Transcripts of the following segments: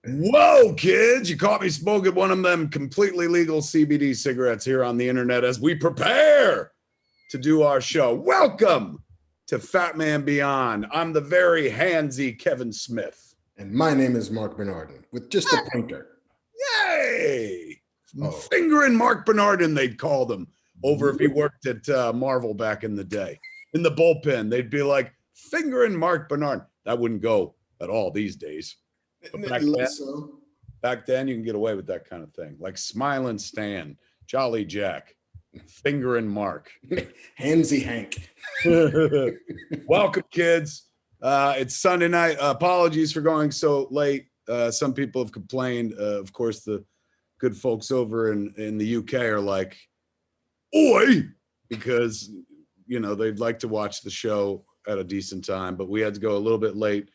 Whoa, kids, you caught me smoking one of them completely legal CBD cigarettes here on the internet as we prepare to do our show. Welcome to Fat Man Beyond. I'm the very handsy Kevin Smith. And my name is Mark Bernardin with just a pointer. Yay! Fingering Mark Bernardin, they'd call them over if he worked at Marvel back in the day. In the bullpen, they'd be like, fingering Mark Bernardin. That wouldn't go at all these days. But back then, you can get away with that kind of thing. Like Smiling Stan, Jolly Jack, fingering Mark. Handsy Hank. Welcome, kids. It's Sunday night. Apologies for going so late. Some people have complained. Of course, the good folks over in the UK are like, oi, because, you know, they'd like to watch the show at a decent time, but we had to go a little bit late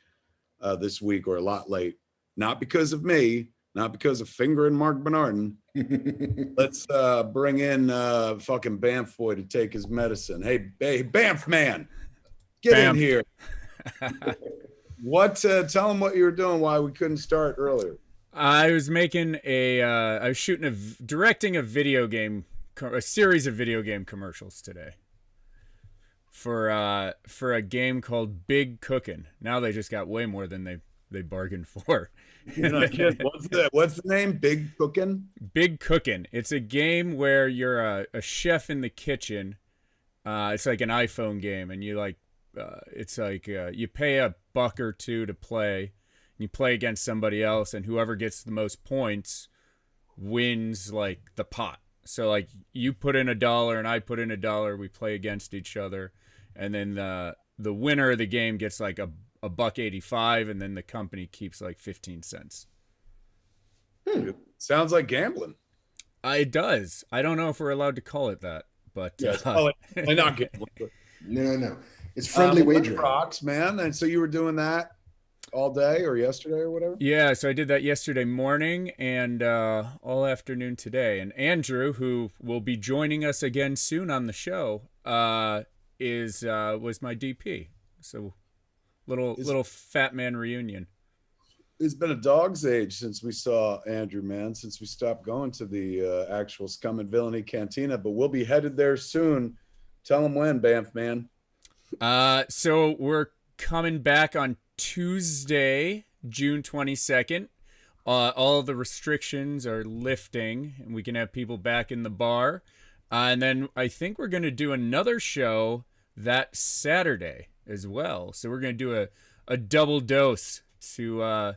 this week, or a lot late. Not because of me, not because of fingering Mark Bernardin. Let's bring in fucking Banff Boy to take his medicine. Hey, Banff man, get in here. Tell him what you were doing, why we couldn't start earlier. I was making I was directing a series of video game commercials today for a game called Big Cookin'. Now they just got way more than they bargained for. What's the name? Big Cookin'? Big Cookin'. It's a game where you're a chef in the kitchen. It's like an iPhone game, and you pay $1 or $2 to play. You play against somebody else, and whoever gets the most points wins like the pot. So like you put in $1 and I put in $1. We play against each other, and then the winner of the game gets like $1.85, and then the company keeps like 15 cents. Sounds like gambling. It does. I don't know if we're allowed to call it that, but not gambling. No. It's friendly wagering. Rocks, man. And so you were doing that all day or yesterday or whatever? Yeah, so I did that yesterday morning and all afternoon today. And Andrew, who will be joining us again soon on the show, was my DP. So little Fat Man reunion. It's been a dog's age since we saw Andrew, man, since we stopped going to the actual Scum and Villainy Cantina, but we'll be headed there soon. Tell them when, Banff man. So we're coming back on Tuesday, June 22nd. All the restrictions are lifting, and we can have people back in the bar. And then I think we're going to do another show that Saturday as well. So we're going to do a double dose to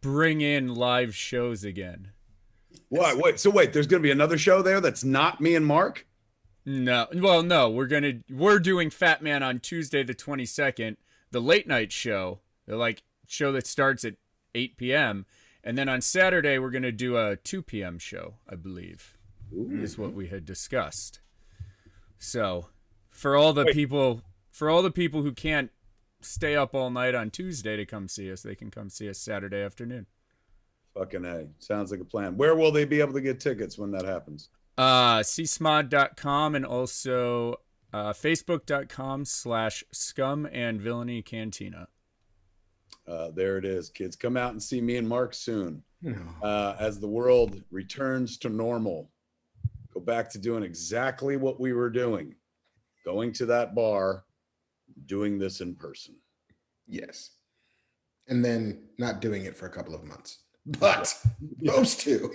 bring in live shows again. What? Wait, there's going to be another show there that's not me and Mark? No. Well, no, we're doing Fat Man on Tuesday the 22nd, the late night show, the show that starts at 8 p.m. And then on Saturday we're going to do a 2 p.m. show, I believe. Ooh. Is what we had discussed. So, for all the people who can't stay up all night on Tuesday to come see us, they can come see us Saturday afternoon. Fucking A. Sounds like a plan. Where will they be able to get tickets when that happens? csmod.com and also facebook.com/Scum and Villainy Cantina. There it is, kids. Come out and see me and Mark soon. As the world returns to normal. Go back to doing exactly what we were doing. Going to that bar, doing this in person. Yes. And then not doing it for a couple of months. But those two.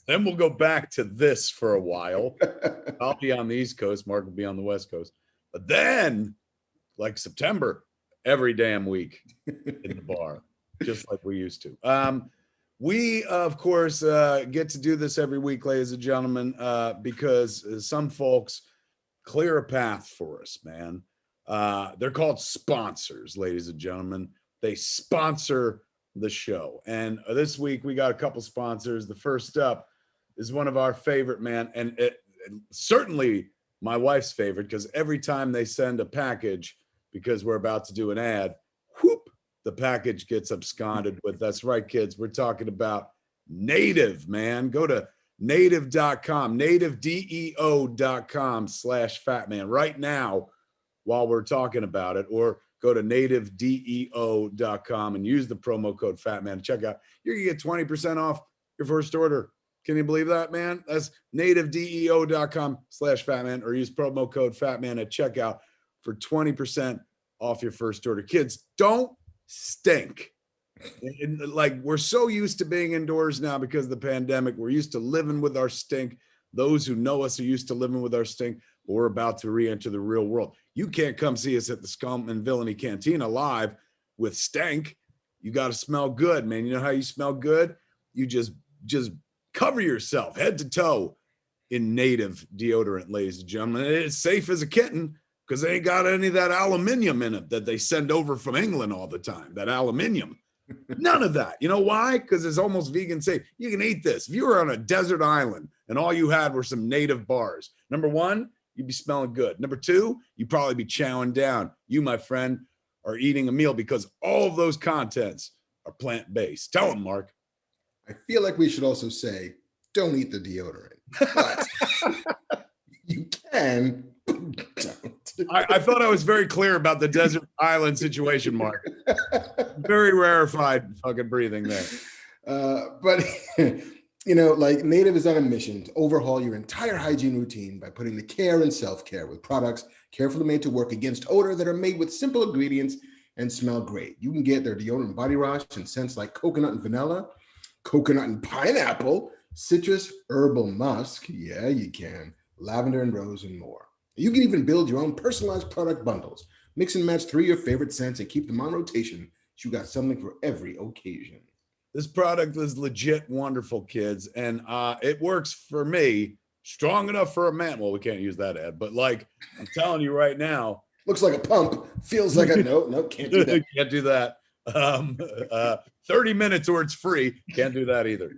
Then we'll go back to this for a while. I'll be on the East Coast. Mark will be on the West Coast. But then, like September, every damn week in the bar, just like we used to. We, of course, get to do this every week, ladies and gentlemen, because some folks clear a path for us, man. They're called sponsors, ladies and gentlemen. They sponsor the show. And this week, we got a couple sponsors. The first up is one of our favorite, man, and certainly my wife's favorite, because every time they send a package, because we're about to do an ad, whoop, the package gets absconded with. That's right, kids. We're talking about Native, man. Go to native.com, native.deo.com/fatman right now while we're talking about it, or go to nativedeo.com and use the promo code FatMan. Check out. You're going to get 20% off your first order. Can you believe that, man? That's nativedeo.com/FatMan or use promo code FatMan at checkout for 20% off your first order. Kids, don't stink. Like, we're so used to being indoors now because of the pandemic. We're used to living with our stink. Those who know us are used to living with our stink. We're about to re-enter the real world. You can't come see us at the Scum and Villainy Cantina live with stank. You got to smell good, man. You know how you smell good? You just cover yourself head to toe in native deodorant, ladies and gentlemen. It's safe as a kitten because they ain't got any of that aluminium in it that they send over from England all the time. That aluminium. None of that. You know why? Because it's almost vegan safe. You can eat this. If you were on a desert island and all you had were some native bars, number one, you'd be smelling good. Number two, you'd probably be chowing down. You, my friend, are eating a meal because all of those contents are plant-based. Tell them, Mark. I feel like we should also say, don't eat the deodorant. But you can. I thought I was very clear about the desert island situation, Mark. Very rarefied fucking breathing there. But, like Native is on a mission to overhaul your entire hygiene routine by putting the care and self-care with products carefully made to work against odor that are made with simple ingredients and smell great. You can get their deodorant body wash in scents like coconut and vanilla, coconut and pineapple, citrus, herbal musk. Yeah, you can. Lavender and rose and more. You can even build your own personalized product bundles. Mix and match 3 of your favorite scents and keep them on rotation so you got something for every occasion. This product is legit wonderful, kids, and it works for me. Strong enough for a man. Well, we can't use that ad, but like I'm telling you right now. Looks like a pump. Feels like a no, can't do that. Can't do that. 30 minutes or it's free. Can't do that either.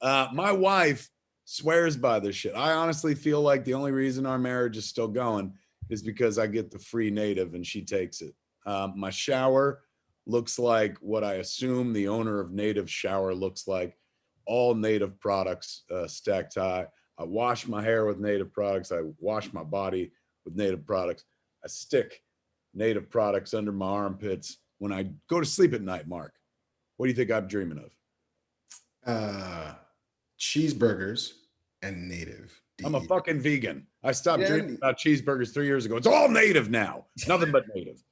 My wife swears by this shit. I honestly feel like the only reason our marriage is still going is because I get the free Native and she takes it. My shower looks like what I assume the owner of Native shower looks like. All Native products stacked high. I wash my hair with Native products. I wash my body with Native products. I stick Native products under my armpits when I go to sleep at night, Mark. What do you think I'm dreaming of? Cheeseburgers and Native. I'm a fucking vegan. I stopped dreaming about cheeseburgers 3 years ago. It's all Native now. Nothing but Native.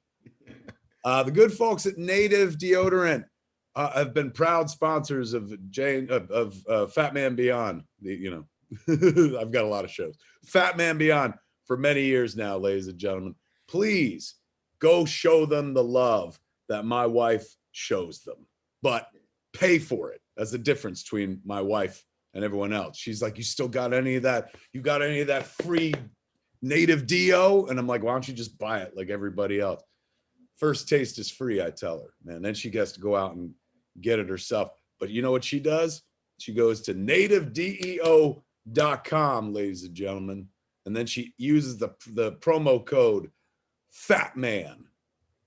The good folks at Native Deodorant have been proud sponsors of FatMan Beyond. I've got a lot of shows. FatMan Beyond for many years now, ladies and gentlemen. Please go show them the love that my wife shows them, but pay for it. That's the difference between my wife and everyone else. She's like, you still got any of that? You got any of that free Native Deo? And I'm like, why don't you just buy it like everybody else? First taste is free, I tell her, man. Then she gets to go out and get it herself. But you know what she does? She goes to nativedeo.com, ladies and gentlemen. And then she uses the promo code FatMan.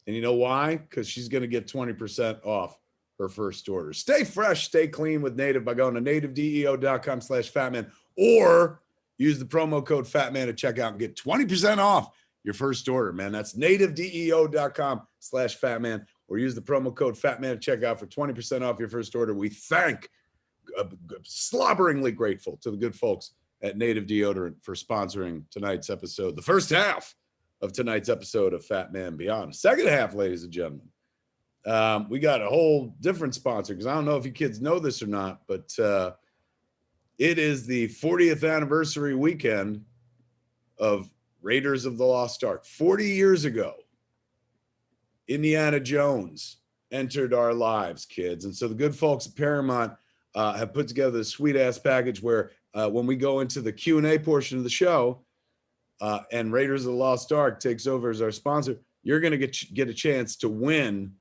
And you know why? Because she's going to get 20% off her first order. Stay fresh, stay clean with Native by going to nativedeo.com/FatMan or use the promo code FatMan at checkout and get 20% off your first order, man. That's nativedeo.com/FatMan or use the promo code FatMan at checkout for 20% off your first order. We thank, slobberingly grateful to the good folks at Native Deodorant for sponsoring tonight's episode, the first half of tonight's episode of Fat Man Beyond. Second half, ladies and gentlemen, we got a whole different sponsor because I don't know if you kids know this or not, but it is the 40th anniversary weekend of Raiders of the Lost Ark. 40 years ago, Indiana Jones entered our lives, kids. And so the good folks at Paramount have put together a sweet-ass package where when we go into the Q&A portion of the show and Raiders of the Lost Ark takes over as our sponsor, you're going to get a chance to win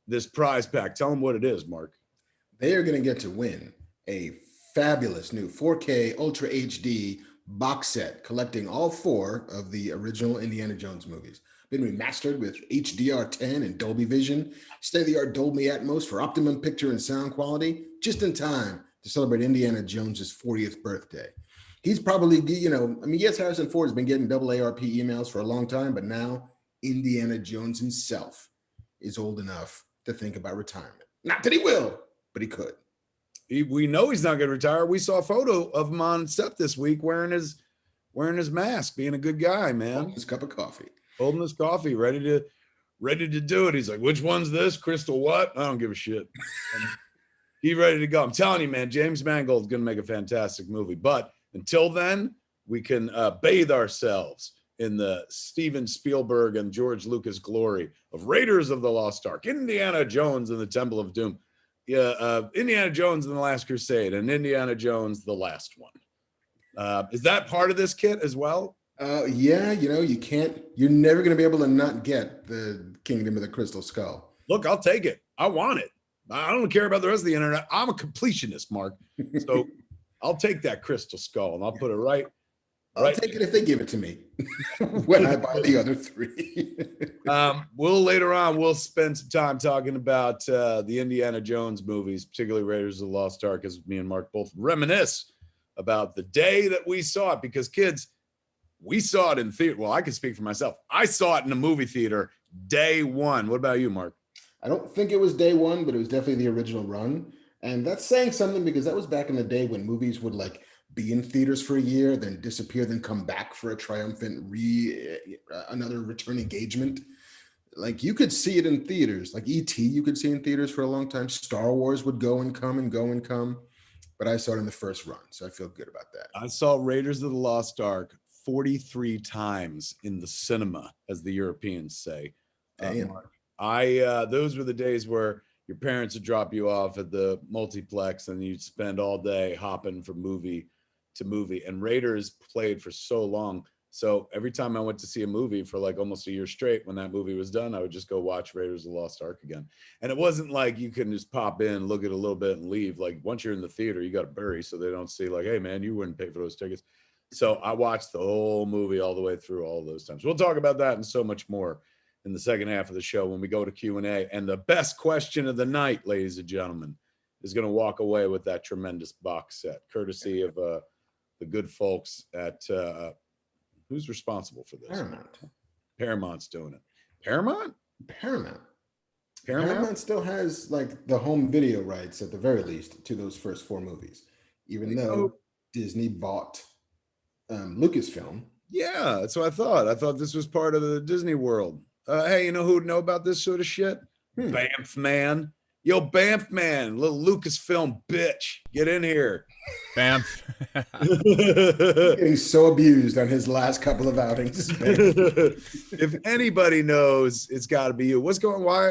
this prize pack. Tell them what it is, Mark. They are going to get to win a fabulous new 4K Ultra HD box set collecting all 4 of the original Indiana Jones movies. Been remastered with HDR10 and Dolby Vision, state-of-the-art Dolby Atmos for optimum picture and sound quality, just in time to celebrate Indiana Jones's 40th birthday. He's probably, yes, Harrison Ford has been getting double ARP emails for a long time, but now Indiana Jones himself is old enough to think about retirement. Not that he will, but he could. We know he's not going to retire. We saw a photo of him on set this week wearing his mask, being a good guy, man. His cup of coffee. Holding his coffee, ready to do it. He's like, which one's this? Crystal what? I don't give a shit. He's ready to go. I'm telling you, man, James Mangold's going to make a fantastic movie. But until then, we can bathe ourselves in the Steven Spielberg and George Lucas glory of Raiders of the Lost Ark, Indiana Jones and the Temple of Doom, Indiana Jones and the Last Crusade, and Indiana Jones, the last one. Is that part of this kit as well? Yeah, you're never going to be able to not get the Kingdom of the Crystal Skull. Look, I'll take it. I want it. I don't care about the rest of the internet. I'm a completionist, Mark. So I'll take that crystal skull and I'll put it right. I'll take it if they give it to me when I buy the other three. Later on, we'll spend some time talking about the Indiana Jones movies, particularly Raiders of the Lost Ark, as me and Mark both reminisce about the day that we saw it. Because kids, we saw it in theater. Well, I can speak for myself. I saw it in a movie theater day one. What about you, Mark? I don't think it was day one, but it was definitely the original run. And that's saying something because that was back in the day when movies would like be in theaters for a year, then disappear, then come back for a triumphant another return engagement. Like you could see it in theaters, like E.T. you could see in theaters for a long time. Star Wars would go and come and go and come. But I saw it in the first run, so I feel good about that. I saw Raiders of the Lost Ark 43 times in the cinema, as the Europeans say. Damn. Those were the days where your parents would drop you off at the multiplex and you'd spend all day hopping from movie to movie. And Raiders played for so long. So every time I went to see a movie for like almost a year straight, when that movie was done, I would just go watch Raiders of the Lost Ark again. And it wasn't like you can just pop in, look at a little bit and leave. Like once you're in the theater, you got to bury so they don't see like, hey man, you wouldn't pay for those tickets. So I watched the whole movie all the way through all those times. We'll talk about that and so much more in the second half of the show when we go to Q&A. And the best question of the night, ladies and gentlemen, is going to walk away with that tremendous box set, courtesy of the good folks at who's responsible for this? Paramount's doing it. Paramount still has like the home video rights at the very least to those first four movies, even though Disney bought Lucasfilm. Yeah, that's what I thought. I thought this was part of the Disney world. Hey, you know who would know about this sort of shit? Banff Man. Yo, Banff Man, little Lucasfilm bitch. Get in here. Banff. Getting so abused on his last couple of outings. If anybody knows, it's got to be you. What's going? Why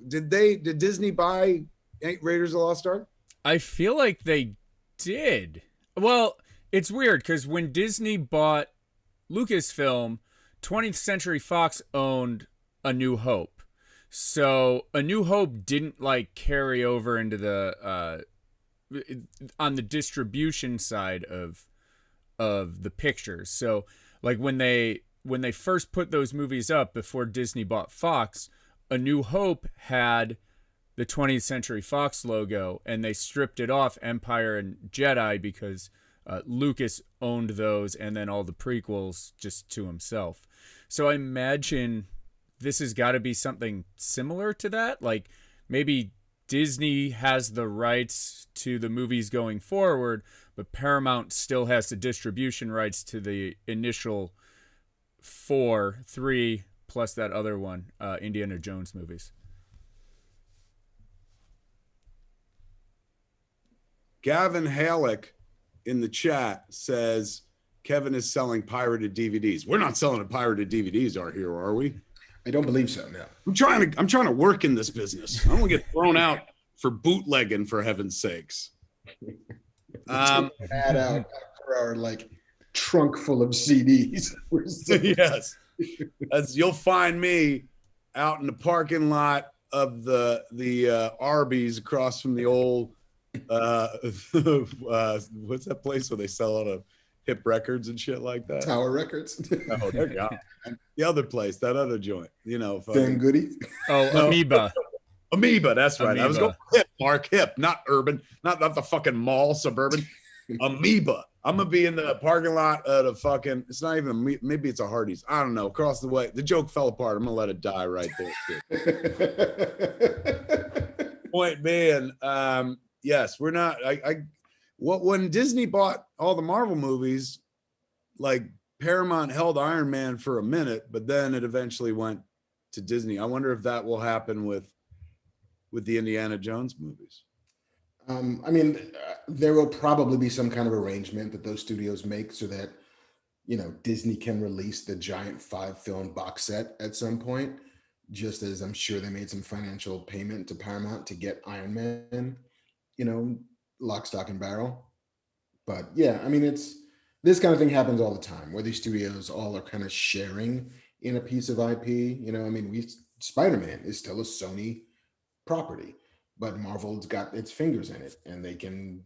did Disney buy Raiders of the Lost Ark? I feel like they did. Well, it's weird because when Disney bought Lucasfilm, 20th Century Fox owned A New Hope. So A New Hope didn't like carry over into the on the distribution side of the pictures. So like when they first put those movies up before Disney bought Fox, A New Hope had the 20th Century Fox logo and they stripped it off Empire and Jedi because Lucas owned those and then all the prequels just to himself. So I imagine this has got to be something similar to that. Like maybe Disney has the rights to the movies going forward, but Paramount still has the distribution rights to the initial 3 plus that other one, Indiana Jones movies. Gavin Halleck in the chat says Kevin is selling pirated DVDs. We're not selling pirated DVDs, are we? I don't believe so. No. I'm trying to work in this business. I don't want to get thrown out for bootlegging, for heaven's sakes. Add out for our like trunk full of CDs. Yes, as you'll find me out in the parking lot of the Arby's across from the old what's that place where they sell all the hip records and shit like that? Tower Records. Oh, there you go. The other place, that other joint, Damn Goody. Oh, no. Amoeba, that's right. Amoeba. I was going hip, Mark, hip, not urban, not the fucking mall, suburban. Amoeba. I'm gonna be in the parking lot at a fucking. It's not even maybe it's a Hardee's. I don't know. Across the way, the joke fell apart. I'm gonna let it die right there. Point being, yes, we're not. When Disney bought all the Marvel movies, like Paramount held Iron Man for a minute, but then it eventually went to Disney. I wonder if that will happen with the Indiana Jones movies. I mean, there will probably be some kind of arrangement that those studios make so that, Disney can release the giant 5-film box set at some point, just as I'm sure they made some financial payment to Paramount to get Iron Man, lock, stock, and barrel. But yeah, I mean, this kind of thing happens all the time where these studios all are kind of sharing in a piece of IP. I mean, Spider-Man is still a Sony property, but Marvel's got its fingers in it, and they can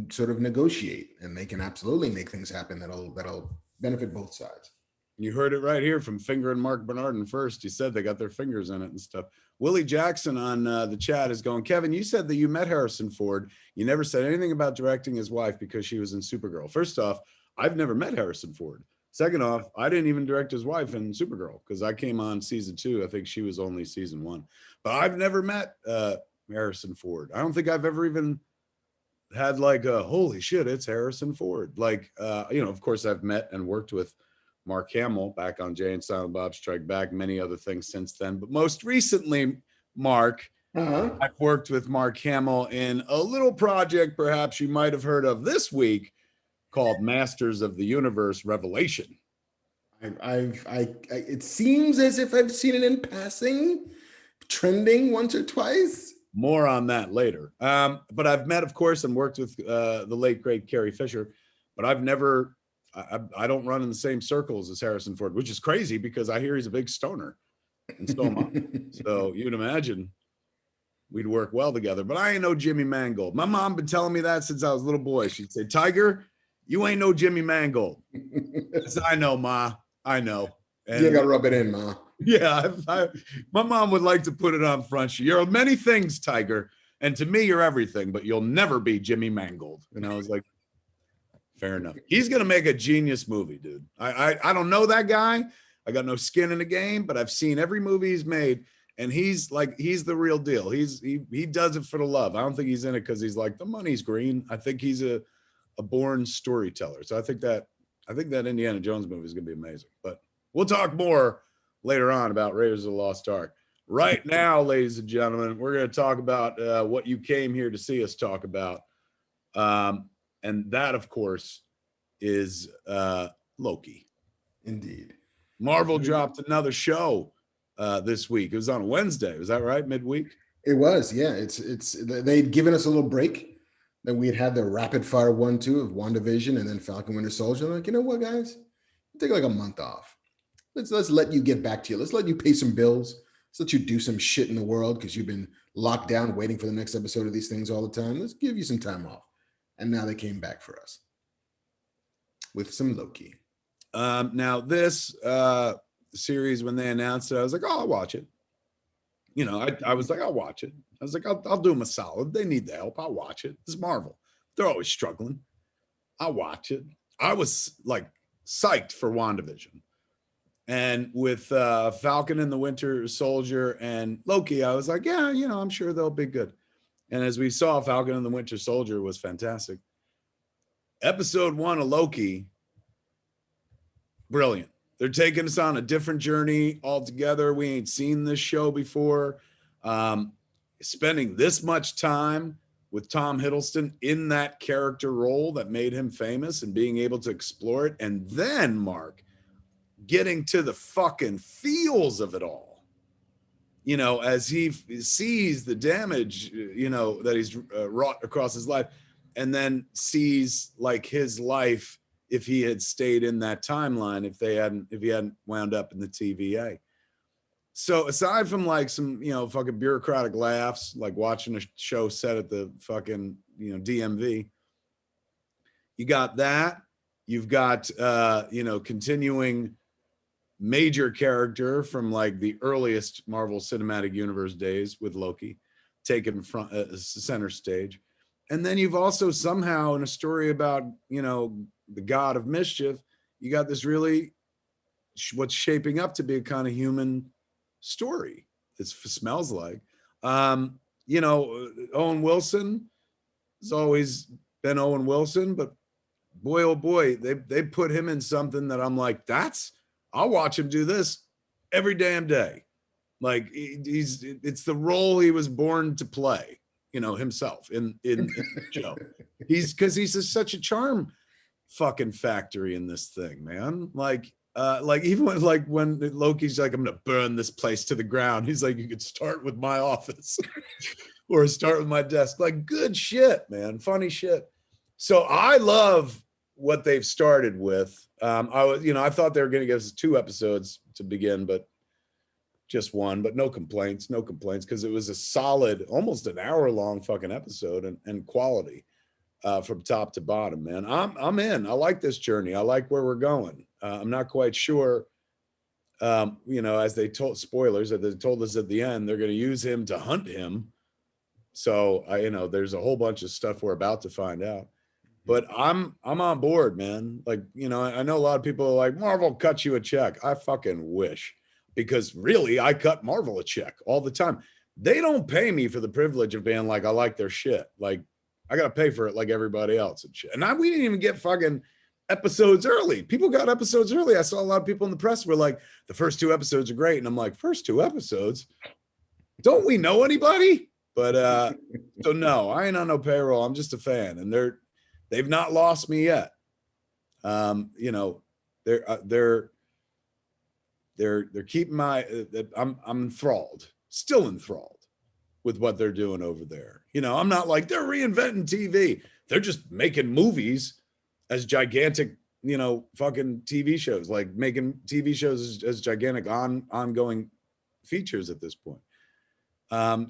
sort of negotiate, and they can absolutely make things happen that'll benefit both sides. You heard it right here from Finger and Mark Bernardin first. He said they got their fingers in it and stuff. Willie Jackson on the chat is going, Kevin, you said that you met Harrison Ford. You never said anything about directing his wife because she was in Supergirl. First off, I've never met Harrison Ford. Second off, I didn't even direct his wife in Supergirl because I came on season 2. I think she was only season 1. But I've never met Harrison Ford. I don't think I've ever even had like a holy shit, it's Harrison Ford. Like, of course, I've met and worked with Mark Hamill back on Jay and Silent Bob Strike Back, many other things since then. But most recently, Mark, I've worked with Mark Hamill in a little project perhaps you might have heard of this week called Masters of the Universe Revelation. It seems as if I've seen it in passing, trending once or twice. More on that later. But I've met, of course, and worked with the late, great Carrie Fisher, but I've never, I don't run in the same circles as Harrison Ford, which is crazy because I hear he's a big stoner, and so am I. So you'd imagine we'd work well together, but I ain't no Jimmy Mangold. My mom been telling me that since I was a little boy. She'd say, Tiger, you ain't no Jimmy Mangold. I know, Ma. I know. And you gotta rub it in, Ma. Yeah, my mom would like to put it on front. You're many things, Tiger, and to me, you're everything, but you'll never be Jimmy Mangold. And I was like, fair enough. He's gonna make a genius movie, dude. I don't know that guy. I got no skin in the game, but I've seen every movie he's made, and he's the real deal. He does it for the love. I don't think he's in it because he's like the money's green. I think he's a born storyteller. So I think that Indiana Jones movie is gonna be amazing. But we'll talk more later on about Raiders of the Lost Ark. Right now, ladies and gentlemen, we're going to talk about what you came here to see us talk about. And that, of course, is Loki. Indeed. Marvel dropped another show this week. It was on Wednesday. Was that right? Midweek? It was, yeah. They'd given us a little break. Then we'd had the rapid fire 1-2 of WandaVision and then Falcon Winter Soldier. Like, you know what, guys? Take like a month off. Let's let you get back to you. Let's let you pay some bills. Let's let you do some shit in the world because you've been locked down waiting for the next episode of these things all the time. Let's give you some time off. And now they came back for us with some Loki. Now this series, when they announced it, I was like, oh, I'll watch it. I was like, I'll watch it. I was like, I'll do them a solid. They need the help. I'll watch it. It's Marvel. They're always struggling. I'll watch it. I was like psyched for WandaVision. And with Falcon and the Winter Soldier and Loki, I was like, yeah, I'm sure they'll be good. And as we saw, Falcon and the Winter Soldier was fantastic. Episode 1 of Loki, brilliant. They're taking us on a different journey altogether. We ain't seen this show before. Spending this much time with Tom Hiddleston in that character role that made him famous and being able to explore it. And then, Mark, getting to the fucking feels of it all, as he sees the damage, that he's wrought across his life, and then sees like his life if he had stayed in that timeline, if he hadn't wound up in the TVA. So aside from like some, fucking bureaucratic laughs, like watching a show set at the fucking, DMV, you got that. You've got, continuing major character from like the earliest Marvel Cinematic Universe days with Loki taken front center stage. And then you've also somehow, in a story about, the god of mischief, you got this really what's shaping up to be a kind of human story. It smells like. Owen Wilson has always been Owen Wilson, but boy, oh boy, they put him in something that I'm like, I'll watch him do this every damn day. Like it's the role he was born to play, himself in the show. Because he's such a charm fucking factory in this thing, man. Like even when Loki's like, I'm gonna burn this place to the ground. He's like, you could start with my office or start with my desk. Like, good shit, man. Funny shit. So I love what they've started with. I thought they were gonna give us 2 episodes to begin, but just 1, but no complaints, because it was a solid, almost an hour-long fucking episode and quality from top to bottom, man. I'm in. I like this journey. I like where we're going. I'm not quite sure, as they told spoilers, that they told us at the end, they're going to use him to hunt him. So there's a whole bunch of stuff we're about to find out. But I'm on board, man. Like, I know a lot of people are like, Marvel cut you a check. I fucking wish. Because really, I cut Marvel a check all the time. They don't pay me for the privilege of being like, I like their shit. Like, I got to pay for it like everybody else and shit. And we didn't even get fucking episodes early. People got episodes early. I saw a lot of people in the press were like, the first 2 episodes are great. And I'm like, first 2 episodes? Don't we know anybody? But so no, I ain't on no payroll. I'm just a fan. And they've not lost me yet. They're keeping I'm enthralled, still enthralled with what they're doing over there. I'm not like they're reinventing TV. They're just making movies as gigantic, fucking TV shows, like making TV shows as gigantic ongoing features at this point.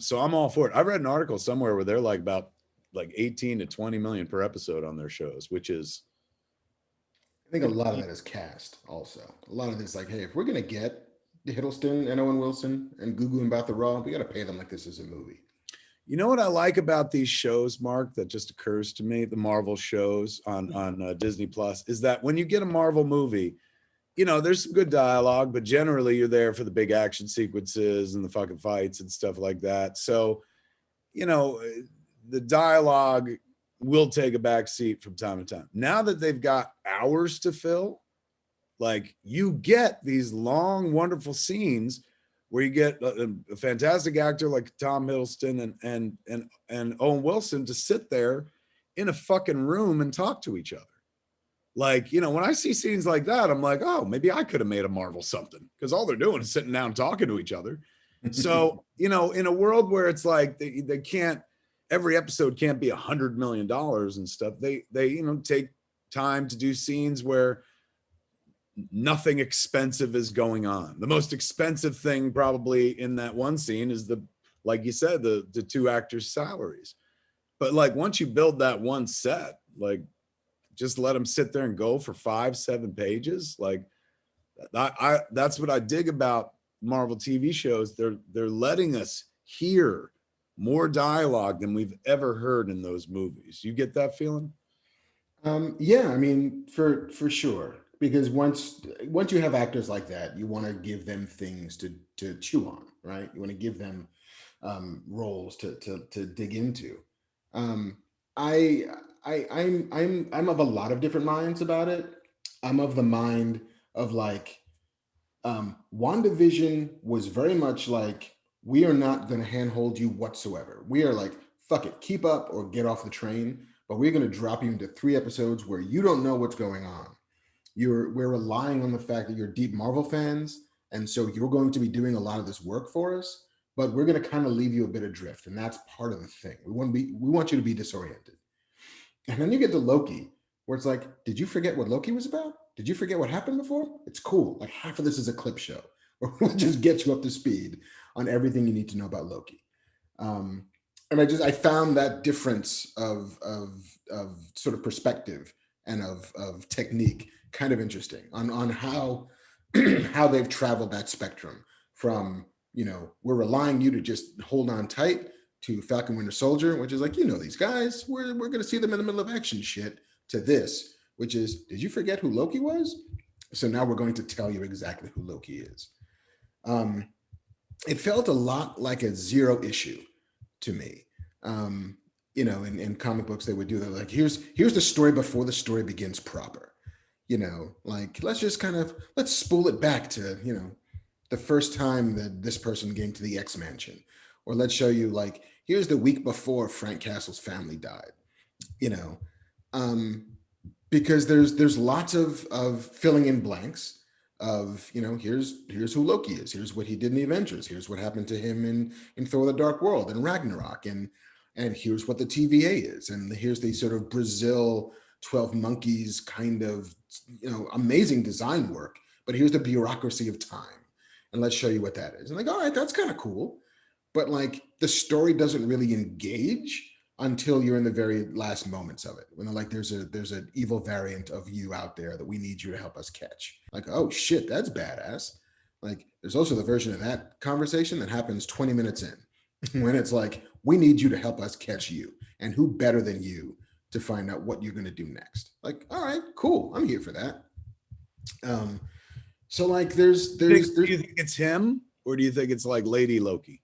So I'm all for it. I read an article somewhere where they're like about 18 to 20 million per episode on their shows, which is, I think a lot of that is cast also. A lot of this, like, hey, if we're going to get Hiddleston and Owen Wilson and Gugu and Mbatha Raw, we got to pay them like this is a movie. You know what I like about these shows, Mark, that just occurs to me, the Marvel shows on Disney Plus, is that when you get a Marvel movie, there's some good dialogue, but generally you're there for the big action sequences and the fucking fights and stuff like that. So, the dialogue will take a back seat from time to time. Now that they've got hours to fill, like, you get these long, wonderful scenes where you get a fantastic actor like Tom Hiddleston and Owen Wilson to sit there in a fucking room and talk to each other. Like, when I see scenes like that, I'm like, oh, maybe I could have made a Marvel something, because all they're doing is sitting down talking to each other. So, in a world where it's like they can't, every episode can't be $100 million and stuff. They take time to do scenes where nothing expensive is going on. The most expensive thing probably in that one scene is like you said, the 2 actors' salaries. But like, once you build that one set, like, just let them sit there and go for 5-7 pages. Like, that's what I dig about Marvel TV shows. They're letting us hear more dialogue than we've ever heard in those movies. You get that feeling? Yeah, I mean, for sure. Because once you have actors like that, you want to give them things to chew on, right? You want to give them roles to dig into. I'm of a lot of different minds about it. I'm of the mind of like, WandaVision was very much like, we are not going to handhold you whatsoever. We are like, fuck it, keep up or get off the train. But we're going to drop you into 3 episodes where you don't know what's going on. We're relying on the fact that you're deep Marvel fans, and so you're going to be doing a lot of this work for us. But we're going to kind of leave you a bit adrift, and that's part of the thing. We want you to be disoriented. And then you get to Loki, where it's like, did you forget what Loki was about? Did you forget what happened before? It's cool. Like, half of this is a clip show. We'll just get you up to speed on everything you need to know about Loki. And I found that difference of sort of perspective and of technique kind of interesting on how how they've traveled that spectrum from, we're relying you to just hold on tight to Falcon Winter Soldier, which is like, these guys, we're going to see them in the middle of action shit, to this, which is, did you forget who Loki was? So now we're going to tell you exactly who Loki is. It felt a lot like a zero issue to me. In comic books, they would do that. Like, here's the story before the story begins proper. Like, let's spool it back to, the first time that this person came to the X Mansion. Or let's show you, like, here's the week before Frank Castle's family died. Because there's lots of filling in blanks of, here's who Loki is, here's what he did in the Avengers, here's what happened to him in Thor the Dark World and Ragnarok, and here's what the TVA is, and here's the sort of Brazil 12 Monkeys kind of, amazing design work, but here's the bureaucracy of time, and let's show you what that is. And like, all right, that's kind of cool, but like the story doesn't really engage until you're in the very last moments of it, when they're like, there's an evil variant of you out there that we need you to help us catch. Like, oh shit, that's badass. Like, there's also the version of that conversation that happens 20 minutes in, when it's like, we need you to help us catch you, and who better than you to find out what you're going to do next. Like, all right, cool, I'm here for that. So like, do you think it's him, or do you think it's like Lady Loki?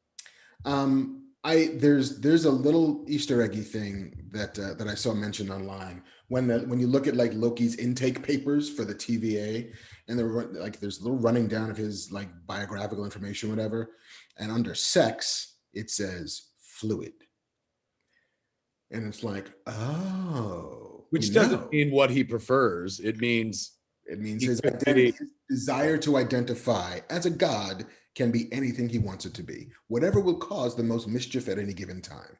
There's a little Easter eggy thing that I saw mentioned online when you look at like Loki's intake papers for the TVA, and there's a little running down of his like biographical information, whatever, and under sex it says fluid, and it's like, oh, which doesn't mean what he prefers. It means his identity, his desire to identify as a god can be anything he wants it to be, whatever will cause the most mischief at any given time.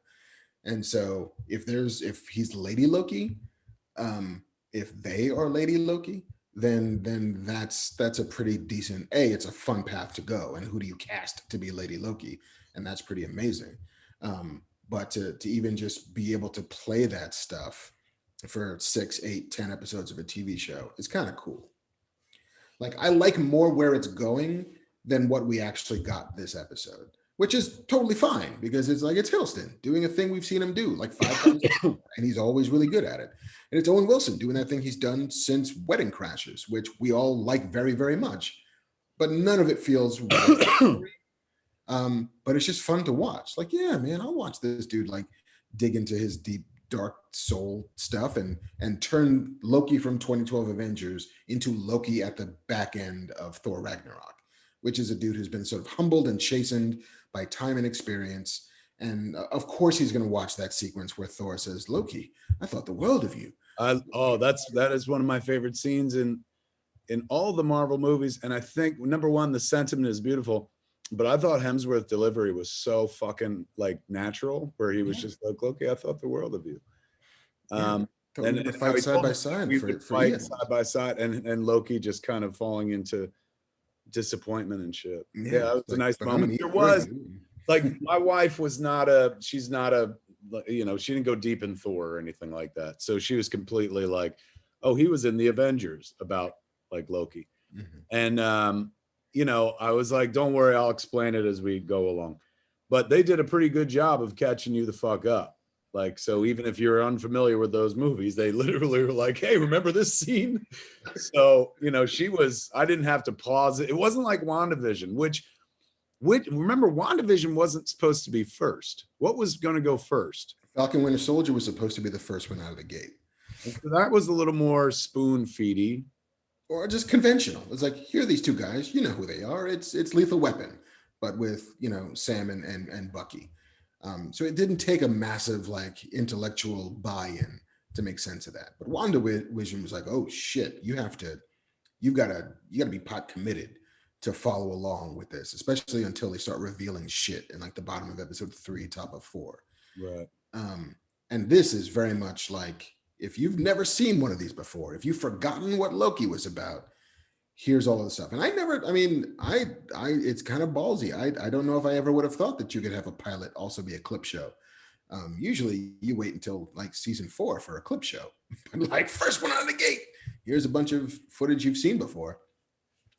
And so if he's Lady Loki, if they are Lady Loki, then that's a pretty decent, it's a fun path to go. And who do you cast to be Lady Loki? And that's pretty amazing. But to even just be able to play that stuff for 6, 8, 10 episodes of a TV show is kind of cool. Like, I like more where it's going than what we actually got this episode, which is totally fine, because it's like, it's Hiddleston doing a thing we've seen him do like 5 times, and he's always really good at it. And it's Owen Wilson doing that thing he's done since Wedding Crashers, which we all like very, very much, but none of it feels right. But it's just fun to watch. Like, yeah, man, I'll watch this dude like dig into his deep, dark soul stuff and turn Loki from 2012 Avengers into Loki at the back end of Thor Ragnarok, which is a dude who's been sort of humbled and chastened by time and experience. And of course, he's going to watch that sequence where Thor says, "Loki, I thought the world of you." That is one of my favorite scenes in all the Marvel movies. And I think, number one, the sentiment is beautiful, but I thought Hemsworth's delivery was so fucking like natural, where he was just like, "Loki, I thought the world of you." And fight side by side side by side, and Loki just kind of falling into disappointment and shit. Yeah, it was a nice moment. There was like, my wife was she's not a, she didn't go deep in Thor or anything like that. So she was completely like, oh, he was in the Avengers about like Loki. And, I was like, don't worry, I'll explain it as we go along. But they did a pretty good job of catching you the fuck up. Like, so even if you're unfamiliar with those movies, they literally were like, hey, remember this scene? So, I didn't have to pause it. It wasn't like WandaVision, which remember, WandaVision wasn't supposed to be first. What was going to go first? Falcon Winter Soldier was supposed to be the first one out of the gate. So that was a little more spoon-feedy. Or just conventional. It's like, here are these two guys, you know who they are. It's Lethal Weapon, but with, Sam and Bucky. So it didn't take a massive like intellectual buy-in to make sense of that. But WandaVision was like, oh shit, you gotta be pot committed to follow along with this, especially until they start revealing shit in like the bottom of episode 3, top of 4. Right. And this is very much like, if you've never seen one of these before, if you've forgotten what Loki was about, here's all of the stuff. And it's kind of ballsy. I don't know if I ever would have thought that you could have a pilot also be a clip show. Usually you wait until like season 4 for a clip show, but like, first one out of the gate, here's a bunch of footage you've seen before.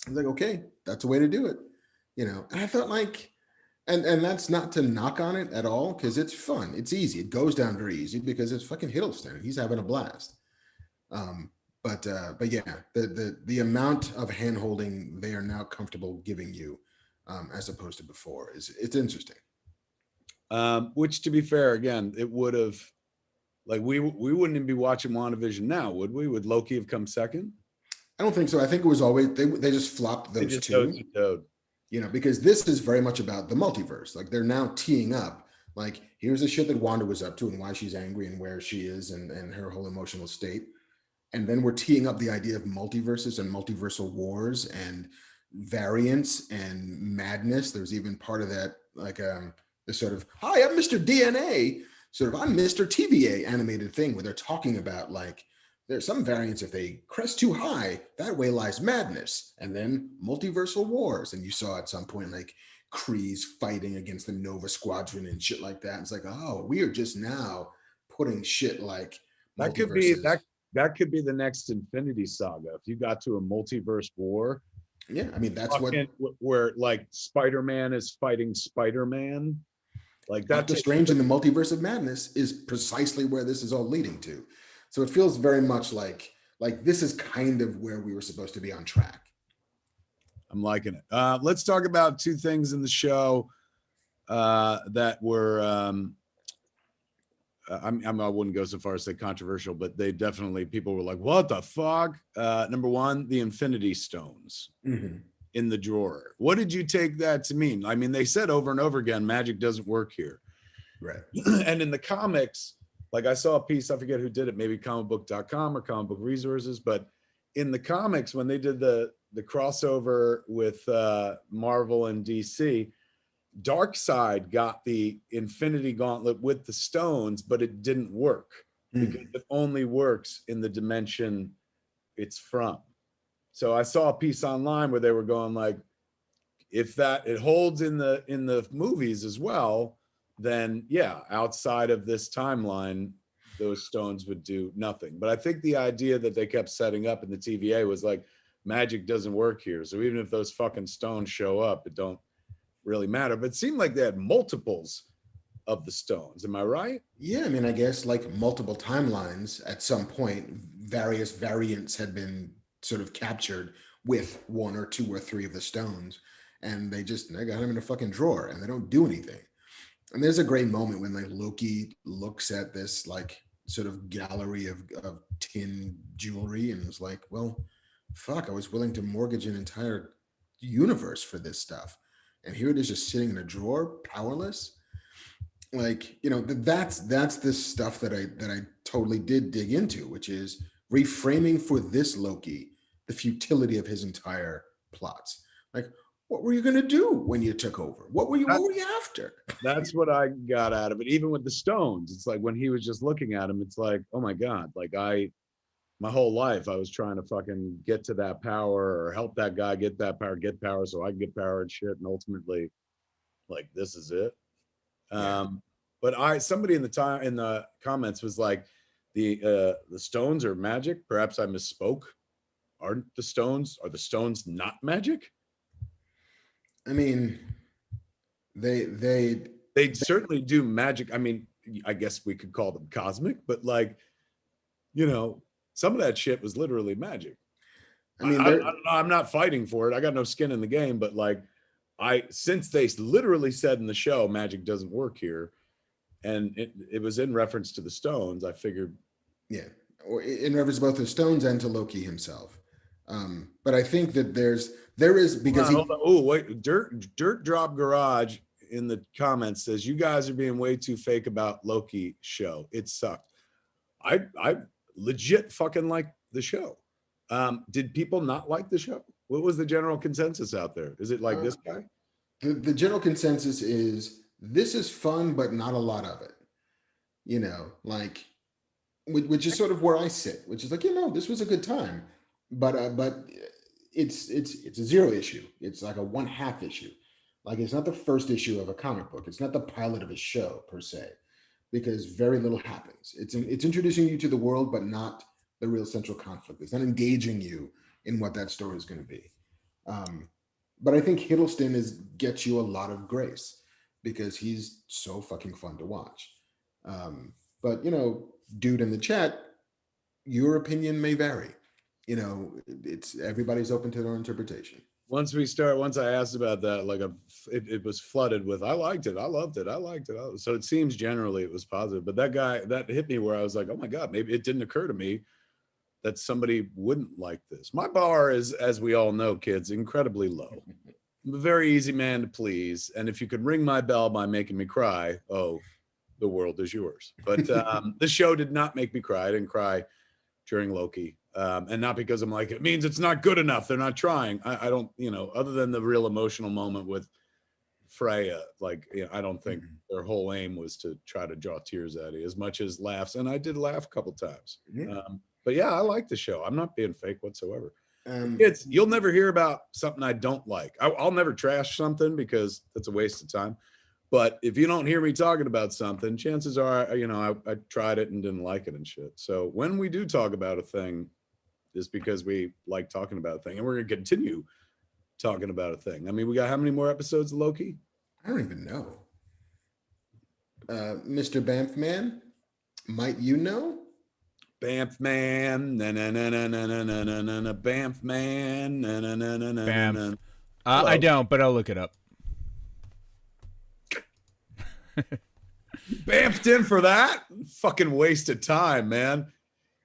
I was like, okay, that's a way to do it. And I thought like, And that's not to knock on it at all, because it's fun. It's easy. It goes down very easy because it's fucking Hiddleston. He's having a blast. Um, but yeah, the amount of hand holding they are now comfortable giving you, as opposed to before, it's interesting. Which, to be fair, again, it would have, like, we wouldn't even be watching WandaVision now, would we? Would Loki have come second? I don't think so. I think it was always they just flopped They those just two. toed. Because this is very much about the multiverse. Like, they're now teeing up. Like, here's the shit that Wanda was up to and why she's angry and where she is and her whole emotional state. And then we're teeing up the idea of multiverses and multiversal wars and variants and madness. There's even part of that, like, this sort of, hi, I'm Mr. DNA, sort of, I'm Mr. TVA animated thing where they're talking about, like, there's some variants, if they crest too high, that way lies madness. And then multiversal wars. And you saw at some point, like, Kree's fighting against the Nova Squadron and shit like that. And it's like, oh, we are just now putting shit like That could be multiverses. that could be the next Infinity Saga. If you got to a multiverse war, Yeah, I mean, that's what where like Spider-Man is fighting Spider-Man. Like that. Doctor Strange in the Multiverse of Madness is precisely where this is all leading to. So it feels very much like this is kind of where we were supposed to be on track. I'm liking it. Let's talk about two things in the show that were I wouldn't go so far as say controversial, but they definitely, people were like, what the fuck? Number one, the Infinity Stones in the drawer. What did you take that to mean? I mean, they said over and over again, magic doesn't work here. Right. And in the comics, like I saw a piece, I forget who did it, maybe comicbook.com or Comic Book Resources, but in the comics, when they did the crossover with Marvel and DC, Darkseid got the Infinity Gauntlet with the stones, but it didn't work because it only works in the dimension it's from. So I saw a piece online where they were going like, if that it holds in the movies as well, then yeah, outside of this timeline, those stones would do nothing. But I think the idea that they kept setting up in the TVA was like, magic doesn't work here. So even if those fucking stones show up, it don't really matter. But it seemed like they had multiples of the stones. Am I right? Yeah, I mean, I guess like multiple timelines at some point, various variants had been sort of captured with one or two or three of the stones, and they got them in a fucking drawer and they don't do anything. And there's a great moment when like Loki looks at this like sort of gallery of tin jewelry and is like, well, fuck, I was willing to mortgage an entire universe for this stuff. And here it is just sitting in a drawer, powerless. Like, that's the stuff that I totally did dig into, which is reframing for this Loki the futility of his entire plots. Like, what were you going to do when you took over? What were you after? That's what I got out of it. Even with the stones, it's like when he was just looking at him, it's like, oh my God, like my whole life I was trying to fucking get to that power or help that guy get that power, get power so I can get power and shit. And ultimately, like, this is it. Yeah. But somebody in the comments was like, the stones are magic. Perhaps I misspoke. Are the stones not magic? I mean, they certainly do magic. I mean, I guess we could call them cosmic, but like, some of that shit was literally magic. I mean, I'm not fighting for it. I got no skin in the game, but like, since they literally said in the show, magic doesn't work here, and it was in reference to the stones, I figured. Yeah, or in reference to both the stones and to Loki himself. But I think that there is because wait, Dirt Drop Garage in the comments says you guys are being way too fake about Loki show. It sucked. I legit fucking like the show. Did people not like the show? What was the general consensus out there? Is it like this guy? The general consensus is this is fun, but not a lot of it. Like, which is sort of where I sit, which is like, this was a good time, but it's a zero issue. It's like a 1/2 issue. Like, it's not the first issue of a comic book. It's not the pilot of a show per se, because very little happens. It's introducing you to the world, but not the real central conflict. It's not engaging you in what that story is going to be. But I think Hiddleston gets you a lot of grace. because he's so fucking fun to watch. But dude in the chat, your opinion may vary. It's everybody's open to their interpretation. Once I asked about that, like it was flooded with, I liked it, I loved it, I liked it. So it seems generally it was positive. But that hit me where I was like, oh my God, maybe it didn't occur to me that somebody wouldn't like this. My bar is, as we all know, kids, incredibly low. I'm a very easy man to please. And if you could ring my bell by making me cry, oh, the world is yours. But the show did not make me cry. I didn't cry during Loki. And not because I'm like, it means it's not good enough. They're not trying. I don't, other than the real emotional moment with Freya, I don't think their whole aim was to try to draw tears out of you as much as laughs. And I did laugh a couple times. But yeah, I like the show. I'm not being fake whatsoever. You'll never hear about something I don't like. I'll never trash something because that's a waste of time. But if you don't hear me talking about something, chances are, I tried it and didn't like it and shit. So when we do talk about a thing, it's because we like talking about a thing, and we're going to continue talking about a thing. I mean, we got how many more episodes of Loki? I don't even know. Mr. Banffman, might you know? Banffman, na na na na na na na na na Banffman, na na na na na na. I don't, but I'll look it up. Bamfed in for that? Fucking waste of time, man.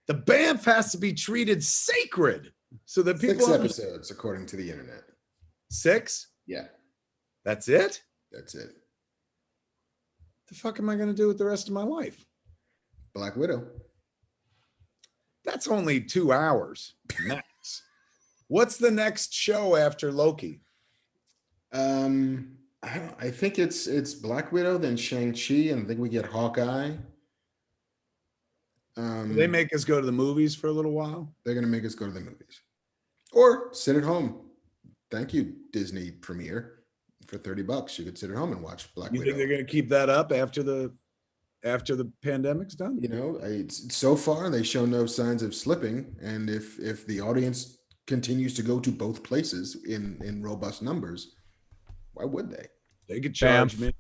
The Bamf has to be treated sacred so that people. 6 episodes, according to the internet. 6? Yeah. That's it? That's it. The fuck am I going to do with the rest of my life? Black Widow. That's only 2 hours max. What's the next show after Loki? I think it's Black Widow, then Shang-Chi, and I think we get Hawkeye. They make us go to the movies for a little while. They're gonna make us go to the movies, or sit at home. Thank you, Disney Premiere. For $30, you could sit at home and watch Black Widow. You think they're gonna keep that up after the pandemic's done? So far they show no signs of slipping, and if the audience continues to go to both places in robust numbers, why would they? They could charge me.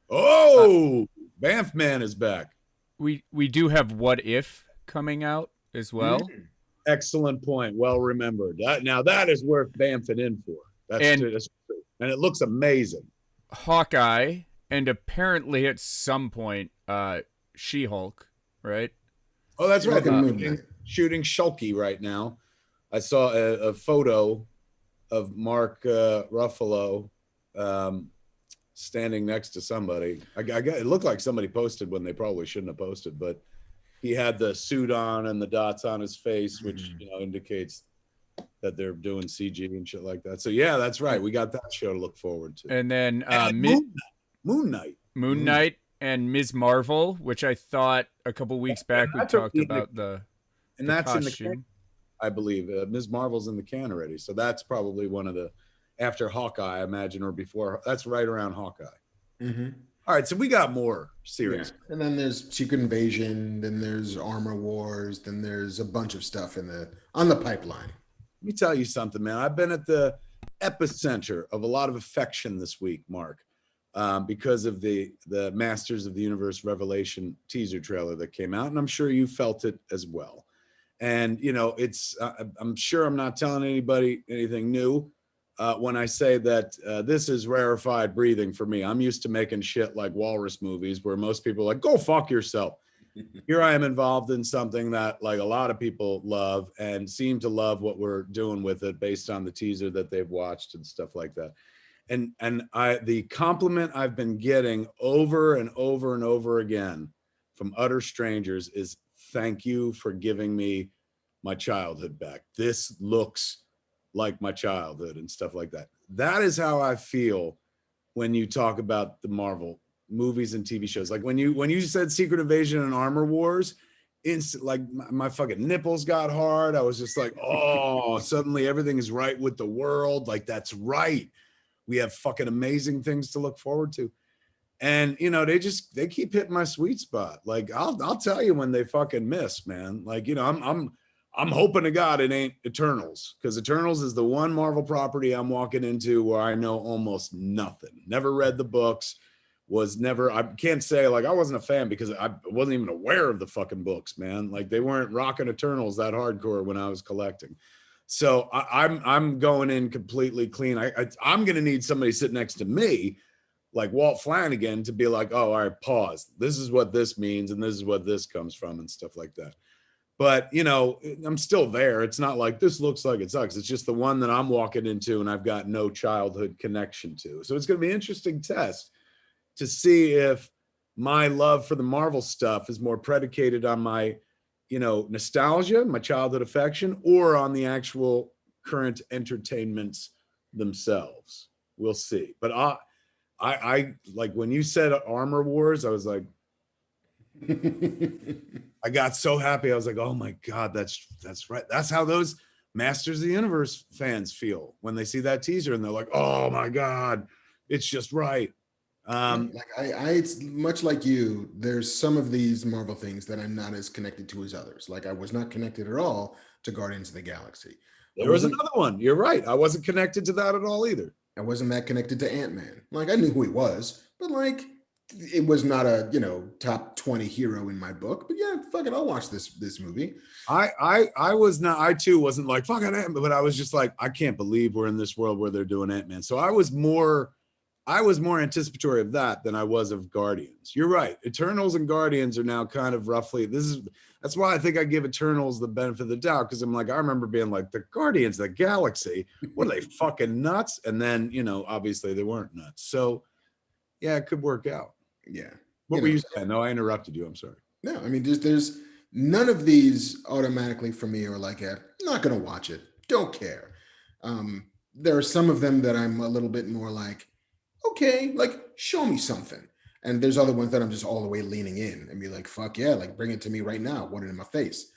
Oh, Banffman is back. We do have What If coming out as well. Excellent point. Well remembered. That is worth Banffing in for. That's true. And it looks amazing. Hawkeye, and apparently at some point, She-Hulk, right? Oh, that's right. Shooting Shulky right now. I saw a photo of Mark Ruffalo standing next to somebody. It looked like somebody posted when they probably shouldn't have posted, but he had the suit on and the dots on his face, which indicates that they're doing CG and shit like that. So yeah, that's right. We got that show to look forward to. And then Moon Knight and Ms. Marvel, which I thought a couple weeks back we talked about that's costume. In the can, I believe. Ms. Marvel's in the can already, so that's probably one of the after Hawkeye, I imagine, or before. That's right around Hawkeye. All right, so we got more series. Yeah. And then there's Secret Invasion, then there's Armor Wars, then there's a bunch of stuff on the pipeline. Let me tell you something, man. I've been at the epicenter of a lot of affection this week, Mark, because of the Masters of the Universe Revelation teaser trailer that came out, and I'm sure you felt it as well. And it's I'm sure I'm not telling anybody anything new when I say that this is rarefied breathing for me. I'm used to making shit like walrus movies where most people are like, go fuck yourself. Here I am involved in something that like a lot of people love and seem to love what we're doing with it based on the teaser that they've watched and stuff like that. And the compliment I've been getting over and over and over again from utter strangers is thank you for giving me my childhood back. This looks like my childhood and stuff like that. That is how I feel when you talk about the Marvel movies and TV shows. Like when you said Secret Invasion and Armor Wars, like my fucking nipples got hard. I was just like, oh, suddenly everything is right with the world. Like that's right. We have fucking amazing things to look forward to. And they keep hitting my sweet spot. Like I'll tell you when they fucking miss, man. Like, I'm hoping to God it ain't Eternals, because Eternals is the one Marvel property I'm walking into where I know almost nothing. Never read the books. was never, I can't say like I wasn't a fan because I wasn't even aware of the fucking books, man. Like they weren't rocking Eternals that hardcore when I was collecting. So I'm going in completely clean. I'm going to need somebody sit next to me, like Walt Flanagan, to be like, oh, all right, pause. This is what this means. And this is what this comes from and stuff like that. But, you know, I'm still there. It's not like this looks like it sucks. It's just the one that I'm walking into and I've got no childhood connection to. So it's going to be an interesting test to see if my love for the Marvel stuff is more predicated on my, you know, nostalgia, my childhood affection, or on the actual current entertainments themselves. We'll see. But I like when you said Armor Wars, I was like, I got so happy. I was like, oh my God, that's right. That's how those Masters of the Universe fans feel when they see that teaser and they're like, oh my God, it's just right. Like it's much like you. There's some of these Marvel things that I'm not as connected to as others. Like I was not connected at all to Guardians of the Galaxy. There was another one. You're right. I wasn't connected to that at all either. I wasn't that connected to Ant-Man. Like I knew who he was, but like it was not a, you know, top 20 hero in my book. But yeah, fuck it, I'll watch this movie. I was not. I too wasn't like fucking Ant-Man, but I was just like, I can't believe we're in this world where they're doing Ant-Man. So I was more anticipatory of that than I was of Guardians. You're right. Eternals and Guardians are now kind of roughly, that's why I think I give Eternals the benefit of the doubt, because I'm like, I remember being like, the Guardians of the Galaxy, what are they, fucking nuts? And then, you know, obviously they weren't nuts. So yeah, it could work out. Yeah. What were you saying? No, I interrupted you. I'm sorry. No, I mean, there's none of these automatically for me are like, I'm not going to watch it. Don't care. There are some of them that I'm a little bit more like, okay, like show me something. And there's other ones that I'm just all the way leaning in and be like, fuck yeah, like bring it to me right now. Want it in my face.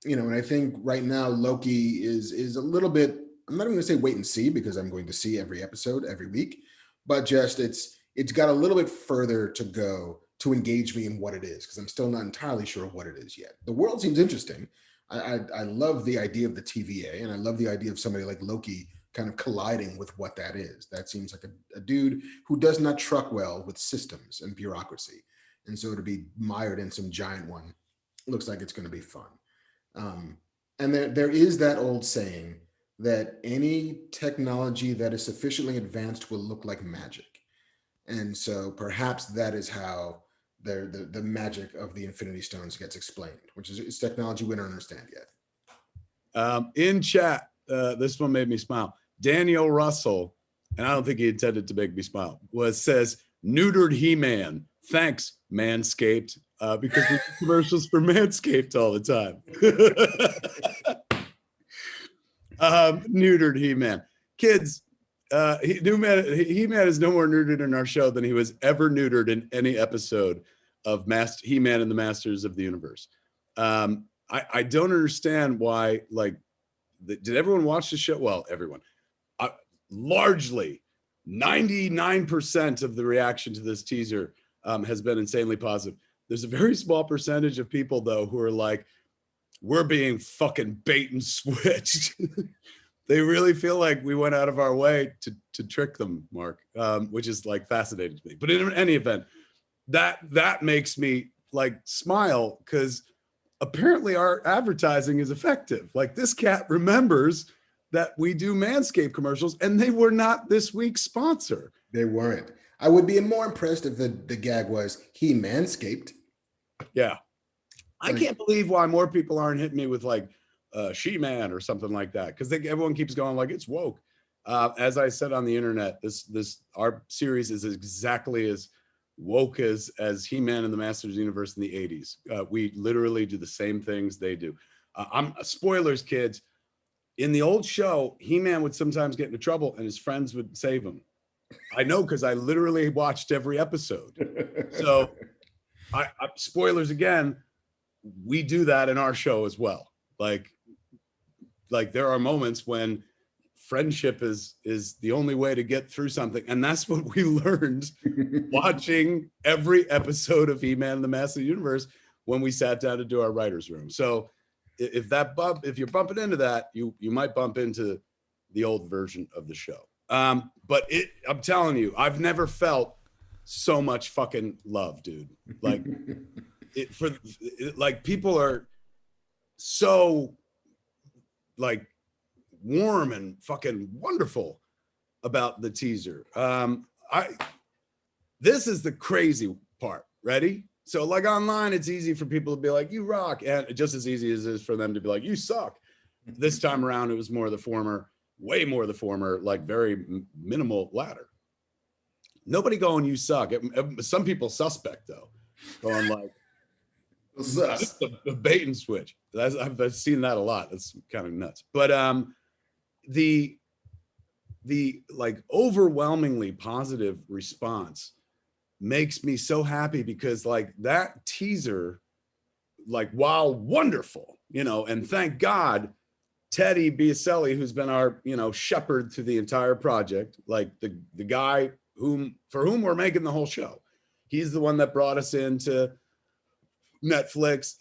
You know, and I think right now Loki is a little bit, I'm not even gonna say wait and see because I'm going to see every episode every week, but just it's got a little bit further to go to engage me in what it is, because I'm still not entirely sure what it is yet. The world seems interesting. I love the idea of the TVA, and I love the idea of somebody like Loki kind of colliding with what that is. That seems like a dude who does not truck well with systems and bureaucracy. And so to be mired in some giant one looks like it's going to be fun. And there is that old saying that any technology that is sufficiently advanced will look like magic. And so perhaps that is how the magic of the Infinity Stones gets explained, which is it's technology we don't understand yet. In chat, this one made me smile. Daniel Russell, and I don't think he intended to make me smile, says neutered He-Man. Thanks, Manscaped, because we do commercials for Manscaped all the time. Neutered He-Man. Kids, He-Man is no more neutered in our show than he was ever neutered in any episode of He-Man and the Masters of the Universe. I don't understand why, like, did everyone watch the show? Well, everyone. Largely, 99% of the reaction to this teaser has been insanely positive. There's a very small percentage of people, though, who are like, we're being fucking bait and switched. They really feel like we went out of our way to trick them, Mark, which is like fascinating to me. But in any event, that makes me like smile, because apparently our advertising is effective. Like this cat remembers that we do Manscaped commercials, and they were not this week's sponsor. They weren't. I would be more impressed if the gag was he Manscaped. Yeah. I can't believe why more people aren't hitting me with like She-Man or something like that, because everyone keeps going like it's woke. As I said on the internet, our series is exactly as woke as He-Man and the Masters of the Universe in the 80s. We literally do the same things they do. Spoilers, kids. In the old show, He-Man would sometimes get into trouble and his friends would save him. I know, because I literally watched every episode. So spoilers again, we do that in our show as well. Like there are moments when friendship is the only way to get through something. And that's what we learned watching every episode of He-Man and the Masters of the Universe when we sat down to do our writer's room. So if you're bumping into that, you might bump into the old version of the show. But I'm telling you, I've never felt so much fucking love, dude. Like like people are so like warm and fucking wonderful about the teaser. This is the crazy part. Ready? So like online, it's easy for people to be like, you rock. And just as easy as it is for them to be like, you suck. This time around, it was more of the former, way more of the former, like very minimal latter. Nobody going, you suck. Some people suspect though, going like, Sus. the bait and switch. I've seen that a lot. That's kind of nuts. But the like overwhelmingly positive response makes me so happy, because like that teaser, like while wonderful, and thank God Teddy Biaselli, who's been our shepherd through the entire project, like the guy for whom we're making the whole show, he's the one that brought us into Netflix.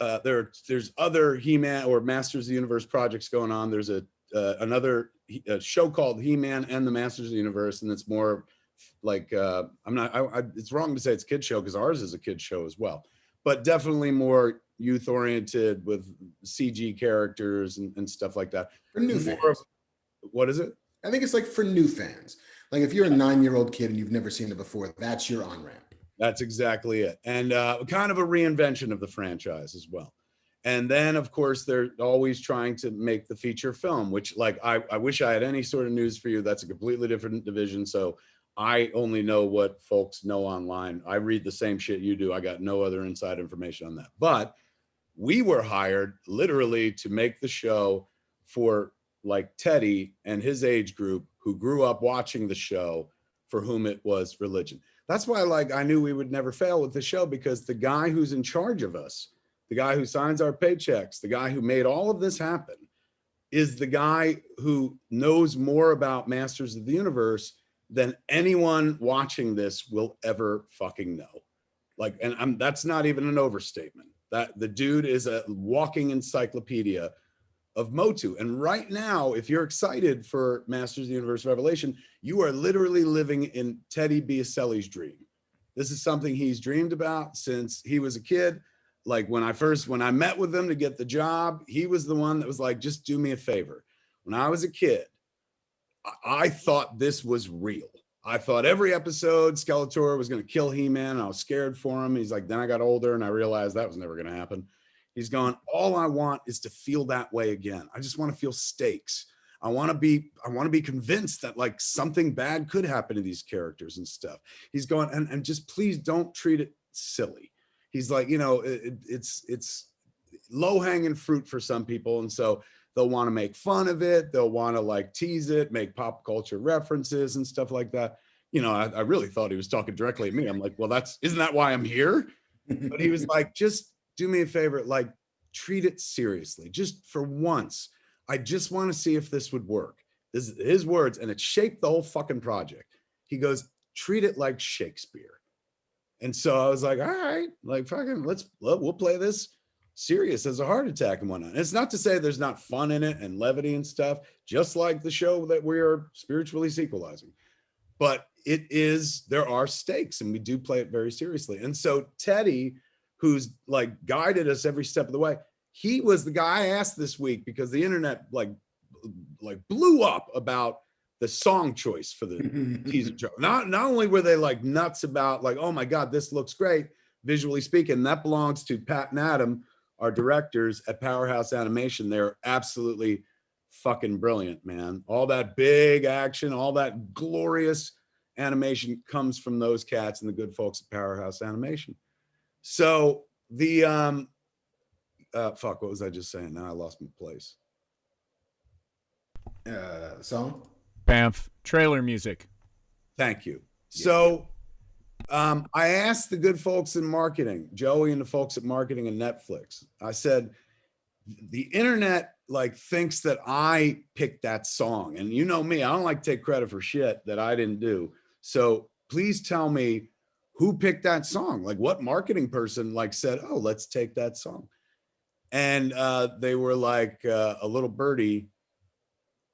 There's other He-Man or Masters of the Universe projects going on. There's another show called He-Man and the Masters of the Universe, and it's more like it's wrong to say it's a kid show, because ours is a kid show as well, but definitely more youth oriented with CG characters and stuff like that. For new fans. What is it? I think it's like for new fans. Like if you're a 9-year-old kid and you've never seen it before, that's your on-ramp. That's exactly it. And kind of a reinvention of the franchise as well. And then, of course, they're always trying to make the feature film, which, like, I wish I had any sort of news for you. That's a completely different division. So I only know what folks know online. I read the same shit you do. I got no other inside information on that. But we were hired literally to make the show for like Teddy and his age group who grew up watching the show, for whom it was religion. That's why, like, I knew we would never fail with the show, because the guy who's in charge of us, the guy who signs our paychecks, the guy who made all of this happen, is the guy who knows more about Masters of the Universe than anyone watching this will ever fucking know. Like, and that's not even an overstatement. That the dude is a walking encyclopedia of Motu. And right now, if you're excited for Masters of the Universe Revelation, you are literally living in Teddy Biaselli's dream. This is something he's dreamed about since he was a kid. Like when I met with him to get the job, he was the one that was like, just do me a favor. When I was a kid, I thought this was real. I thought every episode Skeletor was going to kill He-Man. I was scared for him. He's like, then I got older and I realized that was never going to happen. He's going, all I want is to feel that way again. I just want to feel stakes. I want to be convinced that like something bad could happen to these characters and stuff. He's going, and just please don't treat it silly. He's like, it's low hanging fruit for some people. And so they'll want to make fun of it. They'll want to like tease it, make pop culture references and stuff like that. I really thought he was talking directly at me. I'm like, well, isn't that why I'm here? But he was like, just do me a favor, like treat it seriously. Just for once, I just want to see if this would work. This is his words, and it shaped the whole fucking project. He goes, treat it like Shakespeare. And so I was like, all right, like fucking we'll play this serious as a heart attack and whatnot. And it's not to say there's not fun in it and levity and stuff, just like the show that we are spiritually sequelizing. But there are stakes, and we do play it very seriously. And so Teddy, who's like guided us every step of the way, he was the guy I asked this week, because the internet like blew up about the song choice for the teaser show. Not only were they like nuts about like, oh my God, this looks great, visually speaking, that belongs to Pat and Adam, our directors at Powerhouse Animation. They're absolutely fucking brilliant, man. All that big action, all that glorious animation comes from those cats and the good folks at Powerhouse Animation. So the what was I just saying? Now I lost my place. Song? Bamf. Trailer music. Thank you. So I asked the good folks in marketing, Joey and the folks at marketing and Netflix, I said, the internet like thinks that I picked that song. And you know me, I don't like to take credit for shit that I didn't do. So please tell me who picked that song. Like what marketing person like said, oh, let's take that song. And they were like, a little birdie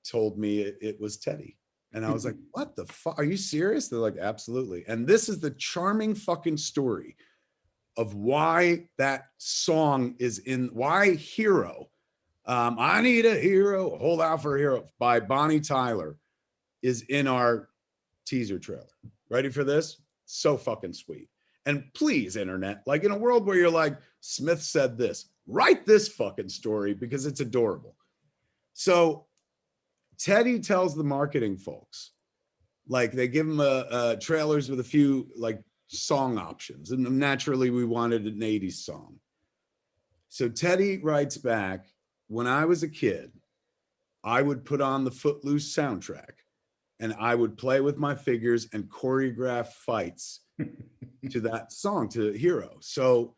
told me it was Teddy. And I was like, what the fuck? Are you serious? They're like, absolutely. And this is the charming fucking story of why that song is why Hero, I Need a Hero, Hold Out for a Hero by Bonnie Tyler is in our teaser trailer. Ready for this? So fucking sweet. And please, internet, like in a world where you're like, Smith said this, write this fucking story because it's adorable. So Teddy tells the marketing folks, like they give him a trailers with a few like song options. And naturally we wanted an 80s song. So Teddy writes back, when I was a kid, I would put on the Footloose soundtrack and I would play with my figures and choreograph fights to that song, to Hero. So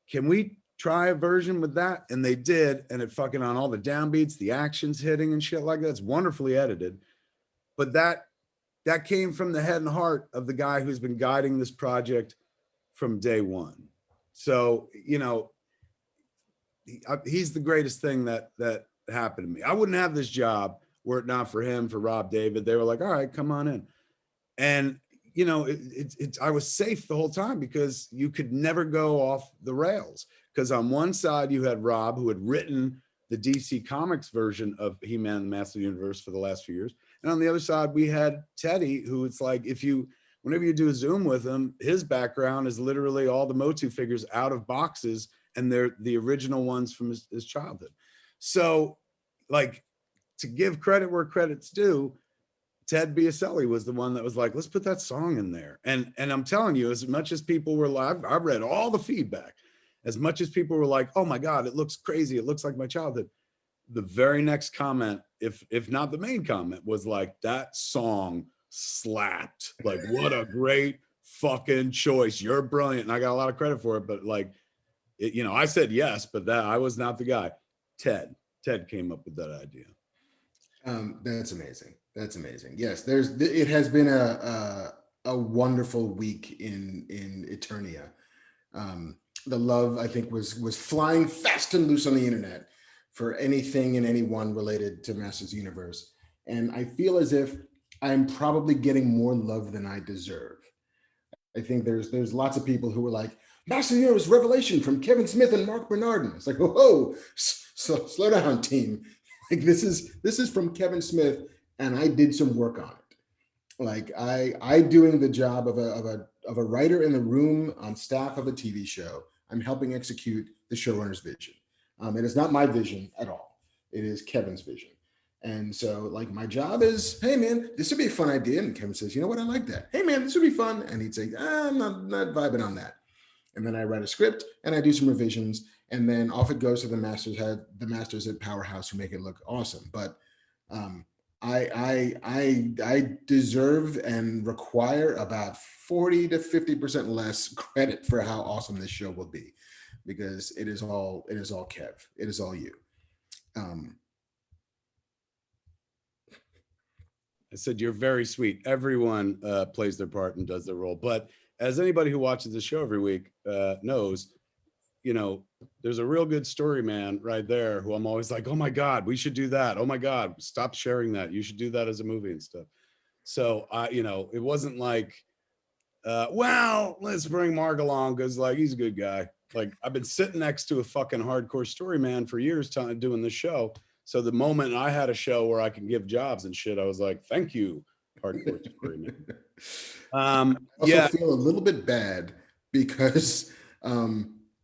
can we try a version with that? And they did, and it fucking on all the downbeats, the actions hitting and shit like that. It's wonderfully edited. But that came from the head and heart of the guy who's been guiding this project from day one. So, you know, he's the greatest thing that happened to me. I wouldn't have this job were it not for him, for Rob David. They were like, all right, come on in. And, you know, I was safe the whole time because you could never go off the rails. Because on one side, you had Rob, who had written the DC Comics version of He-Man, the Master of the Universe for the last few years. And on the other side, we had Teddy, who it's like, whenever you do a Zoom with him, his background is literally all the Motu figures out of boxes, and they're the original ones from his childhood. So, like, to give credit where credit's due, Ted Biaselli was the one that was like, let's put that song in there. And I'm telling you, as much as people were like, I read all the feedback, as much as people were like, oh my God, it looks crazy, it looks like my childhood. The very next comment, if not the main comment, was like, that song slapped. Like, what a great fucking choice. You're brilliant. And I got a lot of credit for it, but like, you know, I said yes, but that I was not the guy. Ted came up with that idea. That's amazing. That's amazing. Yes, it has been a wonderful week in Eternia. The love, I think, was flying fast and loose on the internet for anything and anyone related to Masters Universe. And I feel as if I'm probably getting more love than I deserve. I think there's lots of people who were like, Masters Universe Revelation from Kevin Smith and Mark Bernardin. It's like, whoa, slow down, team. Like this is from Kevin Smith, and I did some work on it. Like I doing the job of a writer in the room on staff of a TV show. I'm helping execute the showrunner's vision. It is not my vision at all. It is Kevin's vision. And so like my job is, hey man, this would be a fun idea. And Kevin says, you know what, I like that. Hey man, this would be fun. And he'd say, I'm not vibing on that. And then I write a script and I do some revisions, and then off it goes to the masters at Powerhouse, who make it look awesome. But I deserve and require about 40 to 50% less credit for how awesome this show will be, because it is all Kev. It is all you. I said, you're very sweet. Everyone plays their part and does their role. But as anybody who watches the show every week knows, you know, there's a real good story man right there who I'm always like, oh my God, we should do that. Oh my God, stop sharing that. You should do that as a movie and stuff. So you know, it wasn't like, well, let's bring Mark along because like he's a good guy. Like I've been sitting next to a fucking hardcore story man for years doing this show. So the moment I had a show where I can give jobs and shit, I was like, thank you, hardcore story man. I also feel a little bit bad because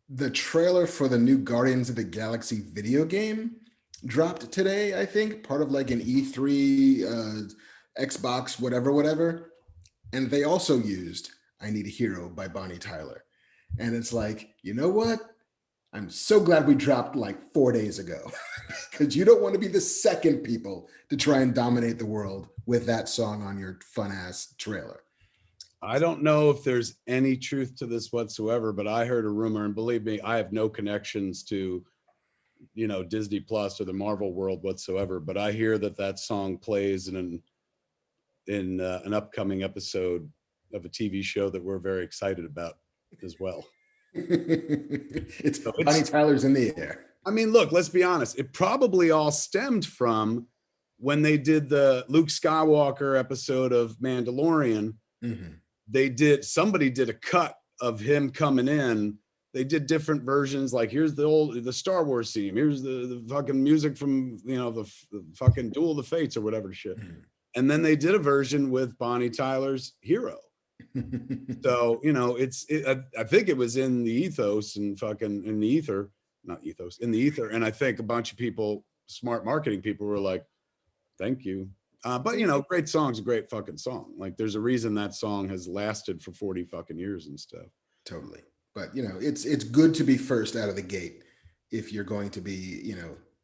the trailer for the new Guardians of the Galaxy video game dropped today, I think, part of like an E3 Xbox, whatever. And they also used I Need a Hero by Bonnie Tyler. And it's like, you know what? I'm so glad we dropped like 4 days ago, because you don't want to be the second people to try and dominate the world with that song on your fun ass trailer. I don't know if there's any truth to this whatsoever, but I heard a rumor, and believe me, I have no connections to, you know, Disney Plus or the Marvel world whatsoever. But I hear that song plays in an upcoming episode of a TV show that we're very excited about as well. Bonnie Tyler's in the air. I mean, look, let's be honest. It probably all stemmed from when they did the Luke Skywalker episode of Mandalorian, somebody did a cut of him coming in. They did different versions. Like, here's the Star Wars theme. Here's the fucking music from, the fucking Duel of the Fates or whatever shit. And then they did a version with Bonnie Tyler's Hero. So, I think it was in the ethos and fucking in the ether, not ethos, in the ether. And I think a bunch of people, smart marketing people, were like, thank you. But great song's a great fucking song. Like, there's a reason that song has lasted for 40 fucking years and stuff. Totally. But it's good to be first out of the gate if you're going to be,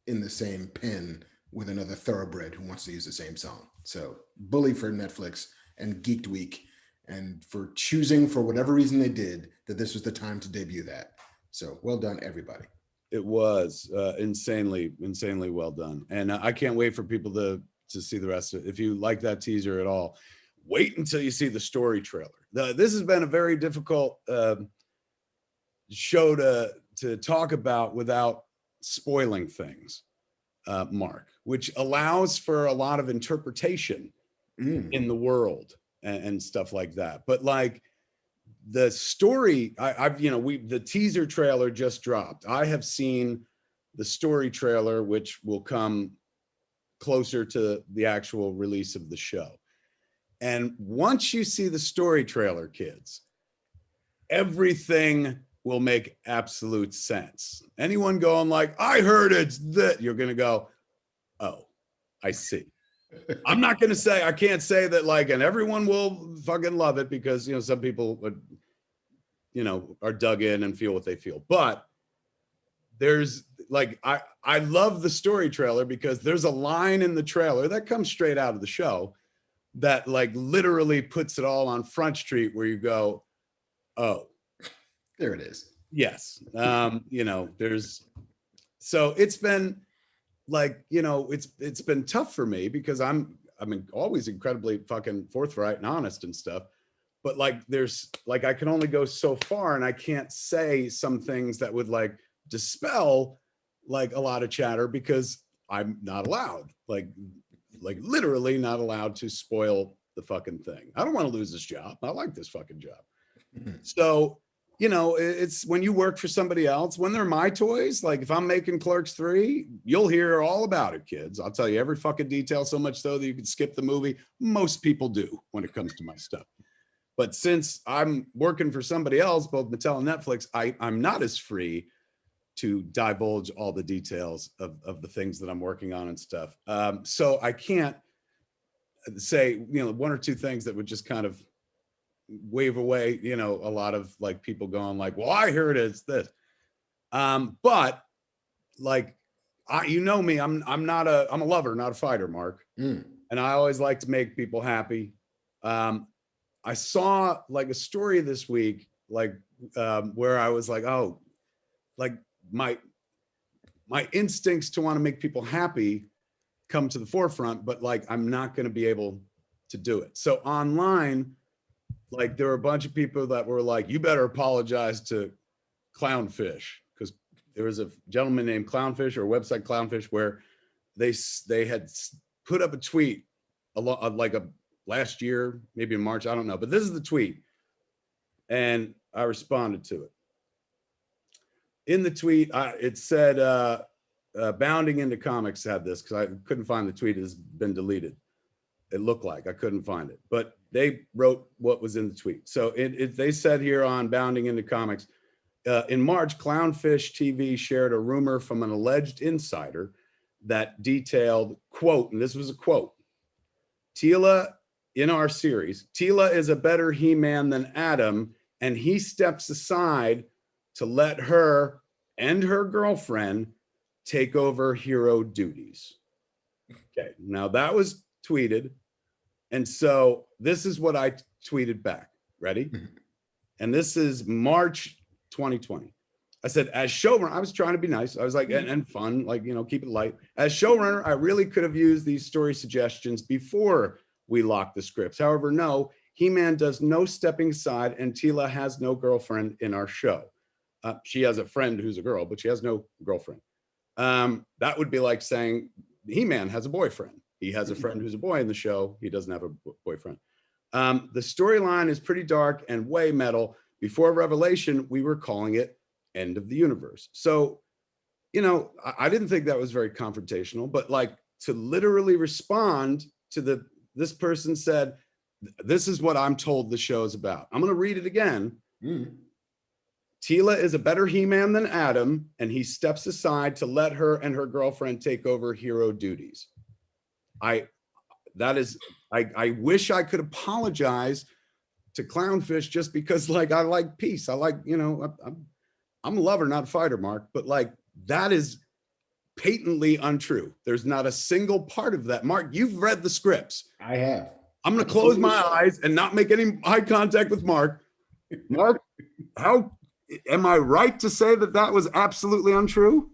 in the same pen with another thoroughbred who wants to use the same song. So bully for Netflix and Geeked Week, and for choosing, for whatever reason they did, that this was the time to debut that. So well done, everybody. It was insanely well done. And I can't wait for people to see the rest of it. If you like that teaser at all, wait until you see the story trailer. This has been a very difficult show to talk about without spoiling things, Mark, which allows for a lot of interpretation in the world and stuff like that. But like the story, the teaser trailer just dropped. I have seen the story trailer, which will come closer to the actual release of the show. And once you see the story trailer, kids, everything will make absolute sense. Anyone going like, I heard it's that, you're going to go, oh, I see. I'm not going to say, I can't say that like, and everyone will fucking love it, because, some people, are dug in and feel what they feel. But there's like, I love the story trailer because there's a line in the trailer that comes straight out of the show that like literally puts it all on Front Street, where you go, oh, there it is. Yes. So it's been like, it's been tough for me because I'm always incredibly fucking forthright and honest and stuff. But like, there's like, I can only go so far, and I can't say some things that would like dispel like a lot of chatter, because I'm not allowed, like literally not allowed to spoil the fucking thing. I don't want to lose this job. I like this fucking job. So, it's when you work for somebody else, when they're my toys, like if I'm making Clerks 3, you'll hear all about it, kids. I'll tell you every fucking detail, so much so that you can skip the movie. Most people do when it comes to my stuff. But since I'm working for somebody else, both Mattel and Netflix, I'm not as free to divulge all the details of the things that I'm working on and stuff. So I can't say, one or two things that would just kind of wave away, a lot of like people going like, well, I heard it's this. But like, me, I'm a lover, not a fighter, Mark. And I always like to make people happy. I saw like a story this week, like where I was like, oh, like my instincts to want to make people happy come to the forefront, but like, I'm not going to be able to do it. So online, like there were a bunch of people that were like, you better apologize to Clownfish, because there was a gentleman named Clownfish, or a website Clownfish, where they had put up a tweet last year, maybe in March, I don't know, but this is the tweet, and I responded to it. In the tweet, it said, Bounding Into Comics had this, because I couldn't find the tweet. It has been deleted. It looked like I couldn't find it, but they wrote what was in the tweet. So they said here on Bounding Into Comics, in March, Clownfish TV shared a rumor from an alleged insider that detailed, quote, and this was a quote, Teela in our series, Teela is a better He-Man than Adam, and he steps aside to let her and her girlfriend take over hero duties. Okay, now that was tweeted. And so this is what I tweeted back. Ready? And this is March 2020. I said, as showrunner, I was trying to be nice. I was like, and fun, like, keep it light. As showrunner, I really could have used these story suggestions before we locked the scripts. However, no, He-Man does no stepping aside, and Teela has no girlfriend in our show. She has a friend who's a girl, but she has no girlfriend. That would be like saying He-Man has a boyfriend. He has a friend who's a boy in the show. He doesn't have a boyfriend. The storyline is pretty dark and way metal. Before Revelation, we were calling it End of the Universe. So, you know, I didn't think that was very confrontational, but like to literally respond to this person said, this is what I'm told the show is about. I'm going to read it again. Tila is a better He-Man than Adam, and he steps aside to let her and her girlfriend take over hero duties. I wish I could apologize to Clownfish just because, like, I like peace. I like, you know, I'm a lover, not a fighter, Mark, but like that is patently untrue. There's not a single part of that. Mark, you've read the scripts. I have. I'm going to close my eyes and not make any eye contact with Mark. Mark, how am I right to say that was absolutely untrue?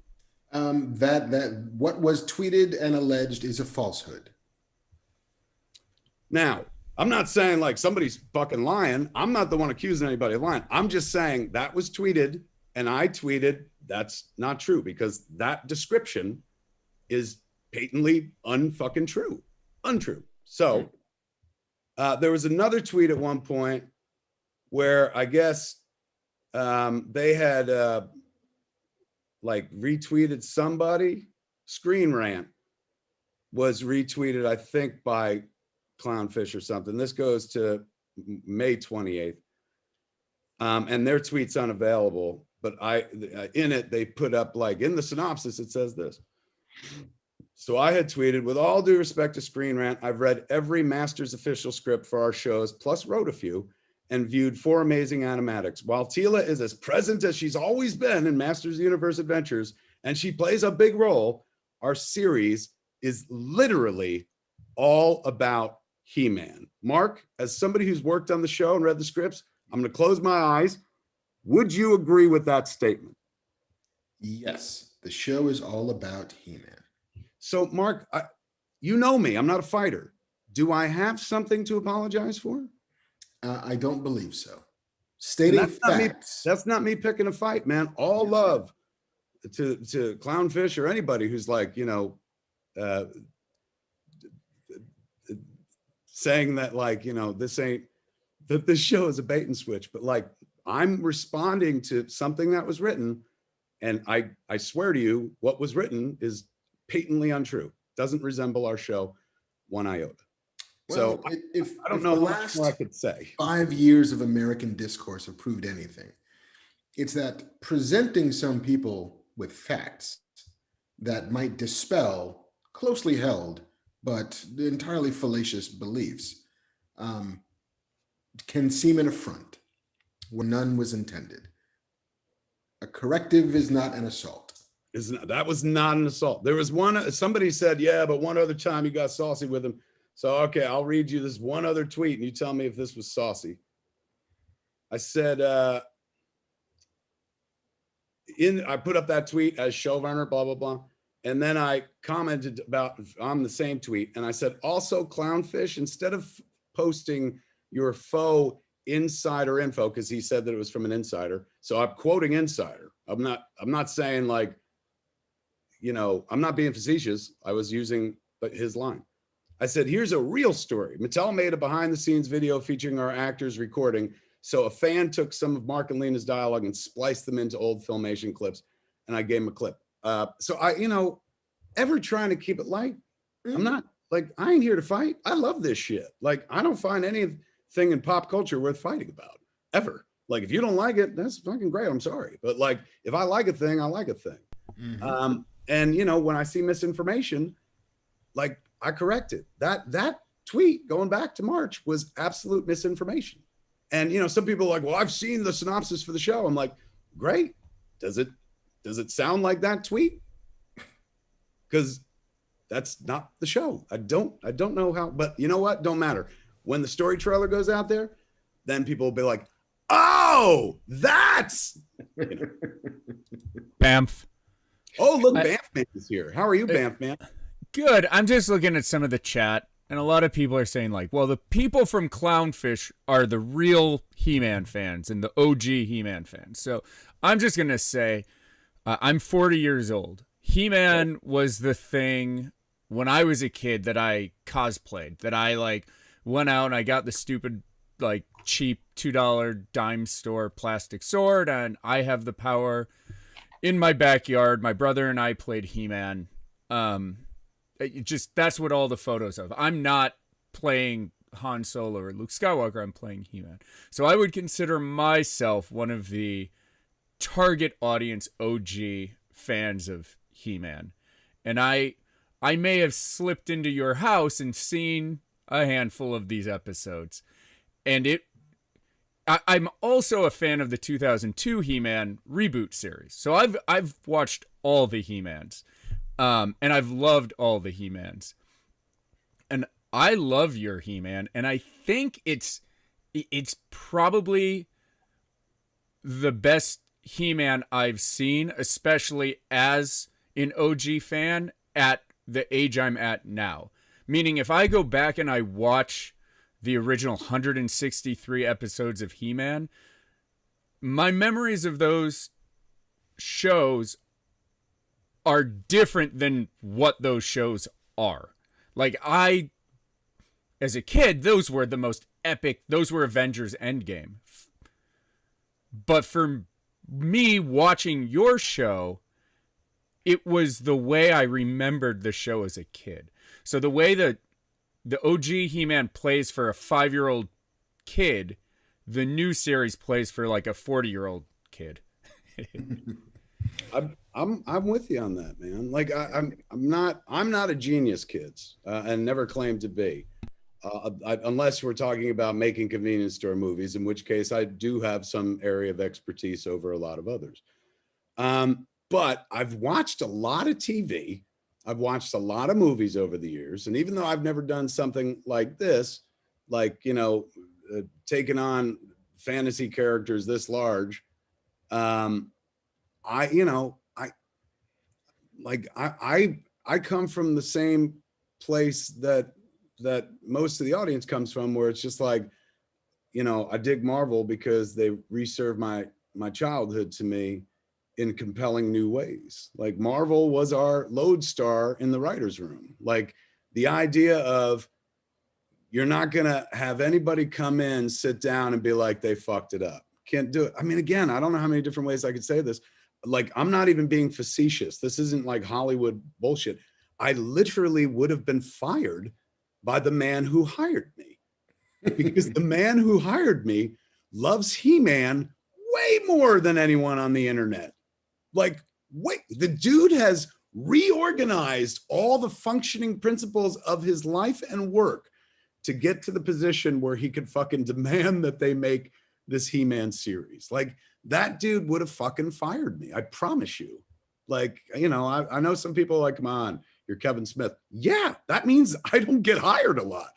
That what was tweeted and alleged is a falsehood. Now, I'm not saying like somebody's fucking lying. I'm not the one accusing anybody of lying. I'm just saying that was tweeted and I tweeted that's not true because that description is patently unfucking true. Untrue. So there was another tweet at one point where I guess they had like retweeted somebody. Screen Rant was retweeted, I think, by Clownfish or something. This goes to May 28th. And their tweet's unavailable, but in it, they put up like in the synopsis, it says this. So I had tweeted, with all due respect to Screen Rant, I've read every Masters official script for our shows, plus wrote a few, and viewed 4 amazing animatics. While Tila is as present as she's always been in Masters Universe Adventures, and she plays a big role, our series is literally all about He-Man. Mark, as somebody who's worked on the show and read the scripts, I'm going to close my eyes. Would you agree with that statement? Yes, the show is all about He-Man. So, Mark, you know me. I'm not a fighter. Do I have something to apologize for? I don't believe so. Stating facts. That's not me picking a fight, man. All love to Clownfish or anybody who's like, you know, saying that like, you know, this show is a bait and switch, but like I'm responding to something that was written, and I swear to you, what was written is patently untrue. Doesn't resemble our show one iota. Well, so if I don't know the what last I could say. 5 years of American discourse have proved anything, it's that presenting some people with facts that might dispel closely held but entirely fallacious beliefs can seem an affront where none was intended. A corrective is not an assault. That was not an assault. There was somebody said, yeah, but one other time you got saucy with him. So, okay, I'll read you this one other tweet and you tell me if this was saucy. I said, I put up that tweet as showrunner, blah, blah, blah. And then I commented on the same tweet. And I said, also Clownfish, instead of posting your faux insider info, because he said that it was from an insider. So I'm quoting insider. I'm not saying like, you know, I'm not being facetious. I was using his line. I said, here's a real story. Mattel made a behind the scenes video featuring our actors recording. So a fan took some of Mark and Lena's dialogue and spliced them into old Filmation clips. And I gave him a clip. So I, you know, ever trying to keep it light. I'm not like, I ain't here to fight. I love this shit. Like, I don't find anything in pop culture worth fighting about ever. Like, if you don't like it, that's fucking great. I'm sorry. But like, if I like a thing, I like a thing. Mm-hmm. And you know, when I see misinformation, like I correct it. That tweet going back to March was absolute misinformation. And you know, some people are like, well, I've seen the synopsis for the show. I'm like, great. Does it sound like that tweet? Because that's not the show. I don't know how, but you know what? Don't matter. When the story trailer goes out there, then people will be like, oh, that's you know. Bamf. Oh, look, Bamf is here. How are you, Bamf Man? Good. I'm just looking at some of the chat, and a lot of people are saying like, well, the people from Clownfish are the real He-Man fans and the OG He-Man fans. So I'm just going to say I'm 40 years old. He-Man was the thing when I was a kid that I cosplayed, that I like went out and I got the stupid like cheap $2 dime store plastic sword, and I have the power in my backyard. My brother and I played He-Man. That's what all the photos of. I'm not playing Han Solo or Luke Skywalker. I'm playing He-Man. So I would consider myself one of the target audience OG fans of He-Man. And I may have slipped into your house and seen a handful of these episodes. And I'm also a fan of the 2002 He-Man reboot series. So I've watched all the He-Mans. And I've loved all the He-Mans. And I love your He-Man, and I think it's probably the best He-Man I've seen, especially as an OG fan at the age I'm at now. Meaning, if I go back and I watch the original 163 episodes of He-Man, my memories of those shows are different than what those shows are. Like, as a kid, those were the most epic. Those were Avengers Endgame. But for me watching your show, it was the way I remembered the show as a kid. So the way that the OG He-Man plays for a 5-year-old kid, the new series plays for like a 40-year-old kid. I'm with you on that, man. Like I'm not a genius, kids, and never claimed to be. Unless we're talking about making convenience store movies, in which case I do have some area of expertise over a lot of others. But I've watched a lot of TV. I've watched a lot of movies over the years. And even though I've never done something like this, like, taking on fantasy characters this large, I come from the same place that most of the audience comes from, where it's just like, I dig Marvel because they reserve my childhood to me in compelling new ways. Like, Marvel was our lodestar in the writer's room. Like, the idea of, you're not gonna have anybody come in, sit down and be like, they fucked it up. Can't do it. I mean, again, I don't know how many different ways I could say this. Like, I'm not even being facetious. This isn't like Hollywood bullshit. I literally would have been fired by the man who hired me, because the man who hired me loves He-Man way more than anyone on the internet. Like, wait, the dude has reorganized all the functioning principles of his life and work to get to the position where he could fucking demand that they make this He-Man series. Like, that dude would have fucking fired me. I promise you. Like, I know some people are like, come on, you're Kevin Smith. Yeah, that means I don't get hired a lot.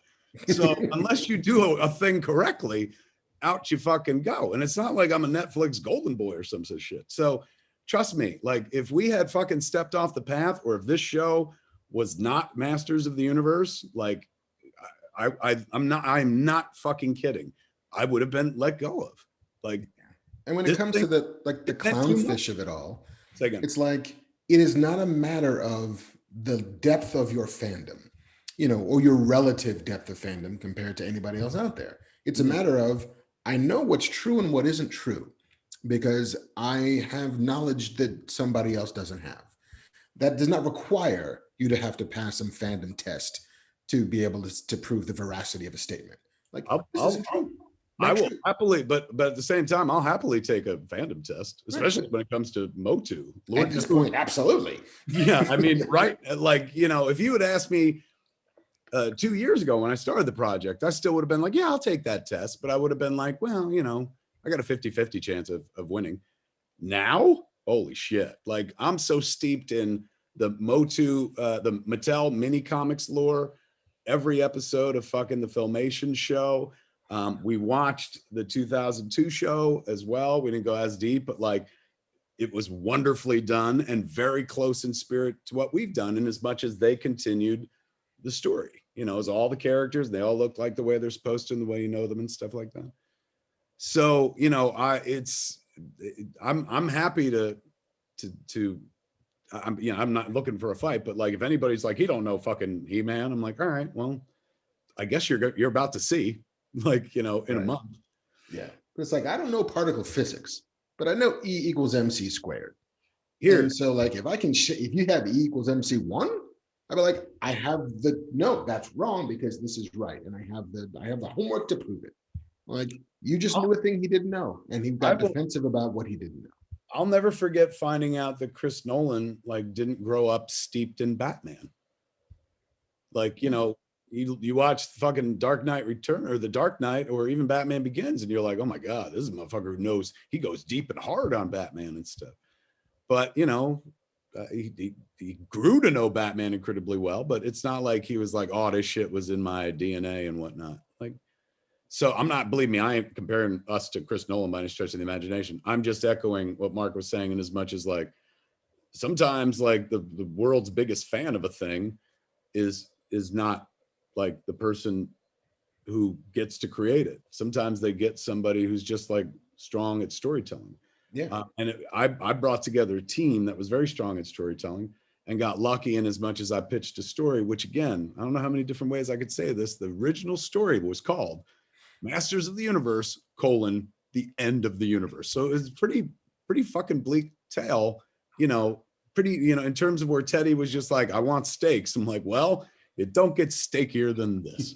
So unless you do a thing correctly, out you fucking go. And it's not like I'm a Netflix golden boy or some such shit. So trust me, like, if we had fucking stepped off the path, or if this show was not Masters of the Universe, like, I'm not fucking kidding, I would have been let go of. Like, and when it comes to the clownfish of it all, it's like, it is not a matter of the depth of your fandom, or your relative depth of fandom compared to anybody else out there. It's a matter of, I know what's true and what isn't true, because I have knowledge that somebody else doesn't have. That does not require you to have to pass some fandom test to be able to prove the veracity of a statement. Like, I will happily, but at the same time, I'll happily take a fandom test, especially when it comes to Motu. At this point, absolutely. Yeah, I mean, right? Like, if you had asked me 2 years ago when I started the project, I still would have been like, yeah, I'll take that test. But I would have been like, well, I got a 50-50 chance of winning. Now, holy shit. Like, I'm so steeped in the Motu, the Mattel mini comics lore, every episode of fucking the Filmation show. We watched the 2002 show as well. We didn't go as deep, but like, it was wonderfully done and very close in spirit to what we've done, in as much as they continued the story, as all the characters, they all look like the way they're supposed to and the way you know them and stuff like that. So, I'm happy to I'm not looking for a fight, but like if anybody's like, he don't know fucking He-Man, I'm like, all right, well, I guess you're about to see, like, in a month. Yeah. But it's like, I don't know particle physics, but I know E equals MC squared. Here, And so like, if you have E equals MC1, I'd be like, no, that's wrong because this is right. And I have the homework to prove it. Like, you just knew a thing he didn't know. And he got defensive about what he didn't know. I'll never forget finding out that Chris Nolan like didn't grow up steeped in Batman. Like, you watch fucking Dark Knight Return or The Dark Knight or even Batman Begins, and you're like, oh my God, this is a motherfucker who knows, he goes deep and hard on Batman and stuff. But he grew to know Batman incredibly well, but it's not like he was like, oh, this shit was in my DNA and whatnot. Like, so I'm not, believe me, I ain't comparing us to Chris Nolan by any stretch of the imagination. I'm just echoing what Mark was saying, in as much as like sometimes like the world's biggest fan of a thing is not like the person who gets to create it. Sometimes they get somebody who's just like strong at storytelling. Yeah. I brought together a team that was very strong at storytelling and got lucky in as much as I pitched a story, which again, I don't know how many different ways I could say this. The original story was called Masters of the Universe, the end of the universe. So it's pretty fucking bleak tale, pretty, in terms of where Teddy was just like, I want steaks. I'm like, well, it don't get steakier than this.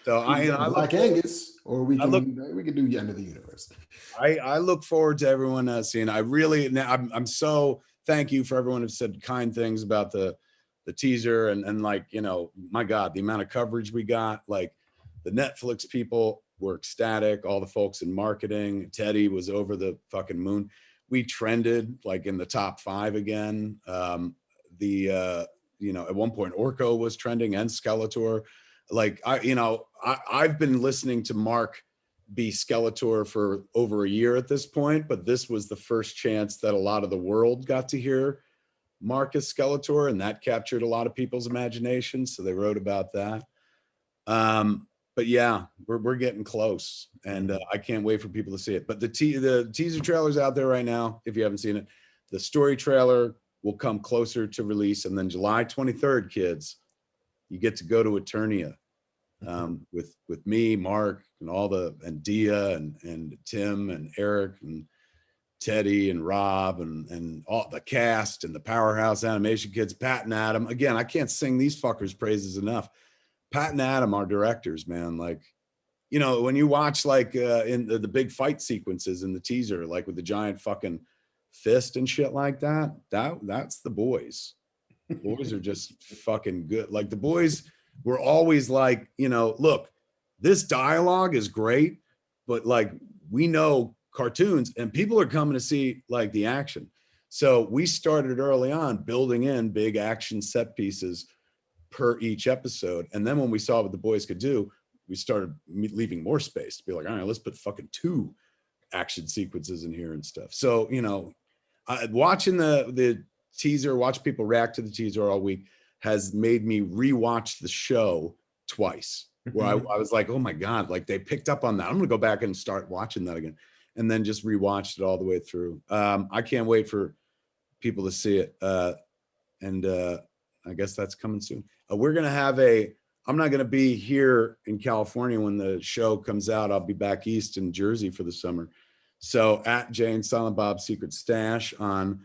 So I Black Angus, or we can do the end of the universe. I look forward to everyone seeing. I'm so thank you for everyone who said kind things about the teaser and like, my God, the amount of coverage we got. Like the Netflix people were ecstatic. All the folks in marketing, Teddy was over the fucking moon. We trended like in the top 5 again. At one point Orko was trending and Skeletor. Like I've been listening to Mark be Skeletor for over a year at this point, but this was the first chance that a lot of the world got to hear Mark as Skeletor, and that captured a lot of people's imagination. So they wrote about that. But yeah, we're getting close, and I can't wait for people to see it. But the teaser trailer's out there right now. If you haven't seen it, the story trailer will come closer to release, and then July 23rd, kids, you get to go to Eternia with me, Mark, and Dia and Tim and Eric and Teddy and Rob and all the cast and the Powerhouse Animation kids, Pat and Adam. Again, I can't sing these fuckers' praises enough. Pat and Adam are directors, man. Like, when you watch like in the big fight sequences in the teaser, like with the giant fucking fist and shit like that's the boys. The boys are just fucking good. Like the boys were always like, look, this dialogue is great, but like we know cartoons and people are coming to see like the action. So we started early on building in big action set pieces per each episode. And then when we saw what the boys could do, we started leaving more space to be like, all right, let's put fucking 2 action sequences in here and stuff. So, watching the teaser, watch people react to the teaser all week has made me rewatch the show twice, where I was like, oh my God, like they picked up on that. I'm going to go back and start watching that again, and then just rewatched it all the way through. I can't wait for people to see it. And I guess that's coming soon. We're going to have I'm not going to be here in California when the show comes out. I'll be back east in Jersey for the summer. So at Jay and Silent Bob's Secret Stash on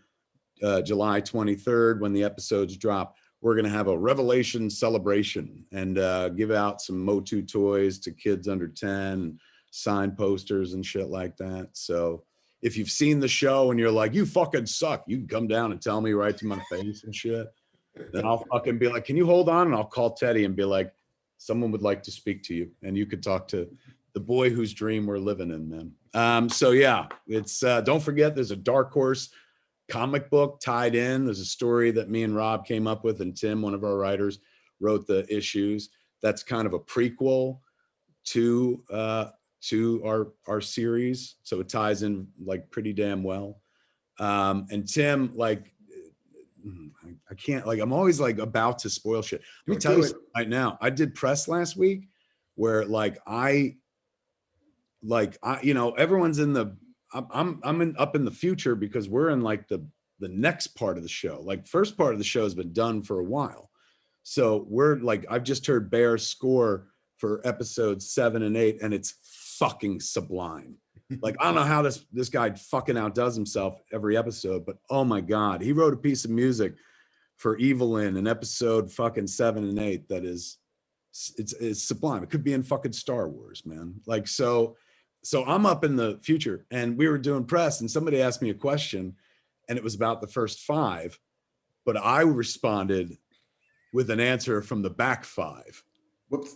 July 23rd, when the episodes drop, we're going to have a Revelation celebration and give out some Motu toys to kids under 10, sign posters and shit like that. So if you've seen the show and you're like, you fucking suck, you can come down and tell me right to my face and shit. Then I'll fucking be like, can you hold on? And I'll call Teddy and be like, someone would like to speak to you. And you could talk to the boy whose dream we're living in, man. So yeah, it's don't forget, there's a Dark Horse comic book tied in. There's a story that me and Rob came up with, and Tim, one of our writers, wrote the issues. That's kind of a prequel to our series. So it ties in like pretty damn well. And Tim, like, I can't, like, I'm always like about to spoil shit. Let me tell you right now, I did press last week where everyone's in the, I'm up in the future because we're in like the the next part of the show. Like first part of the show has been done for a while. So we're like, I've just heard Bear's score for episodes 7 and 8, and it's fucking sublime. Like, I don't know how this guy fucking outdoes himself every episode, but oh my God, he wrote a piece of music for Evelyn in episode fucking 7 and 8 that is, it's sublime. It could be in fucking Star Wars, man. Like, so I'm up in the future, and we were doing press, and somebody asked me a question, and it was about the first 5, but I responded with an answer from the back 5. Whoops.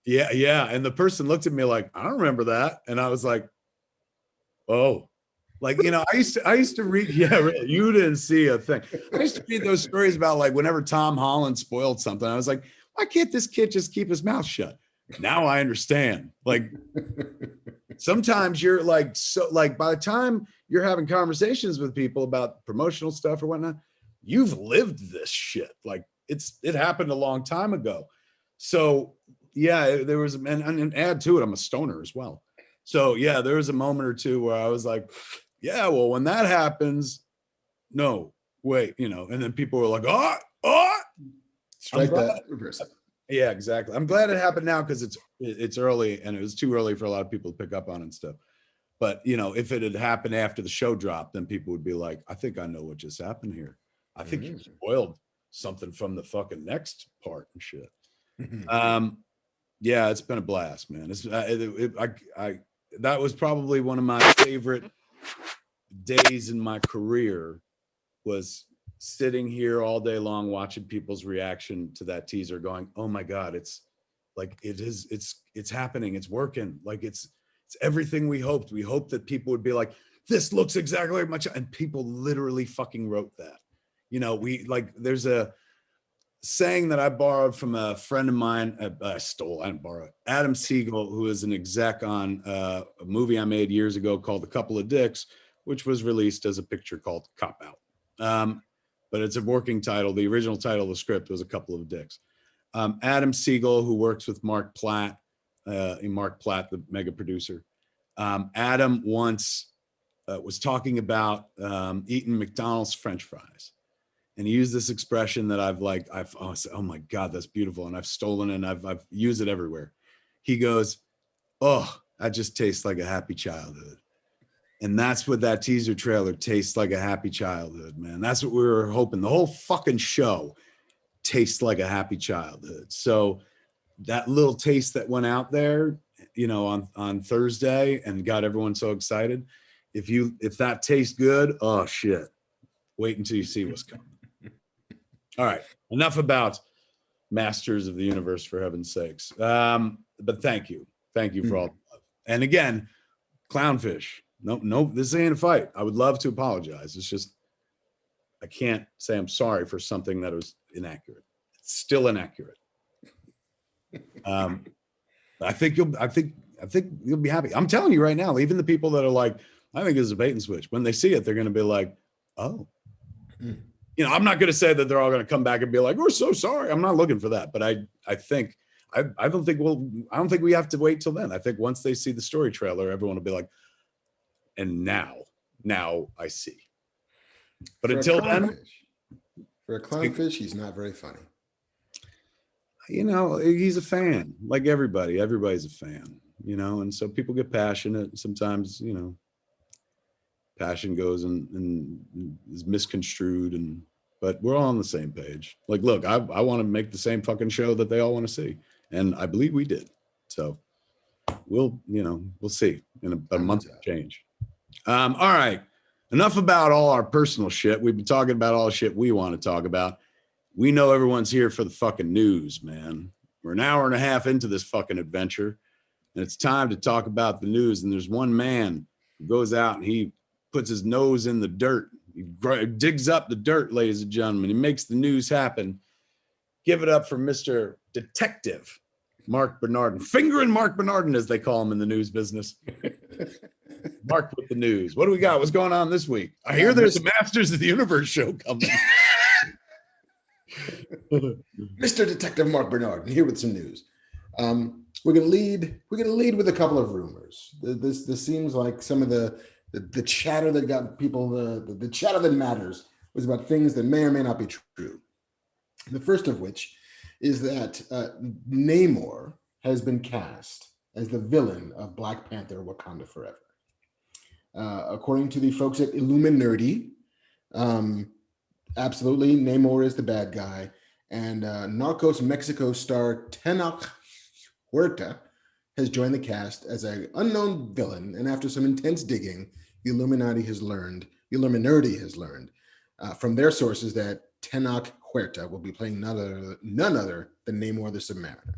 Yeah. And the person looked at me like, I don't remember that. And I was like, oh, like, you know, I used to read, yeah, really, you didn't see a thing. I used to read those stories about like whenever Tom Holland spoiled something, I was like, why can't this kid just keep his mouth shut? Now I understand. Like sometimes you're like, so like by the time you're having conversations with people about promotional stuff or whatnot, you've lived this shit. Like it happened a long time ago. So yeah, there was, and add to it, I'm a stoner as well. So yeah, there was a moment or two where I was like, yeah, well, when that happens, no, wait, you know, and then people were like, oh, strike that, reverse it. Yeah, exactly. I'm glad it happened now because it's early, and it was too early for a lot of people to pick up on and stuff. But you know, if it had happened after the show dropped, then people would be like, I think I know what just happened here. I think you spoiled something from the fucking next part and shit. Yeah, it's been a blast, man. That was probably one of my favorite days in my career, was sitting here all day long watching people's reaction to that teaser, going, oh my God, it's like it's happening, it's working, like it's everything we hoped. We hoped that people would be like, this looks exactly like my child, and people literally fucking wrote that. You know, there's a saying that I borrowed from a friend of mine. I didn't borrow it. Adam Siegel, who is an exec on a movie I made years ago called A Couple of Dicks, which was released as a picture called Cop Out. But it's a working title. The original title of the script was A Couple of Dicks. Adam Siegel, who works with Mark Platt, the mega producer. Adam once was talking about eating McDonald's French fries. And he used this expression that I've oh my God, that's beautiful. And I've stolen it, and I've used it everywhere. He goes, oh, that just tastes like a happy childhood. And that's what that teaser trailer tastes like, a happy childhood, man. That's what we were hoping. The whole fucking show tastes like a happy childhood. So that little taste that went out there, you know, on Thursday and got everyone so excited. If that tastes good, oh shit, wait until you see what's coming. All right, enough about Masters of the Universe, for heaven's sakes. But thank you for all the love. And again, Clownfish. No, this ain't a fight. I would love to apologize. It's just I can't say I'm sorry for something that was inaccurate. It's still inaccurate. I think you'll be happy. I'm telling you right now, even the people that are like, I think it's a bait and switch, when they see it, they're going to be like, oh. You know, I'm not going to say that they're all going to come back and be like, we're so sorry. I'm not looking for that. But I don't think we have to wait till then. I think once they see the story trailer, everyone will be like, and now I see. But until then, for a clownfish, he's not very funny. You know, he's a fan, like everybody. Everybody's a fan, you know, and so people get passionate. Sometimes, you know, passion goes and is misconstrued, but we're all on the same page. Like, look, I want to make the same fucking show that they all want to see, and I believe we did. So we'll see in a month of change. All right, enough about all our personal shit. We've been talking about all the shit we want to talk about. We know everyone's here for the fucking news, man. We're an hour and a half into this fucking adventure, and it's time to talk about the news. And there's one man who goes out and he puts his nose in the dirt. He digs up the dirt, ladies and gentlemen. He makes the news happen. Give it up for Mr. Detective Mark Bernardin. Fingering Mark Bernardin, as they call him in the news business. Mark with the news. What do we got? What's going on this week? I hear there's a Masters of the Universe show coming. Mr. Detective Mark Bernardin here with some news. We're gonna lead with a couple of rumors. This seems like some of the chatter that got people the chatter that matters was about things that may or may not be true. The first of which is that Namor has been cast as the villain of Black Panther: Wakanda Forever. According to the folks at Illuminati, absolutely, Namor is the bad guy. And Narcos Mexico star Tenoch Huerta has joined the cast as an unknown villain. And after some intense digging, the Illuminati has learned from their sources that Tenoch Huerta will be playing none other than Namor the Submariner.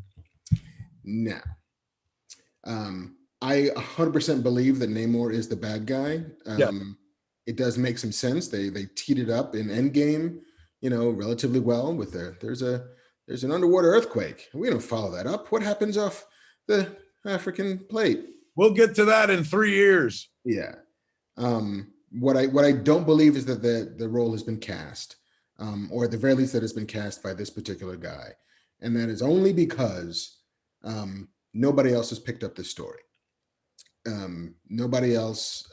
Now, I 100% believe that Namor is the bad guy. It does make some sense. They teed it up in Endgame, relatively well with there's an underwater earthquake. We don't follow that up. What happens off the African plate? We'll get to that in 3 years. Yeah. What I don't believe is that the role has been cast, or at the very least that it's been cast by this particular guy, and that is only because nobody else has picked up this story. Nobody else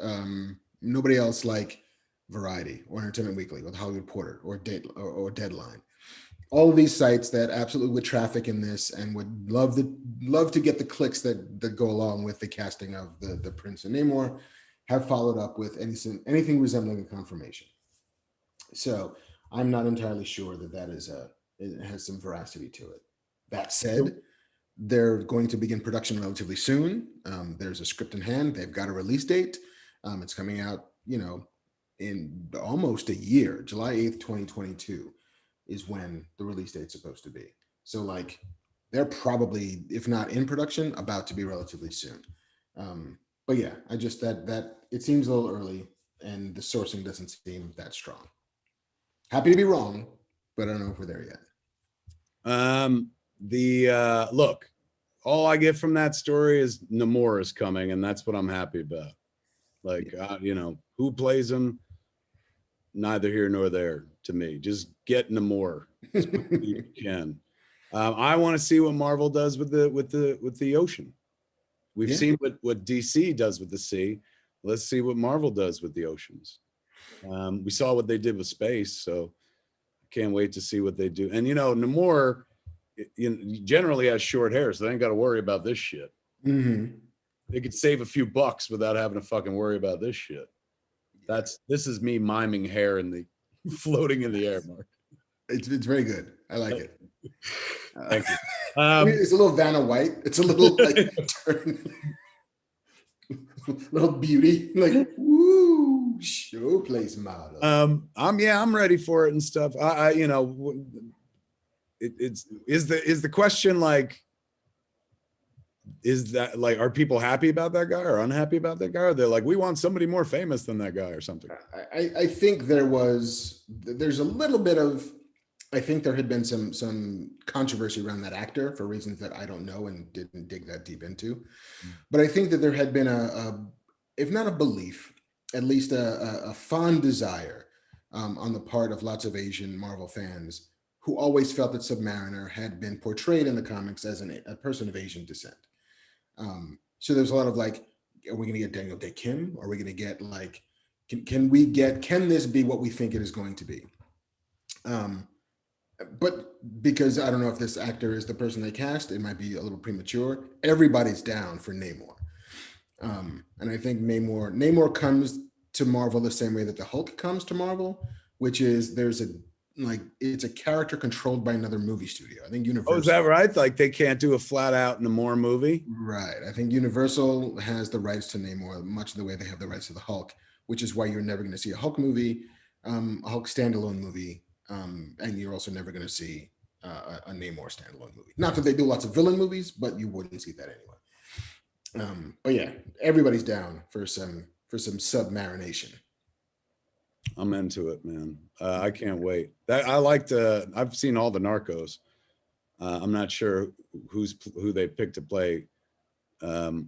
like Variety or Entertainment Weekly or The Hollywood Reporter or Deadline. All of these sites that absolutely would traffic in this and would love to get the clicks that go along with the casting of the Prince and Namor have followed up with anything resembling a confirmation. So I'm not entirely sure that it has some veracity to it. That said, they're going to begin production relatively soon. There's a script in hand. They've got a release date. It's coming out, in almost a year. July 8th, 2022 is when the release date's supposed to be. So they're probably, if not in production, about to be relatively soon. But yeah, I just that it seems a little early and the sourcing doesn't seem that strong. Happy to be wrong, but I don't know if we're there yet. Look, all I get from that story is Namor is coming, and that's what I'm happy about. Who plays him? Neither here nor there to me. Just get Namor as quickly as you can. I want to see what Marvel does with the ocean. We've seen what DC does with the sea. Let's see what Marvel does with the oceans. We saw what they did with space, so I can't wait to see what they do. And Namor generally has short hair, so they ain't got to worry about this shit. Mm-hmm. They could save a few bucks without having to fucking worry about this shit. This is me miming hair in the floating in the air, Mark. It's very good. I like it. Thank you. It's a little Vanna White. It's a little little beauty, woo, showplace model. I'm ready for it and stuff. Is the question is that are people happy about that guy or unhappy about that guy? Or they're we want somebody more famous than that guy or something? I think there's a little bit of, I think there had been some controversy around that actor for reasons that I don't know and didn't dig that deep into. But I think that there had been if not a belief, at least a fond desire on the part of lots of Asian Marvel fans who always felt that Submariner had been portrayed in the comics as a person of Asian descent. So there's a lot of are we going to get Daniel Day Kim? Are we going to get can this be what we think it is going to be? But because I don't know if this actor is the person they cast, it might be a little premature. Everybody's down for Namor. And I think Namor comes to Marvel the same way that the Hulk comes to Marvel, which is it's a character controlled by another movie studio. I think Universal. Oh, is that right? They can't do a flat out Namor movie? Right. I think Universal has the rights to Namor, much the way they have the rights to the Hulk, which is why you're never going to see a Hulk movie, a Hulk standalone movie, and you're also never going to see a Namor standalone movie. Not that they do lots of villain movies, but you wouldn't see that anyway. But yeah, everybody's down for some submarination. I'm into it, man. I can't wait. I've seen all the Narcos. I'm not sure who they picked to play Namor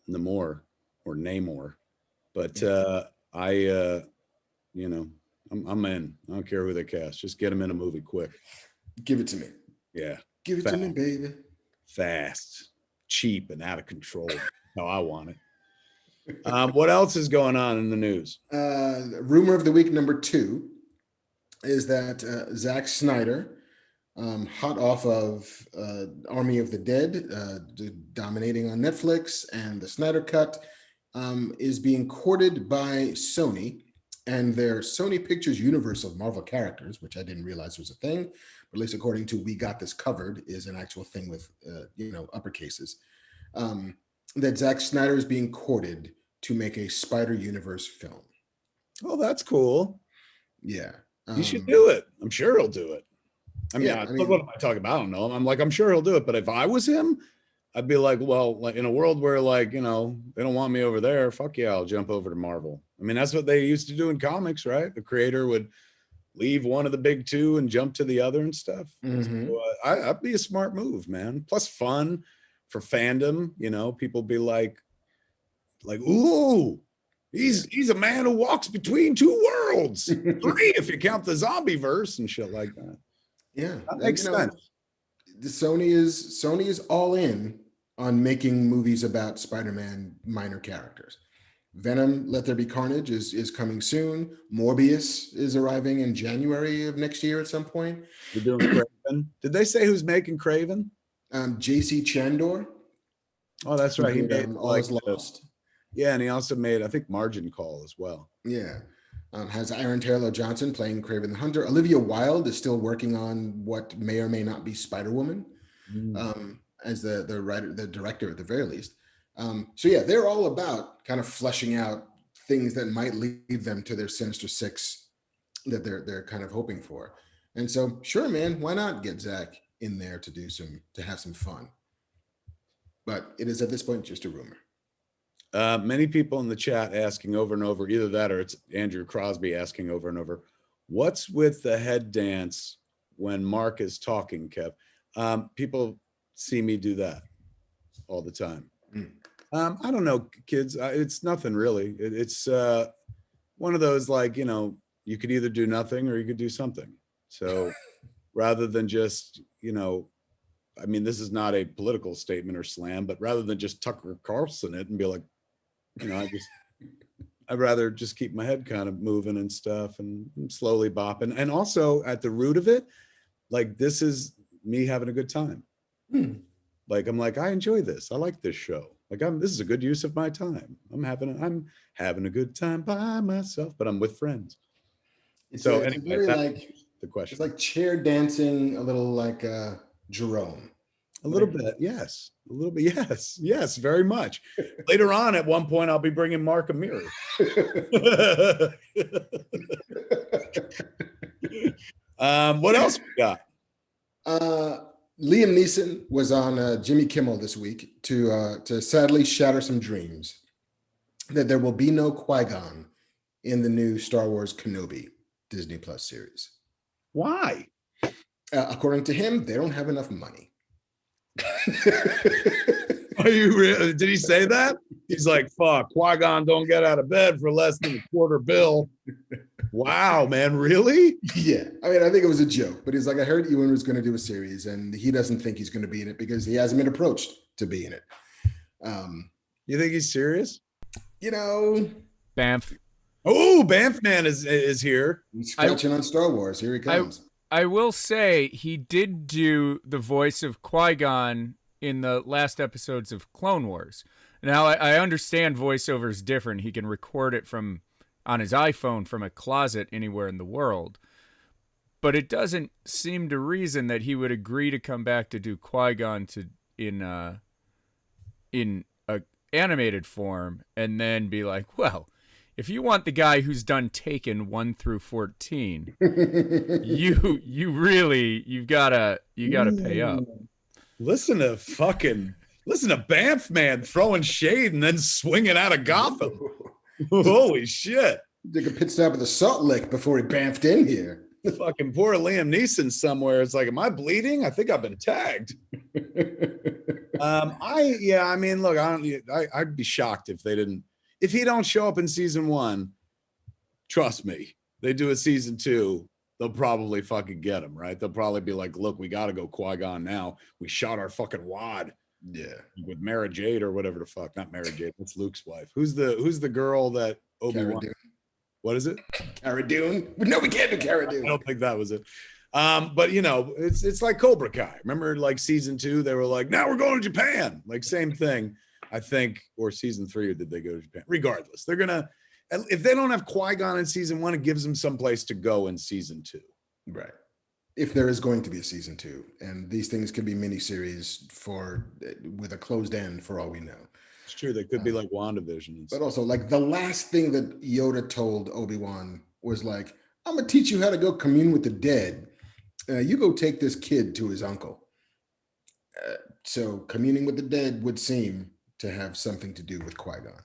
or Namor, but I'm in. I don't care who they cast. Just get him in a movie quick. Give it to me. Yeah. Give it to me, baby. Fast, cheap, and out of control. How I want it. What else is going on in the news? Rumor of the week number 2 is that Zack Snyder, hot off of Army of the Dead, dominating on Netflix, and the Snyder Cut, is being courted by Sony and their Sony Pictures universe of Marvel characters, which I didn't realize was a thing, but at least according to We Got This Covered is an actual thing with uppercases. That Zack Snyder is being courted to make a Spider Universe film. Oh, that's cool. Yeah. He should do it. I'm sure he'll do it. I mean, Yeah, what am I talking about? I don't know. I'm like, I'm sure he'll do it. But if I was him, I'd be like, well, like in a world where they don't want me over there, fuck yeah, I'll jump over to Marvel. I mean, that's what they used to do in comics, right? The creator would leave one of the big two and jump to the other and stuff. Mhm. So, I'd be a smart move, man. Plus fun for fandom. People be like, ooh, he's a man who walks between two worlds. 3 if you count the zombie verse and shit like that. Yeah, That makes sense. Sony is all in on making movies about Spider-Man minor characters. Venom: Let There Be Carnage is coming soon. Morbius is arriving in January of next year at some point. You're doing Craven. Did they say who's making Craven? J.C. Chandor. Oh, that's right. He made All Is Lost. Yeah, and he also made, I think, Margin Call as well. Yeah. Has Aaron Taylor Johnson playing Craven the Hunter. Olivia Wilde is still working on what may or may not be Spider-Woman, as the director at the very least. So yeah, they're all about kind of fleshing out things that might lead them to their Sinister Six that they're kind of hoping for. And so, sure, man, why not get Zach in there to have some fun? But it is at this point just a rumor. Many people in the chat asking over and over, either that or it's Andrew Crosby asking over and over, what's with the head dance when Mark is talking, Kev? People see me do that all the time. I don't know, kids. It's nothing really. It's one of those, like, you could either do nothing or you could do something. So rather than just, I mean, this is not a political statement or slam, but rather than just Tucker Carlson it and be like, I'd rather just keep my head kind of moving and stuff and slowly bopping. And also at the root of it, like, this is me having a good time. Like, I'm like, I enjoy this. I like this show. Like, this is a good use of my time. I'm having a good time by myself, but I'm with friends. Anyway, that's the question. It's like chair dancing, a little like Jerome. A little bit, yes. A little bit, yes, very much. Later on, at one point, I'll be bringing Mark a mirror. What else we got? Liam Neeson was on Jimmy Kimmel this week to sadly shatter some dreams that there will be no Qui-Gon in the new Star Wars Kenobi Disney Plus series. Why? According to him, they don't have enough money. Are you really? Did he say that? He's like, fuck, Qui-Gon don't get out of bed for less than $250. Wow, man, really? Yeah. I mean, I think it was a joke, but he's like, I heard Ewan was going to do a series and he doesn't think he's going to be in it because he hasn't been approached to be in it. You think he's serious? Banff. Oh, Banff Man is here. He's scratching on Star Wars. Here he comes. I will say he did do the voice of Qui-Gon in the last episodes of Clone Wars. Now, I understand voiceover is different. He can record it on his iPhone from a closet anywhere in the world. But it doesn't seem to reason that he would agree to come back to do Qui-Gon in a animated form and then be like, well, if you want the guy who's done Taken 1 through 14, you've gotta pay up. Listen to Banff Man throwing shade and then swinging out of Gotham. Holy shit! Took a pit stop at the Salt Lick before he bamfed in here. Fucking poor Liam Neeson somewhere. It's like, am I bleeding? I think I've been tagged. I mean, look, I'd be shocked if they didn't. If he don't show up in season 1, trust me, they do a season 2, they'll probably fucking get him, right? They'll probably be like, look, we got to go Qui-Gon now. We shot our fucking wad. Yeah. with Mara Jade or whatever the fuck. Not Mara Jade. That's Luke's wife. Who's the girl that Obi-Wan? What is it? Cara Dune? No, we can't do Cara Dune. I don't think that was it. But you know, it's like Cobra Kai. Remember, like season 2, they were like, now we're going to Japan. Like same thing, I think, or season 3, or did they go to Japan? Regardless, they're gonna. If they don't have Qui-Gon in season 1, it gives them some place to go in season 2. Right. If there is going to be a season 2, and these things could be miniseries with a closed end for all we know. It's true. They could be like WandaVision. But also, like the last thing that Yoda told Obi-Wan was like, I'm going to teach you how to go commune with the dead. You go take this kid to his uncle. So communing with the dead would seem to have something to do with Qui-Gon.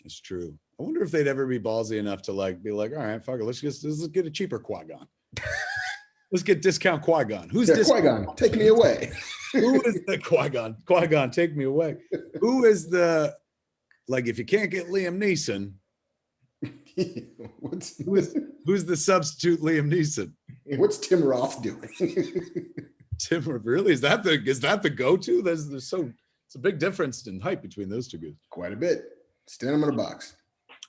It's true. I wonder if they'd ever be ballsy enough to like be like, all right, fuck it, let's get a cheaper Qui-Gon. Let's get discount Qui-Gon. Who's this Qui-Gon? Take me away. Who is the Qui-Gon? Qui-Gon, take me away. Who is the, like, if you can't get Liam Neeson, who's the substitute Liam Neeson? What's Tim Roth doing? Tim, really? Is that the go-to? There's it's a big difference in height between those two guys. Quite a bit. Stand them in a box.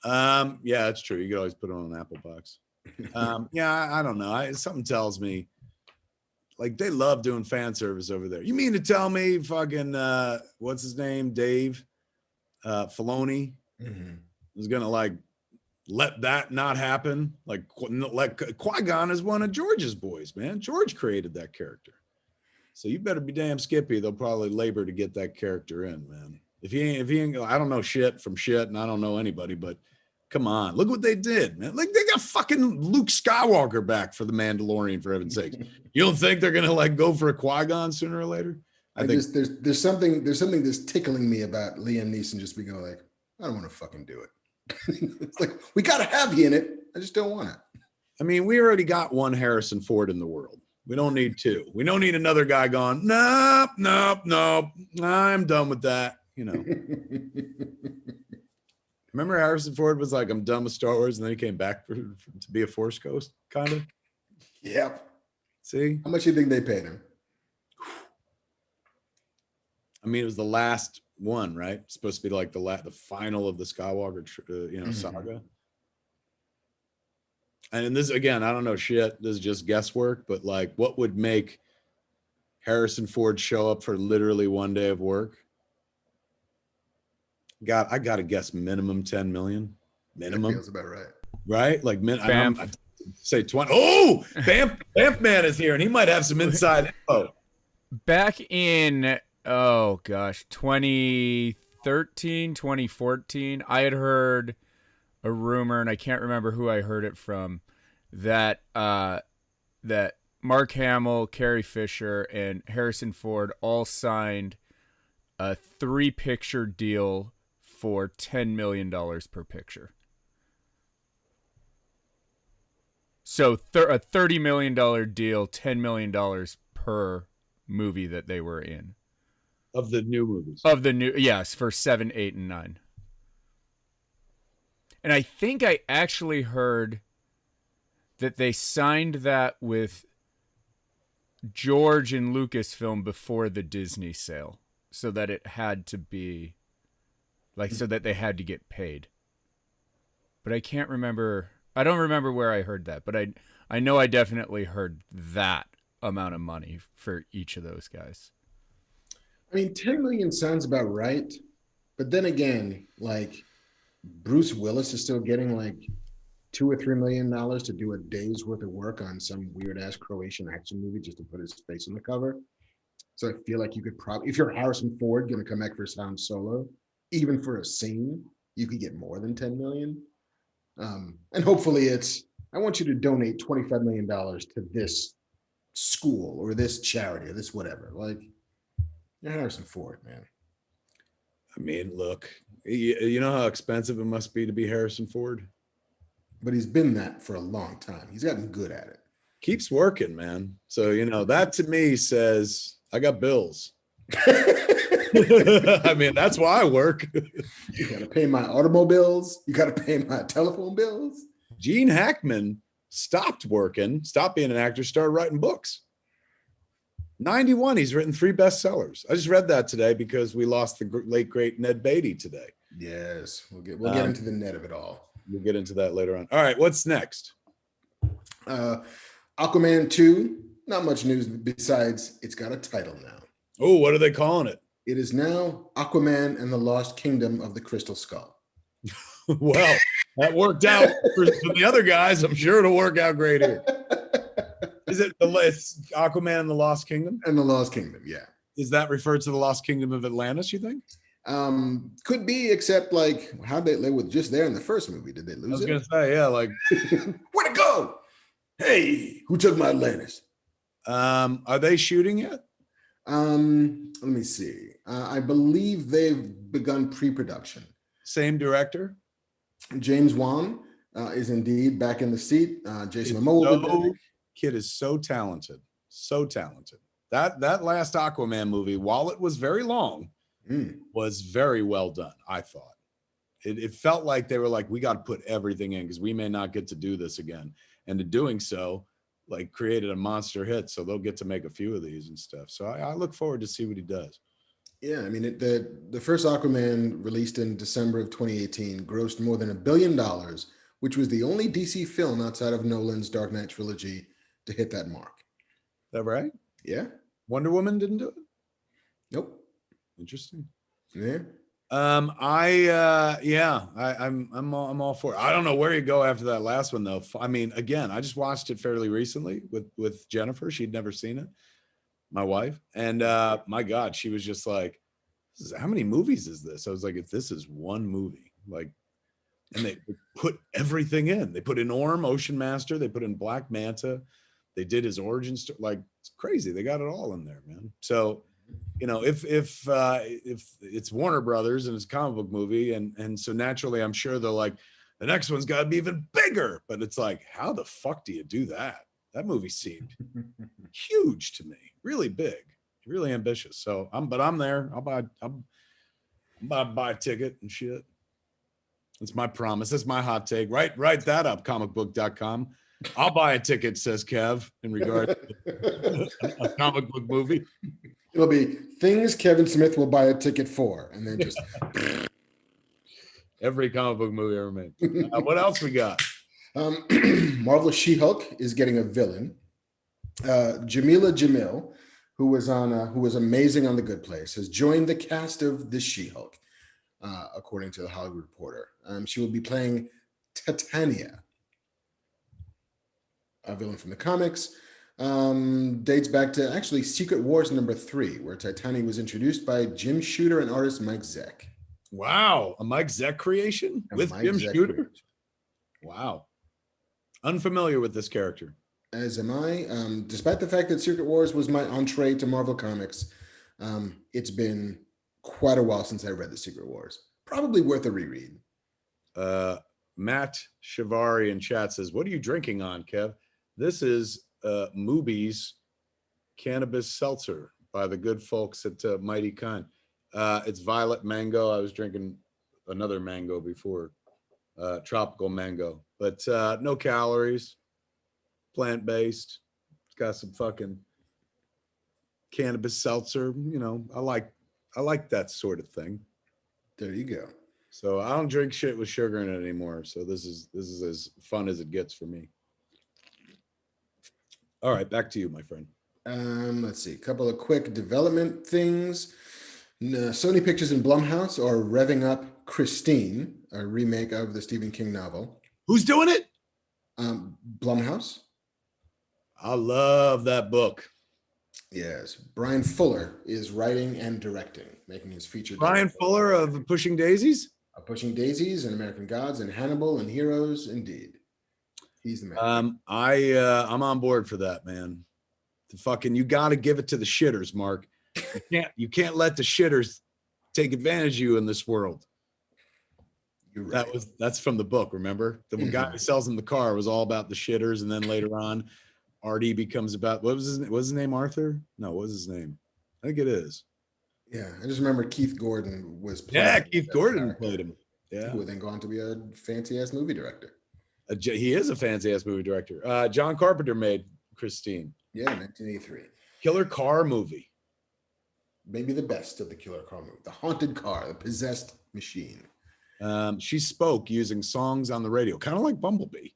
Yeah, that's true. You could always put it on an Apple box. Yeah, I don't know. Something tells me like they love doing fan service over there. You mean to tell me fucking what's his name? Dave Filoni is gonna like let that not happen? Like Qui-Gon is one of George's boys, man. George created that character. So you better be damn skippy. They'll probably labor to get that character in, man. If he ain't, I don't know shit from shit, and I don't know anybody, but come on, look what they did, man. Like they got fucking Luke Skywalker back for the Mandalorian, for heaven's sake. You don't think they're gonna like go for a Qui-Gon sooner or later? I think there's something that's tickling me about Liam Neeson just being like, I don't want to fucking do it. It's like we gotta have you in it. I just don't want it. I mean, we already got one Harrison Ford in the world. We don't need two. We don't need another guy going, nope. I'm done with that. You know. Remember Harrison Ford was like, I'm done with Star Wars, and then he came back to be a Force Ghost, kind of. Yep. See? How much do you think they paid him? I mean, it was the last one, right? It's supposed to be like the final of the Skywalker, saga. And this, again, I don't know shit. This is just guesswork, but like, what would make Harrison Ford show up for literally one day of work? I got to guess minimum 10 million. Minimum. That feels about right. Right? Like, I'd say 20. Oh, FatMan is here, and he might have some inside info. Back in, 2013, 2014, I had heard a rumor, and I can't remember who I heard it from, that that Mark Hamill, Carrie Fisher, and Harrison Ford all signed a 3-picture deal for $10 million per picture. So a $30 million deal, $10 million per movie that they were in. Of the new movies. Yes, for 7, 8, and 9. And I think I actually heard that they signed that with George and Lucasfilm before the Disney sale, so that it had to be like, so that they had to get paid. But I can't remember. I don't remember where I heard that, but I know I definitely heard that amount of money for each of those guys. I mean, 10 million sounds about right. But then again, like, Bruce Willis is still getting like $2 or $3 million to do a day's worth of work on some weird ass Croatian action movie just to put his face on the cover. So I feel like you could probably, if you're Harrison Ford going to come back for Han Solo, even for a scene, you could get more than 10 million. And hopefully I want you to donate $25 million to this school or this charity or this whatever. Like, you're Harrison Ford, man. I mean, look, you know how expensive it must be to be Harrison Ford? But he's been that for a long time. He's gotten good at it. Keeps working, man. So, that to me says I got bills. I mean, that's why I work. You got to pay my automobiles. You got to pay my telephone bills. Gene Hackman stopped being an actor, started writing books. 91. He's written 3 bestsellers. I just read that today because we lost the late great Ned Beatty today. Yes, we'll get into the net of it all. We'll get into that later on. All right, what's next? Aquaman 2. Not much news besides it's got a title now. Oh, what are they calling it? It is now Aquaman and the Lost Kingdom of the Crystal Skull. Well, that worked out for the other guys. I'm sure it'll work out great here. Is it it's Aquaman and the Lost Kingdom? And the Lost Kingdom, yeah. Is that referred to the Lost Kingdom of Atlantis, you think? Could be, except like how they were just there in the first movie. Did they lose it? I was gonna say, yeah, like where'd it go? Hey, who took my Atlantis? Are they shooting yet? Let me see. I believe they've begun pre-production. Same director? James Wan is indeed back in the seat. Jason Momoa will be back. Kid is so talented. So talented. That last Aquaman movie, while it was very long, was very well done, I thought. It felt like they were like, we got to put everything in because we may not get to do this again. And in doing so, like created a monster hit. So they'll get to make a few of these and stuff. So I look forward to see what he does. Yeah, I mean, the first Aquaman released in December of 2018 grossed more than $1 billion, which was the only DC film outside of Nolan's Dark Knight trilogy to hit that mark. Is that right? Yeah. Wonder Woman didn't do it? Nope. Interesting. Yeah. I'm all for it. I don't know where you go after that last one though. I mean, again, I just watched it fairly recently with Jennifer. She'd never seen it, my wife, and my God, she was just like, "How many movies is this?" I was like, "If this is one movie, like," and they put everything in. They put in Orm, Ocean Master. They put in Black Manta. They did his origin story. Like, it's crazy. They got it all in there, man. So, you know, if it's Warner Brothers and it's a comic book movie, and so naturally, I'm sure they're like, the next one's got to be even bigger. But it's like, how the fuck do you do that? That movie seemed huge to me, really big, really ambitious. So I'm there. I'll buy a ticket and shit. That's my promise. That's my hot take. Write that up, comicbook.com. I'll buy a ticket, says Kev, in regard to a comic book movie. It'll be things Kevin Smith will buy a ticket for, and then just every comic book movie ever made. What else we got? Marvel's She-Hulk is getting a villain. Jamila Jamil, who was amazing on The Good Place, has joined the cast of the She-Hulk, according to the Hollywood Reporter. She will be playing Titania, a villain from the comics. Dates back to actually Secret Wars #3, where Titania was introduced by Jim Shooter and artist Mike Zeck. Wow, a Mike Zeck creation with Jim Shooter? Creation. Wow. Unfamiliar with this character. As am I. Despite the fact that Secret Wars was my entree to Marvel Comics, it's been quite a while since I read the Secret Wars. Probably worth a reread. Matt Shivari in chat says, "What are you drinking on, Kev?" This is Mooby's Cannabis Seltzer by the good folks at Mighty Kind. It's violet mango. I was drinking another mango before, tropical mango, but no calories, plant-based. It's got some fucking cannabis seltzer. You know, I like that sort of thing. There you go. So I don't drink shit with sugar in it anymore. So this is as fun as it gets for me. All right, back to you, my friend. Let's see. A couple of quick development things. Sony Pictures and Blumhouse are revving up Christine, a remake of the Stephen King novel. Who's doing it? Blumhouse. I love that book. Yes. Brian Fuller is writing and directing, making his feature. Brian Fuller of Pushing Daisies? Pushing Daisies and American Gods and Hannibal and Heroes, indeed. He's the man. I'm on board for that, man. You got to give it to the shitters, Mark. You can't let the shitters take advantage of you in this world. You're right. That's from the book, remember? The guy who sells him the car was all about the shitters, and then later on, Artie becomes about what was his name? Arthur? No, what was his name? I think it is. Yeah, I just remember Keith Gordon was playing. Yeah, Keith Gordon played him. Yeah, who would then go on to be a fancy ass movie director. He is a fancy ass movie director. John Carpenter made Christine. Yeah, 1983. Killer car movie. Maybe the best of the killer car movie. The haunted car, the possessed machine. She spoke using songs on the radio, kind of like Bumblebee.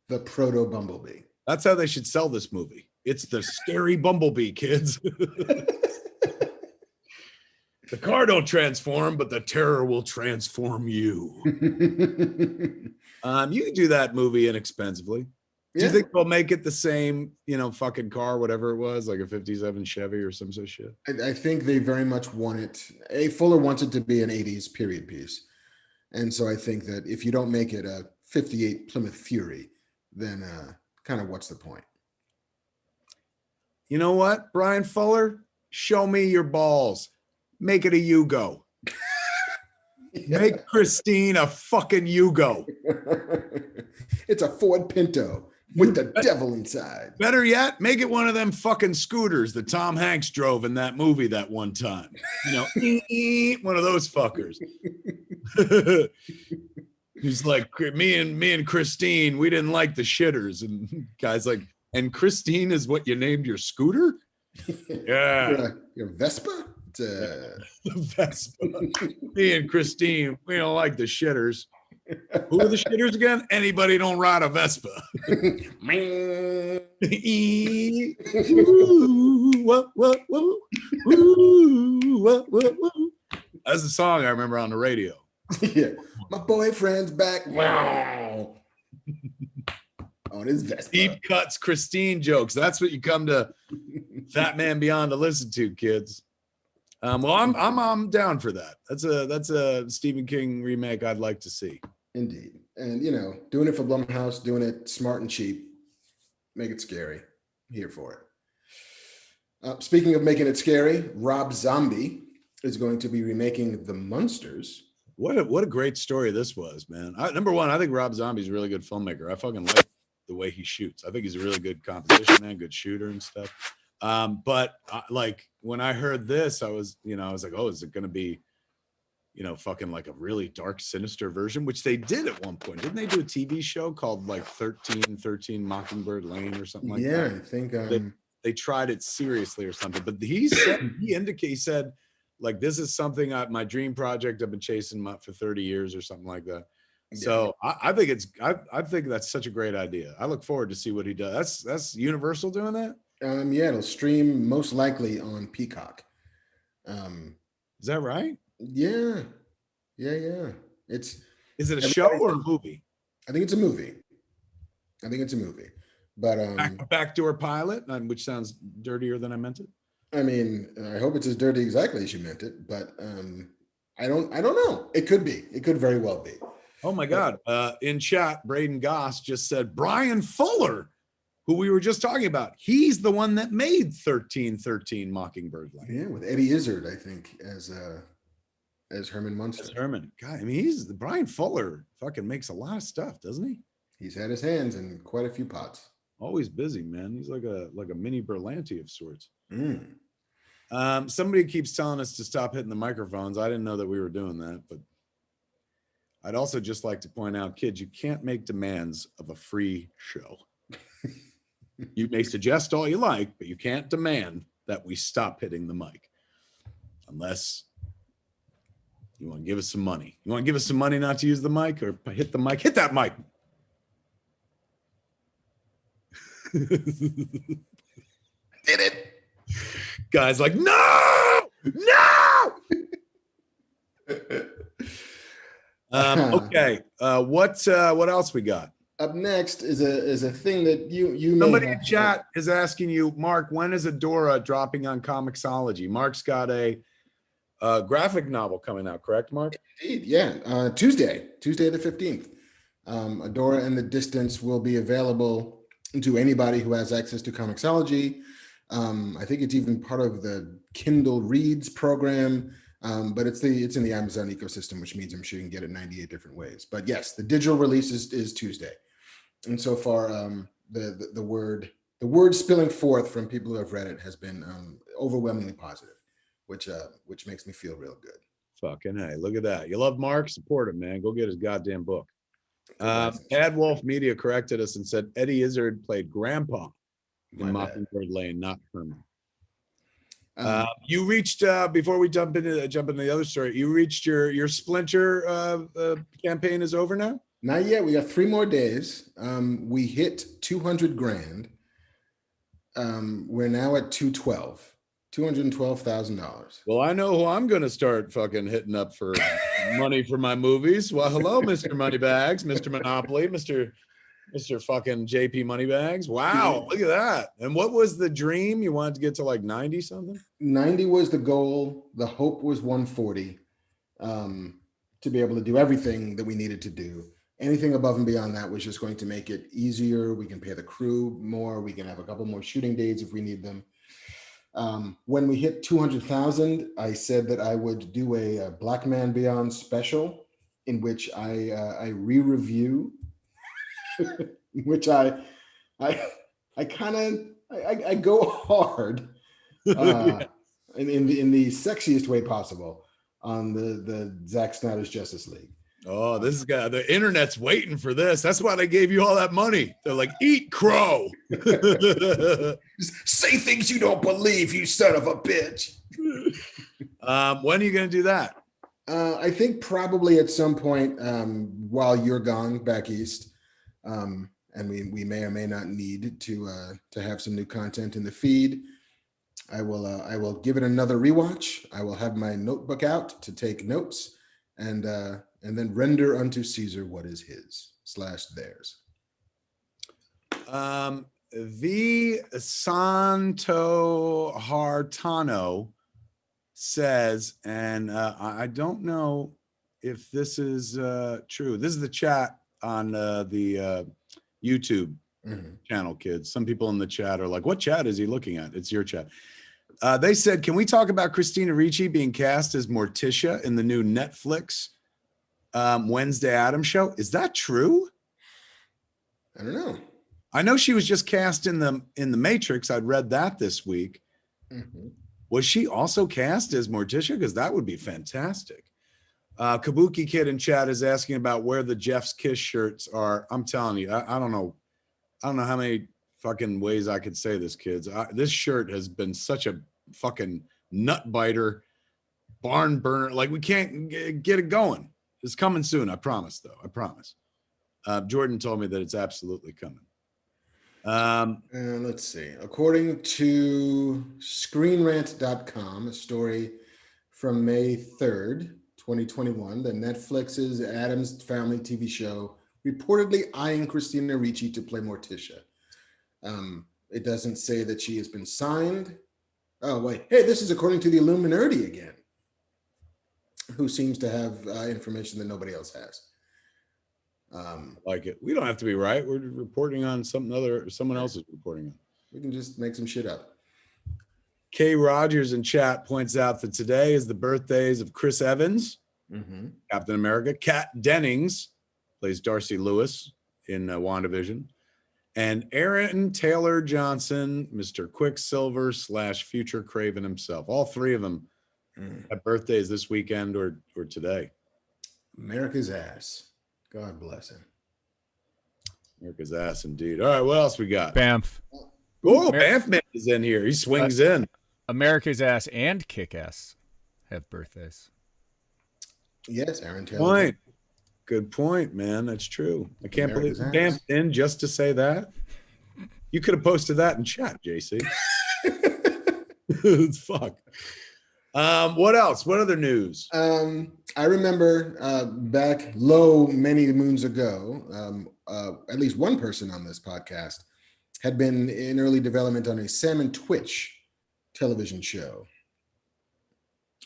The proto Bumblebee. That's how they should sell this movie. It's the scary Bumblebee, kids. The car don't transform, but the terror will transform you. You can do that movie inexpensively. Do you think they'll make it the same, fucking car, whatever it was, like a 57 Chevy or some sort of shit? I think they very much want it. A. Fuller wants it to be an 80s period piece. And so I think that if you don't make it a 58 Plymouth Fury, then kind of what's the point? You know what, Brian Fuller? Show me your balls. Make it a Yugo. Make Christine a fucking Yugo. It's a Ford Pinto with the devil inside. Better yet, make it one of them fucking scooters that Tom Hanks drove in that movie that one time. One of those fuckers. He's like, me and Christine, we didn't like the shitters. And guys like, and Christine is what you named your scooter? Yeah. Your Vespa? The Vespa. Me and Christine, we don't like the shitters. Who are the shitters again? Anybody don't ride a Vespa. That's the song I remember on the radio. Yeah. My boyfriend's back. Wow. On his Vespa. Deep cuts Christine jokes. That's what you come to Fat Man Beyond to listen to, kids. Well, I'm down for that. That's a Stephen King remake I'd like to see. Indeed. And doing it for Blumhouse, doing it smart and cheap, make it scary. Here for it. Speaking of making it scary, Rob Zombie is going to be remaking The Munsters. What a great story this was, man. Number one, I think Rob Zombie's a really good filmmaker. I fucking like the way he shoots. I think he's a really good composition man, good shooter and stuff. But like when I heard this, I was like, oh, is it going to be, fucking like a really dark, sinister version, which they did at one point. Didn't they do a TV show called like 13 Mockingbird Lane or something like that? Yeah, I think they tried it seriously or something. But he said, like, this is something my dream project I've been chasing for 30 years or something like that. Yeah. So I think that's such a great idea. I look forward to see what he does. That's Universal doing that? Yeah, it'll stream most likely on Peacock. Is that right? Yeah. Is it a show or a movie? I think it's a movie. But backdoor pilot, which sounds dirtier than I meant it. I mean, I hope it's as dirty exactly as you meant it, but I don't know. It could be. It could very well be. Oh my God. In chat, Braden Goss just said Brian Fuller, who we were just talking about. He's the one that made 1313 Mockingbird Lane. Yeah, with Eddie Izzard, I think, as Herman Munster. As Herman. God, I mean, Brian Fuller fucking makes a lot of stuff, doesn't he? He's had his hands in quite a few pots. Always busy, man. He's like a mini Berlanti of sorts. Mm. Somebody keeps telling us to stop hitting the microphones. I didn't know that we were doing that, but I'd also just like to point out, kids, you can't make demands of a free show. You may suggest all you like, but you can't demand that we stop hitting the mic unless you want to give us some money. You want to give us some money not to use the mic or hit the mic? Hit that mic. Did it. Guys like, no. Okay. What else we got? Up next is a thing that you somebody in chat is asking you, Mark, when is Adora dropping on Comixology? Mark's got a graphic novel coming out, correct, Mark? Indeed, yeah. Tuesday the 15th. Adora and the Distance will be available to anybody who has access to Comixology. I think it's even part of the Kindle Reads program. But it's in the Amazon ecosystem, which means I'm sure you can get it 98 different ways. But yes, the digital release is Tuesday. And so far, the word spilling forth from people who have read it has been overwhelmingly positive, which makes me feel real good. Fucking hey, look at that. You love Mark? Support him, man. Go get his goddamn book. Ad Wolf Media corrected us and said Eddie Izzard played Grandpa. My bad. Mockingbird Lane, not Herman. Um, You reached before we jump into the other story. You reached your Splinter campaign is over now. Not yet. We got 3 more days. We hit 200 grand. We're now at $212,000. Well, I know who I'm going to start fucking hitting up for money for my movies. Well, hello, Mr. Moneybags, Mr. Monopoly, Mr. fucking JP Moneybags. Wow, look at that. And what was the dream? You wanted to get to like 90 something? 90 was the goal. The hope was 140, to be able to do everything that we needed to do. Anything above and beyond that was just going to make it easier. We can pay the crew more. We can have a couple more shooting dates if we need them. When we hit 200,000, I said that I would do a Black Man Beyond special in which I re-review, which I go hard in the sexiest way possible on the Zack Snyder's Justice League. Oh, this is the internet's waiting for this. That's why they gave you all that money. They're like, eat crow. Say things you don't believe, you son of a bitch. When are you going to do that? I think probably at some point while you're gone back east. And we may or may not need to have some new content in the feed. I will give it another rewatch. I will have my notebook out to take notes and then render unto Caesar what is his / theirs. V Santo Hartano says, and I don't know if this is true. This is the chat on the YouTube channel, kids. Some people in the chat are like, what chat is he looking at? It's your chat. They said, can we talk about Christina Ricci being cast as Morticia in the new Netflix Wednesday Addams show? Is that true? I don't know. I know she was just cast in the Matrix. I'd read that this week. Was she also cast as Morticia? Because that would be fantastic. Kabuki Kid in chat is asking about where the Jeff's Kiss shirts are. I'm telling you, I don't know. I don't know how many fucking ways I could say this, kids. This shirt has been such a fucking nut biter, barn burner. Like, we can't get it going. It's coming soon. I promise, though. I promise. Jordan told me that it's absolutely coming. Let's see. According to ScreenRant.com, a story from May 3rd, 2021, that Netflix's Addams Family TV show reportedly eyeing Christina Ricci to play Morticia. It doesn't say that she has been signed. Oh, wait. Hey, this is according to the Illuminati again, who seems to have information that nobody else has. Like it. We don't have to be right. We're reporting on someone else is reporting on. We can just make some shit up. Kay Rogers in chat points out that today is the birthdays of Chris Evans, Captain America. Kat Dennings plays Darcy Lewis in WandaVision. And Aaron Taylor Johnson, Mr. Quicksilver / Future Craven himself. All 3 of them have birthdays this weekend or today. America's ass. God bless him. America's ass, indeed. All right, what else we got? Bamf. Oh, Bamf is in here. He swings in. America's ass and Kick-Ass have birthdays. Yes, Aaron Taylor. Good point, man. That's true. I can't America's believe Bamf in just to say that. You could have posted that in chat, JC. It's fuck. What else? What other news? I remember back many moons ago, at least one person on this podcast had been in early development on a Sam and Twitch television show.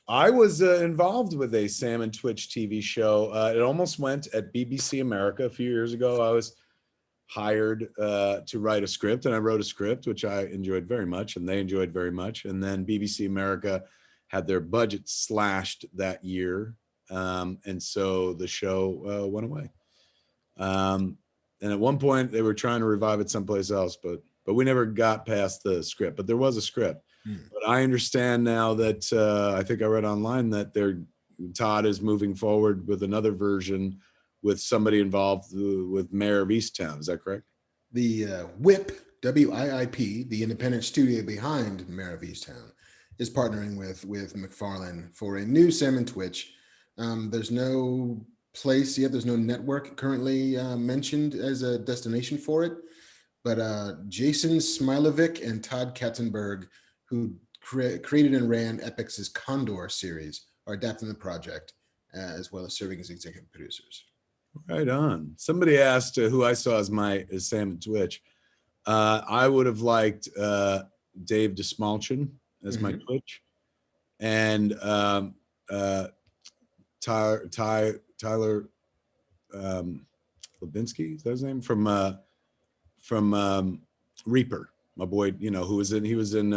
I was involved with a Sam and Twitch TV show. It almost went at BBC America a few years ago. I was hired to write a script, and I wrote a script, which I enjoyed very much, and they enjoyed very much. And then BBC America had their budget slashed that year, and so the show went away. And at one point, they were trying to revive it someplace else, but we never got past the script. But there was a script. But I understand now that I think I read online that Todd is moving forward with another version with somebody involved with Mayor of Easttown. Is that correct? The whip WIIP, the independent studio behind Mayor of Easttown, is partnering with McFarlane for a new Sam and Twitch. There's no place yet. There's no network currently mentioned as a destination for it. But Jason Smilovic and Todd Katzenberg, who created and ran Epix's Condor series, are adapting the project as well as serving as executive producers. Right on. Somebody asked who I saw as Sam and Twitch. I would have liked Dave DeSmalchin as my Twitch, and Tyler Levinsky, is that his name? From Reaper, my boy, you know, he was in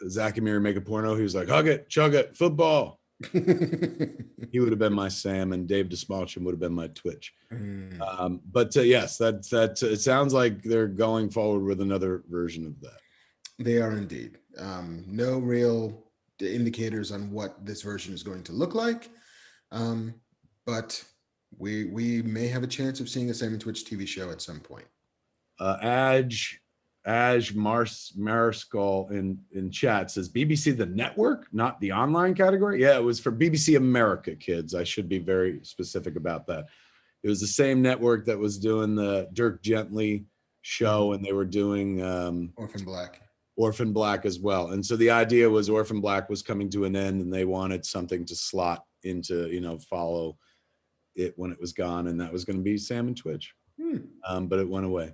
Zach and Miri Make a Porno. He was like, hug it, chug it, football. He would have been my Sam, and Dave DeSmalchin would have been my Twitch. But yes, that it sounds like they're going forward with another version of that. They are indeed. No real indicators on what this version is going to look like, but we may have a chance of seeing a Sam and Twitch TV show at some point. Mariscal in chat says BBC the network, not the online category. Yeah, it was for BBC America, kids. I should be very specific about that. It was the same network that was doing the Dirk Gently show, and they were doing Orphan Black as well. And so the idea was Orphan Black was coming to an end, and they wanted something to slot into, you know, follow it when it was gone, and that was going to be Sam and Twitch. But it went away.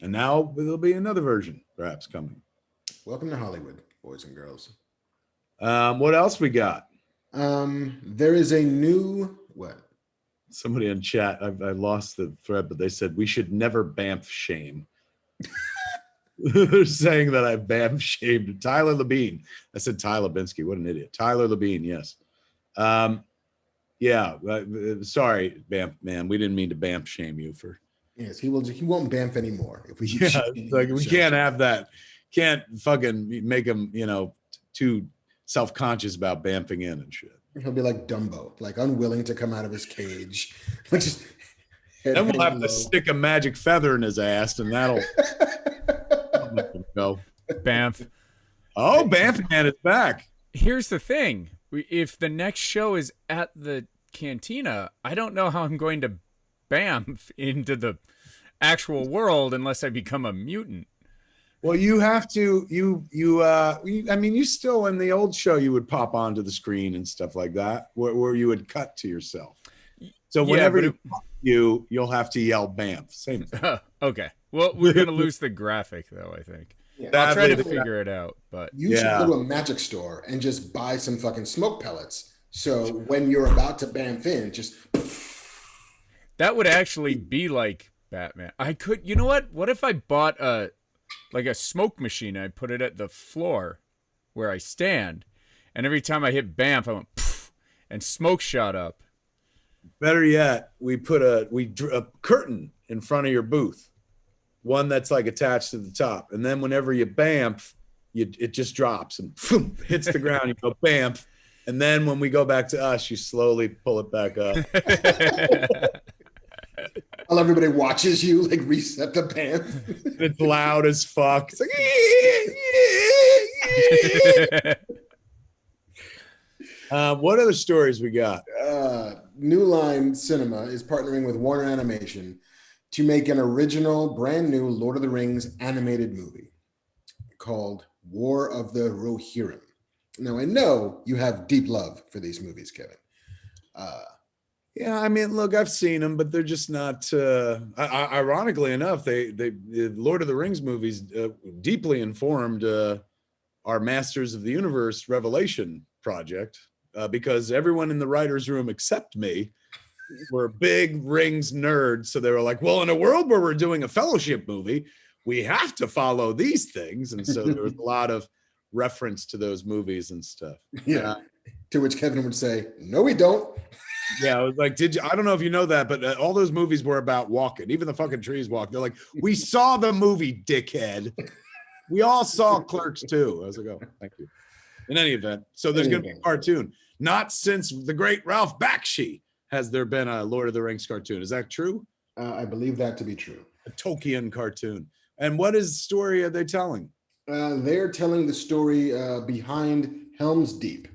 And now there'll be another version perhaps coming. Welcome to Hollywood, boys and girls. What else we got? There is a new what? Somebody in chat, I lost the thread, but they said we should never Banff shame. They're saying that I Banff shamed Tyler Labine. I said Tyler Binsky. What an idiot. Tyler Labine, yes. Yeah, sorry, Banff man. We didn't mean to Banff shame you for. Yes, he won't Banff anymore. If we like we can't have that. Can't fucking make him, you know, too self-conscious about Banffing in and shit. He'll be like Dumbo, like unwilling to come out of his cage. Like just then we'll have to stick a magic feather in his ass, and that'll make him go. Banff. Oh, Banff man is back. Here's the thing: if the next show is at the Cantina, I don't know how I'm going to Banff into the actual world unless I become a mutant. Well, you have to, I mean, you still in the old show, you would pop onto the screen and stuff like that, where you would cut to yourself. So whenever you'll have to yell Banff. Same thing. Okay. Well, we're going to lose the graphic though, I think. Yeah. I'll try to figure it out, but you should go to a magic store and just buy some fucking smoke pellets. So when you're about to Banff in, just that would actually be like Batman. I could, you know what? What if I bought a smoke machine? I put it at the floor where I stand, and every time I hit Banff, I went poof, and smoke shot up. Better yet, we put a curtain in front of your booth, one that's like attached to the top, and then whenever you Banff, it just drops and boom, hits the ground. You go Banff, and then when we go back to us, you slowly pull it back up. While everybody watches you like reset the Banff. It's loud as fuck. It's like, what other stories we got? New Line Cinema is partnering with Warner Animation to make an original, brand new Lord of the Rings animated movie called War of the Rohirrim. Now, I know you have deep love for these movies, Kevin. Yeah, I mean, look, I've seen them, but they're just not. Ironically enough, the Lord of the Rings movies deeply informed our Masters of the Universe Revelation project because everyone in the writers' room except me were big Rings nerds. So they were like, "Well, in a world where we're doing a Fellowship movie, we have to follow these things," and so there was a lot of reference to those movies and stuff. Yeah. To which Kevin would say, "No, we don't." Yeah, I was like, I don't know if you know that, but all those movies were about walking. Even the fucking trees walk. They're like, we saw the movie, dickhead. We all saw Clerks too. I was like, oh, thank you. In any event, so there's going to be a cartoon. Not since the great Ralph Bakshi has there been a Lord of the Rings cartoon. Is that true? I believe that to be true. A Tolkien cartoon. And what is story are they telling? They're telling the story behind Helm's Deep,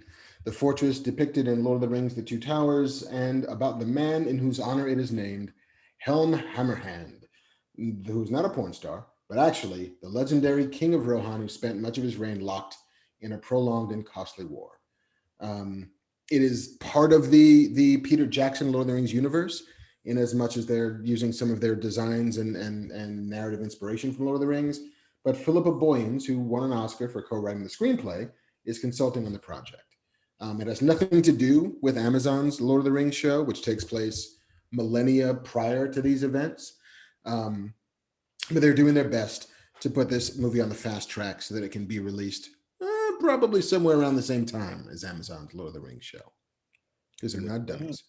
the fortress depicted in Lord of the Rings, The Two Towers, and about the man in whose honor it is named, Helm Hammerhand, who's not a porn star, but actually the legendary king of Rohan who spent much of his reign locked in a prolonged and costly war. It is part of the Peter Jackson Lord of the Rings universe, in as much as they're using some of their designs and narrative inspiration from Lord of the Rings. But Philippa Boyens, who won an Oscar for co-writing the screenplay, is consulting on the project. It has nothing to do with Amazon's Lord of the Rings show, which takes place millennia prior to these events. But they're doing their best to put this movie on the fast track so that it can be released probably somewhere around the same time as Amazon's Lord of the Rings show, because they're not dummies.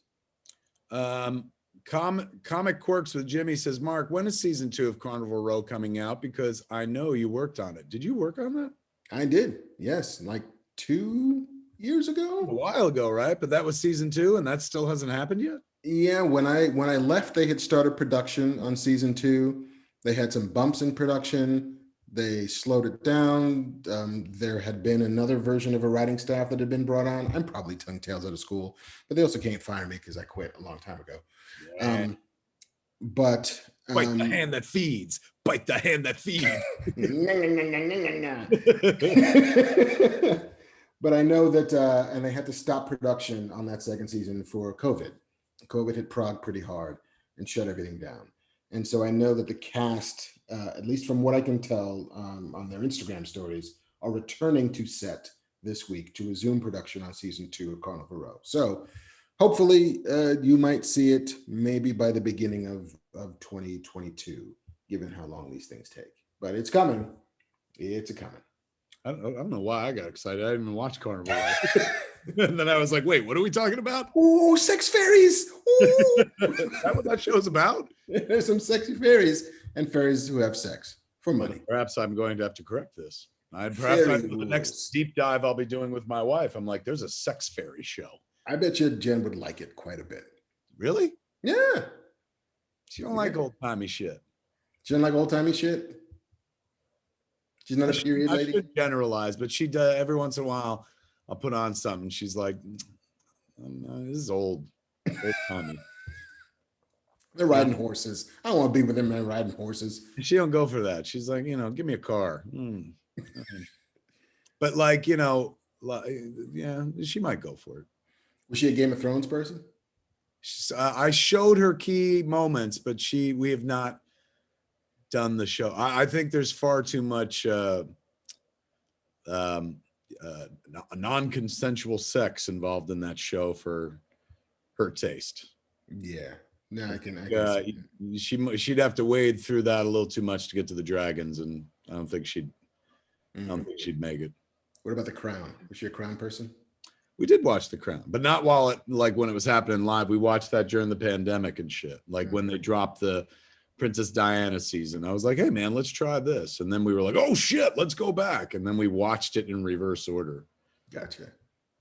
Comic Quirks with Jimmy says, Mark, when is season 2 of Carnival Row coming out? Because I know you worked on it. Did you work on that? I did, yes, like 2 years ago. A while ago, right? But that was season 2, and that still hasn't happened yet? Yeah, when I left, they had started production on season 2. They had some bumps in production. They slowed it down. There had been another version of a writing staff that had been brought on. I'm probably tongue tails out of school, but they also can't fire me because I quit a long time ago. Yeah. But bite the hand that feeds. Bite the hand that feeds. But I know that, and they had to stop production on that second season for COVID. COVID hit Prague pretty hard and shut everything down. And so I know that the cast, at least from what I can tell on their Instagram stories, are returning to set this week to resume production on season 2 of Carnival Row. So hopefully you might see it maybe by the beginning of 2022, given how long these things take. But it's coming. It's coming. I don't know why I got excited. I didn't even watch Carnival Row. And then I was like, wait, what are we talking about? Oh, sex fairies. Ooh. Is that what that show's about? There's some sexy fairies and fairies who have sex for money. Perhaps I'm going to have to correct this. Perhaps the next deep dive I'll be doing with my wife. I'm like, there's a sex fairy show. I bet you Jen would like it quite a bit. Really? Yeah. She don't like old-timey shit. She doesn't like old-timey shit? She's not a period lady? I should generalize, but she does. Every once in a while, I'll put on something. She's like, no, this is old-timey. They're riding horses. I don't want to be with them men riding horses. She don't go for that. She's like, give me a car. But like, yeah, she might go for it. Was she a Game of Thrones person? I showed her key moments, but we have not done the show. I think there's far too much non-consensual sex involved in that show for her taste. Yeah. No, I can she'd have to wade through that a little too much to get to the dragons, and I don't think she'd make it. What about The Crown? Was she a Crown person? We did watch The Crown, but not when it was happening live. We watched that during the pandemic and shit. Like when they dropped the Princess Diana season, I was like, hey man, let's try this. And then we were like, oh shit, let's go back. And then we watched it in reverse order. Gotcha.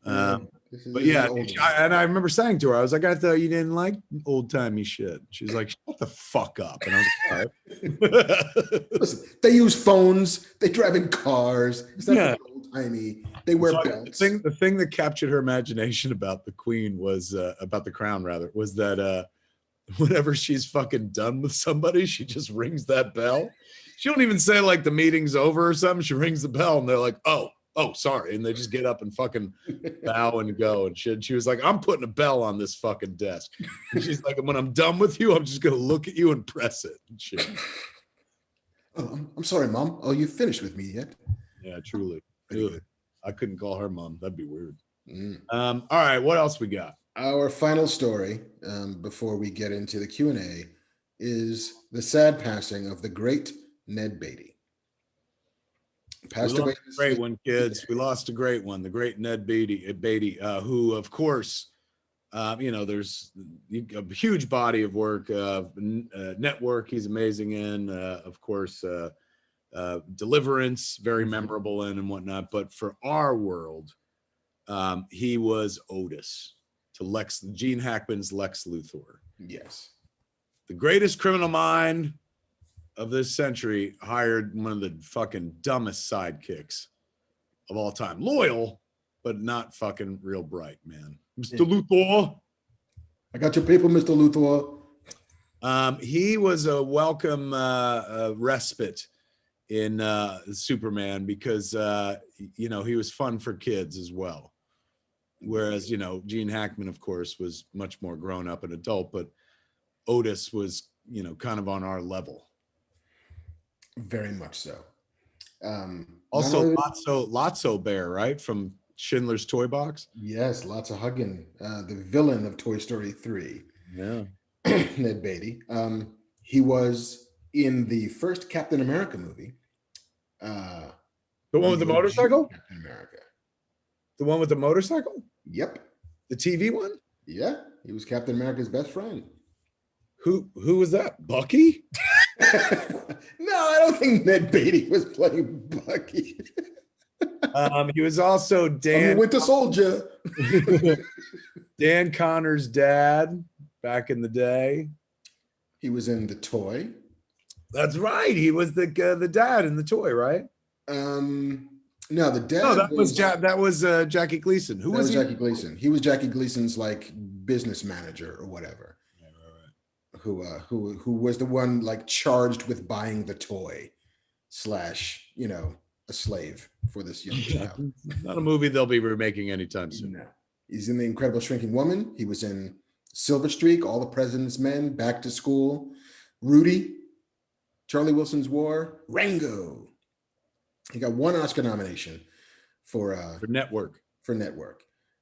But yeah, and I remember saying to her, I was like, I thought you didn't like old timey shit. She's like, shut the fuck up. And I was like, all right. Listen, they use phones, they drive in cars. It's not old timey. They wear belts. The thing that captured her imagination about the Queen was about the Crown, was that whenever she's fucking done with somebody, she just rings that bell. She don't even say like the meeting's over or something. She rings the bell and they're like, oh, sorry. And they just get up and fucking bow and go and shit. She was like, I'm putting a bell on this fucking desk. And she's like, when I'm done with you, I'm just going to look at you and press it and shit. Oh, I'm sorry, Mom. Oh, you finished with me yet? Yeah, truly. I couldn't call her mom. That'd be weird. All right. What else we got? Our final story before we get into the Q&A is the sad passing of the great Ned Beatty. Passed away. Great one, kids. We lost a great one, the great Ned Beatty, who, of course, there's a huge body of work, Network. He's amazing in, of course, Deliverance, very memorable in and whatnot. But for our world, he was Otis to Gene Hackman's Lex Luthor. Yes, the greatest criminal mind of this century hired one of the fucking dumbest sidekicks of all time. Loyal, but not fucking real bright, man. Mr. Luthor. I got your paper, Mr. Luthor. He was a welcome respite in Superman because you know, he was fun for kids as well. Whereas, you know, Gene Hackman, of course, was much more grown up and adult, but Otis was, you know, kind of on our level. Very much so. Also, Lotso Bear, right, from Schindler's Toy Box. Yes, lots of hugging. The villain of Toy Story 3. Yeah. Ned Beatty. He was in the first Captain America movie. The one with the motorcycle? Captain America. The one with the motorcycle? Yep. The TV one? Yeah, he was Captain America's best friend. Who was that? Bucky? No, I don't think Ned Beatty was playing Bucky. He was also Dan Winter Soldier. Dan Connor's dad back in the day. He was in The Toy. That's right. He was the dad in The Toy, right? No, the dad. No, that was Jackie Gleason. Who was he? Jackie Gleason. He was Jackie Gleason's like business manager or whatever. Right. Who was the one like charged with buying the toy / you know, a slave for this young child. Not a movie they'll be remaking anytime soon. No. He's in The Incredible Shrinking Woman. He was in Silver Streak, All the President's Men, Back to School, Rudy, Charlie Wilson's War, Rango. He got one Oscar nomination for Network.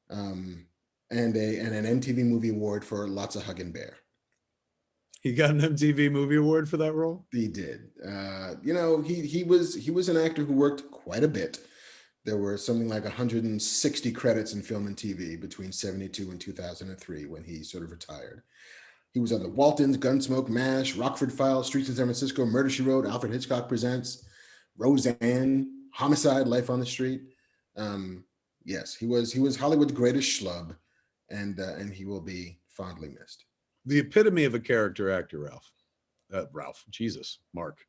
And an MTV Movie Award for Lots of Huggin' Bear. He got an MTV Movie Award for that role? He did. You know, he was an actor who worked quite a bit. There were something like 160 credits in film and TV between 1972 and 2003 when he sort of retired. He was on The Waltons, Gunsmoke, MASH, Rockford Files, Streets of San Francisco, Murder, She Wrote, Alfred Hitchcock Presents, Roseanne, Homicide, Life on the Street. Yes, he was Hollywood's greatest schlub, and he will be fondly missed. The epitome of a character actor, Ralph. Jesus, Mark.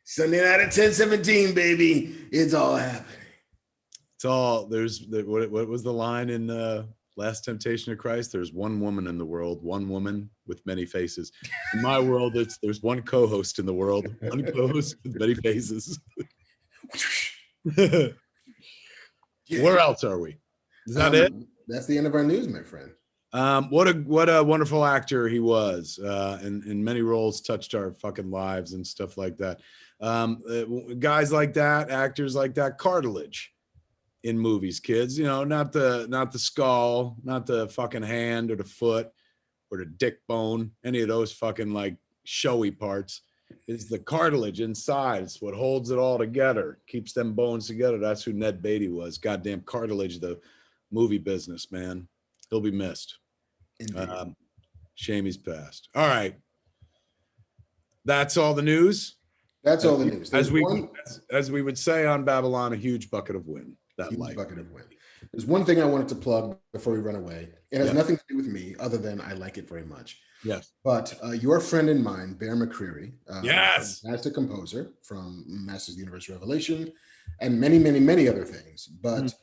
Sunday night at 10:17, baby. It's all happening. It's all what was the line in Last Temptation of Christ? There's one woman in the world, one woman with many faces. In my world, there's one co-host in the world, one co-host with many faces. Yeah. Where else are we? Is that it? That's the end of our news, my friend. What a wonderful actor he was, and in many roles touched our fucking lives and stuff like that. Guys like that, actors like that, cartilage in movies, kids. You know, not the skull, not the fucking hand or the foot or the dick bone, any of those fucking like showy parts. It's the cartilage inside. It's what holds it all together, keeps them bones together. That's who Ned Beatty was. Goddamn cartilage, the movie business, man. He'll be missed. Shame he's passed. All right. That's all the news. That's all the news. As we would say on Babylon, a huge bucket of wind. Bucket of wind. There's one thing I wanted to plug before we run away. It has nothing to do with me other than I like it very much. Yes. But your friend and mine, Bear McCreary, yes, fantastic composer from Masters of the Universe Revelation and many, many, many other things. But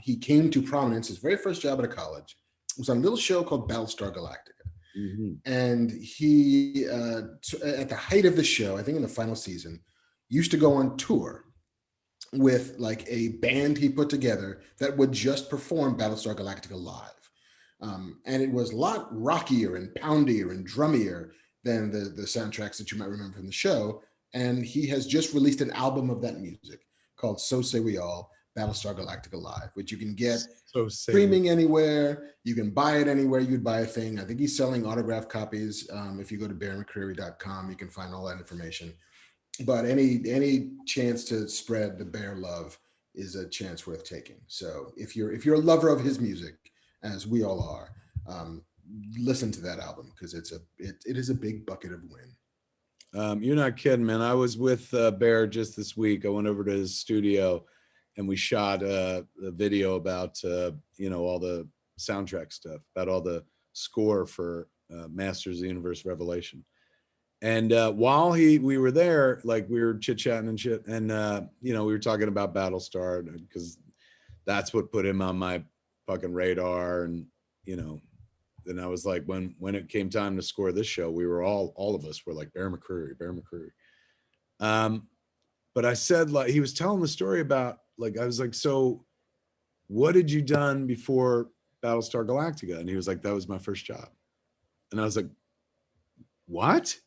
he came to prominence. His very first job at a college was on a little show called Battlestar Galactica. Mm-hmm. And he, at the height of the show, I think in the final season, used to go on tour with like a band he put together that would just perform Battlestar Galactica live. And it was a lot rockier and poundier and drummier than the soundtracks that you might remember from the show. And he has just released an album of that music called So Say We All, Battlestar Galactica Live, which you can get streaming anywhere. You can buy it anywhere you'd buy a thing. I think he's selling autographed copies. If you go to bearmccreary.com, you can find all that information. But any chance to spread the Bear love is a chance worth taking. So if you're a lover of his music, as we all are, listen to that album because it is a big bucket of wind. You're not kidding, man. I was with Bear just this week. I went over to his studio and we shot a video about all the soundtrack stuff, about all the score for Masters of the Universe Revelation. And while we were there, like we were chit chatting and shit, and we were talking about Battlestar because that's what put him on my fucking radar. And then I was like, when it came time to score this show, we were all of us were like Bear McCreary. But I said, like, he was telling the story about, like, I was like, so what had you done before Battlestar Galactica? And he was like, that was my first job. And I was like, what?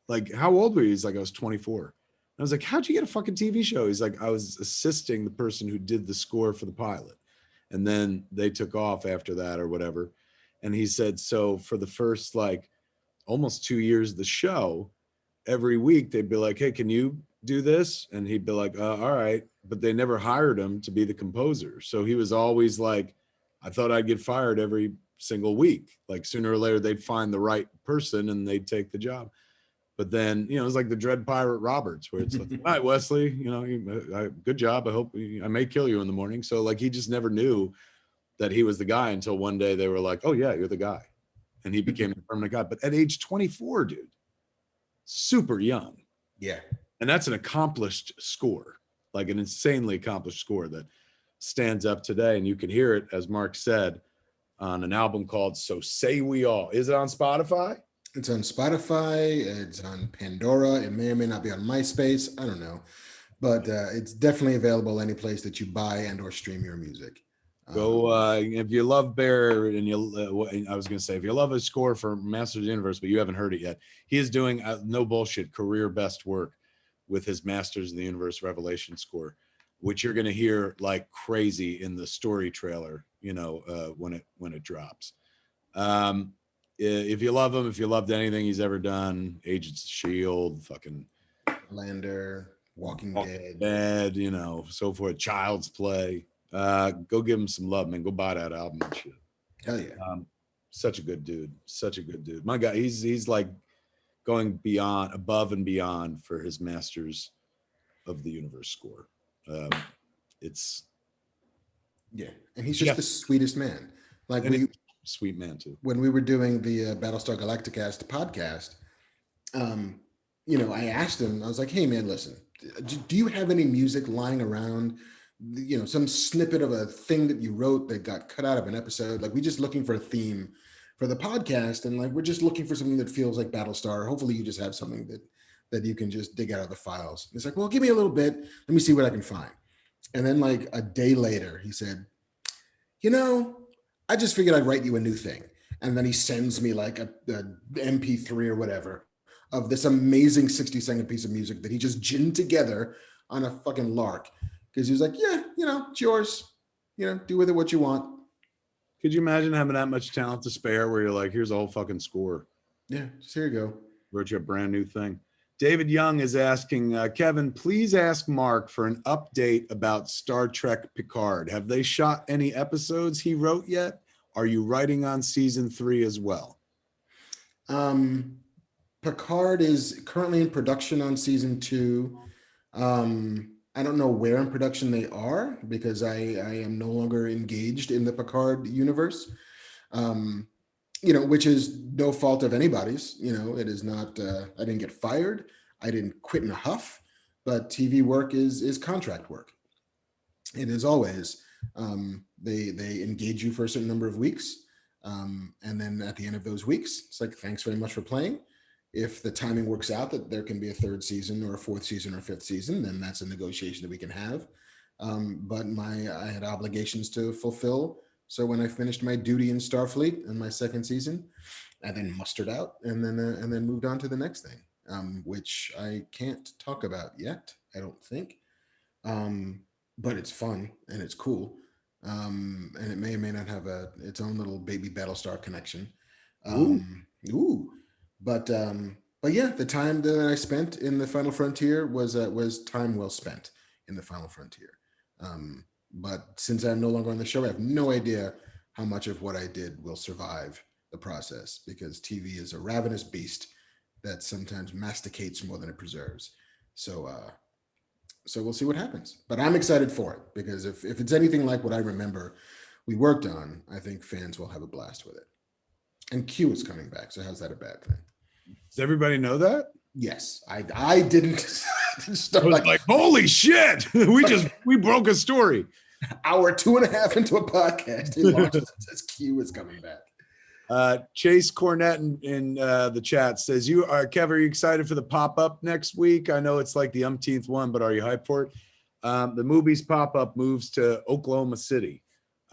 Like, how old were you? He's like, I was 24. And I was like, how'd you get a fucking TV show? He's like, I was assisting the person who did the score for the pilot. And then they took off after that or whatever. And he said, so for the first like almost 2 years of the show, every week they'd be like, hey, can you do this? And he'd be like, all right. But they never hired him to be the composer. So he was always like, I thought I'd get fired every single week. Like sooner or later they'd find the right person and they'd take the job. But then, it was like the Dread Pirate Roberts, where it's like, all right, Wesley, good job. I hope I may kill you in the morning. So like, he just never knew that he was the guy until one day they were like, oh yeah, you're the guy. And he became a permanent guy. But at age 24, dude, super young. Yeah. And that's an accomplished score, like an insanely accomplished score that stands up today. And you can hear it, as Mark said, on an album called So Say We All. Is it on Spotify? It's on Spotify. It's on Pandora. It may or may not be on MySpace. I don't know. But it's definitely available any place that you buy and or stream your music. Go if you love Bear, and I was going to say, if you love his score for Masters of the Universe, but you haven't heard it yet, he is doing no bullshit career best work with his Masters of the Universe Revelation score, which you're going to hear like crazy in the story trailer, when it drops. If you love him, if you loved anything he's ever done, Agents of S.H.I.E.L.D., fucking Lander, Walking Dead, so forth, Child's Play. Go give him some love, man. Go buy that album and shit. Hell yeah. Such a good dude. My guy, he's like going above and beyond for his Masters of the Universe score. It's and he's just the sweetest man. Like sweet man too. When we were doing the Battlestar Galactica podcast, I asked him, I was like, hey man, listen, do you have any music lying around, some snippet of a thing that you wrote that got cut out of an episode? Like, we're just looking for a theme for the podcast, and like, we're just looking for something that feels like Battlestar. Hopefully you just have something that you can just dig out of the files. And it's like, well, give me a little bit, let me see what I can find. And then like a day later he said, I just figured I'd write you a new thing. And then he sends me like a MP3 or whatever of this amazing 60-second piece of music that he just ginned together on a fucking lark. Because he was like, yeah, it's yours. Do with it what you want. Could you imagine having that much talent to spare where you're like, here's a whole fucking score? Yeah, just here you go. Wrote you a brand new thing. David Young is asking, Kevin, please ask Mark for an update about Star Trek Picard. Have they shot any episodes he wrote yet? Are you writing on season 3 as well? Picard is currently in production on season 2. I don't know where in production they are because I am no longer engaged in the Picard universe, which is no fault of anybody's. It is not, I didn't get fired. I didn't quit in a huff, but TV work is contract work. It is always, they engage you for a certain number of weeks. And then at the end of those weeks, it's like, thanks very much for playing. If the timing works out that there can be a 3rd season or a 4th season or 5th season, then that's a negotiation that we can have. But I had obligations to fulfill. So when I finished my duty in Starfleet in my 2nd season, I then mustered out and then moved on to the next thing, which I can't talk about yet, I don't think. But it's fun and it's cool. And it may or may not have its own little baby Battlestar connection. But yeah, the time that I spent in the Final Frontier was time well spent in the Final Frontier. But since I'm no longer on the show, I have no idea how much of what I did will survive the process, because TV is a ravenous beast that sometimes masticates more than it preserves. So we'll see what happens. But I'm excited for it, because if it's anything like what I remember we worked on, I think fans will have a blast with it. And Q is coming back, so how's that a bad thing? Does everybody know that? Yes, I didn't start I was like, holy shit, we broke a story. Hour 2.5 into a podcast, he launches and says Q is coming back. Chase Cornett in the chat says, Kev, are you excited for the pop-up next week? I know it's like the umpteenth one, but are you hyped for it? The movies pop-up moves to Oklahoma City.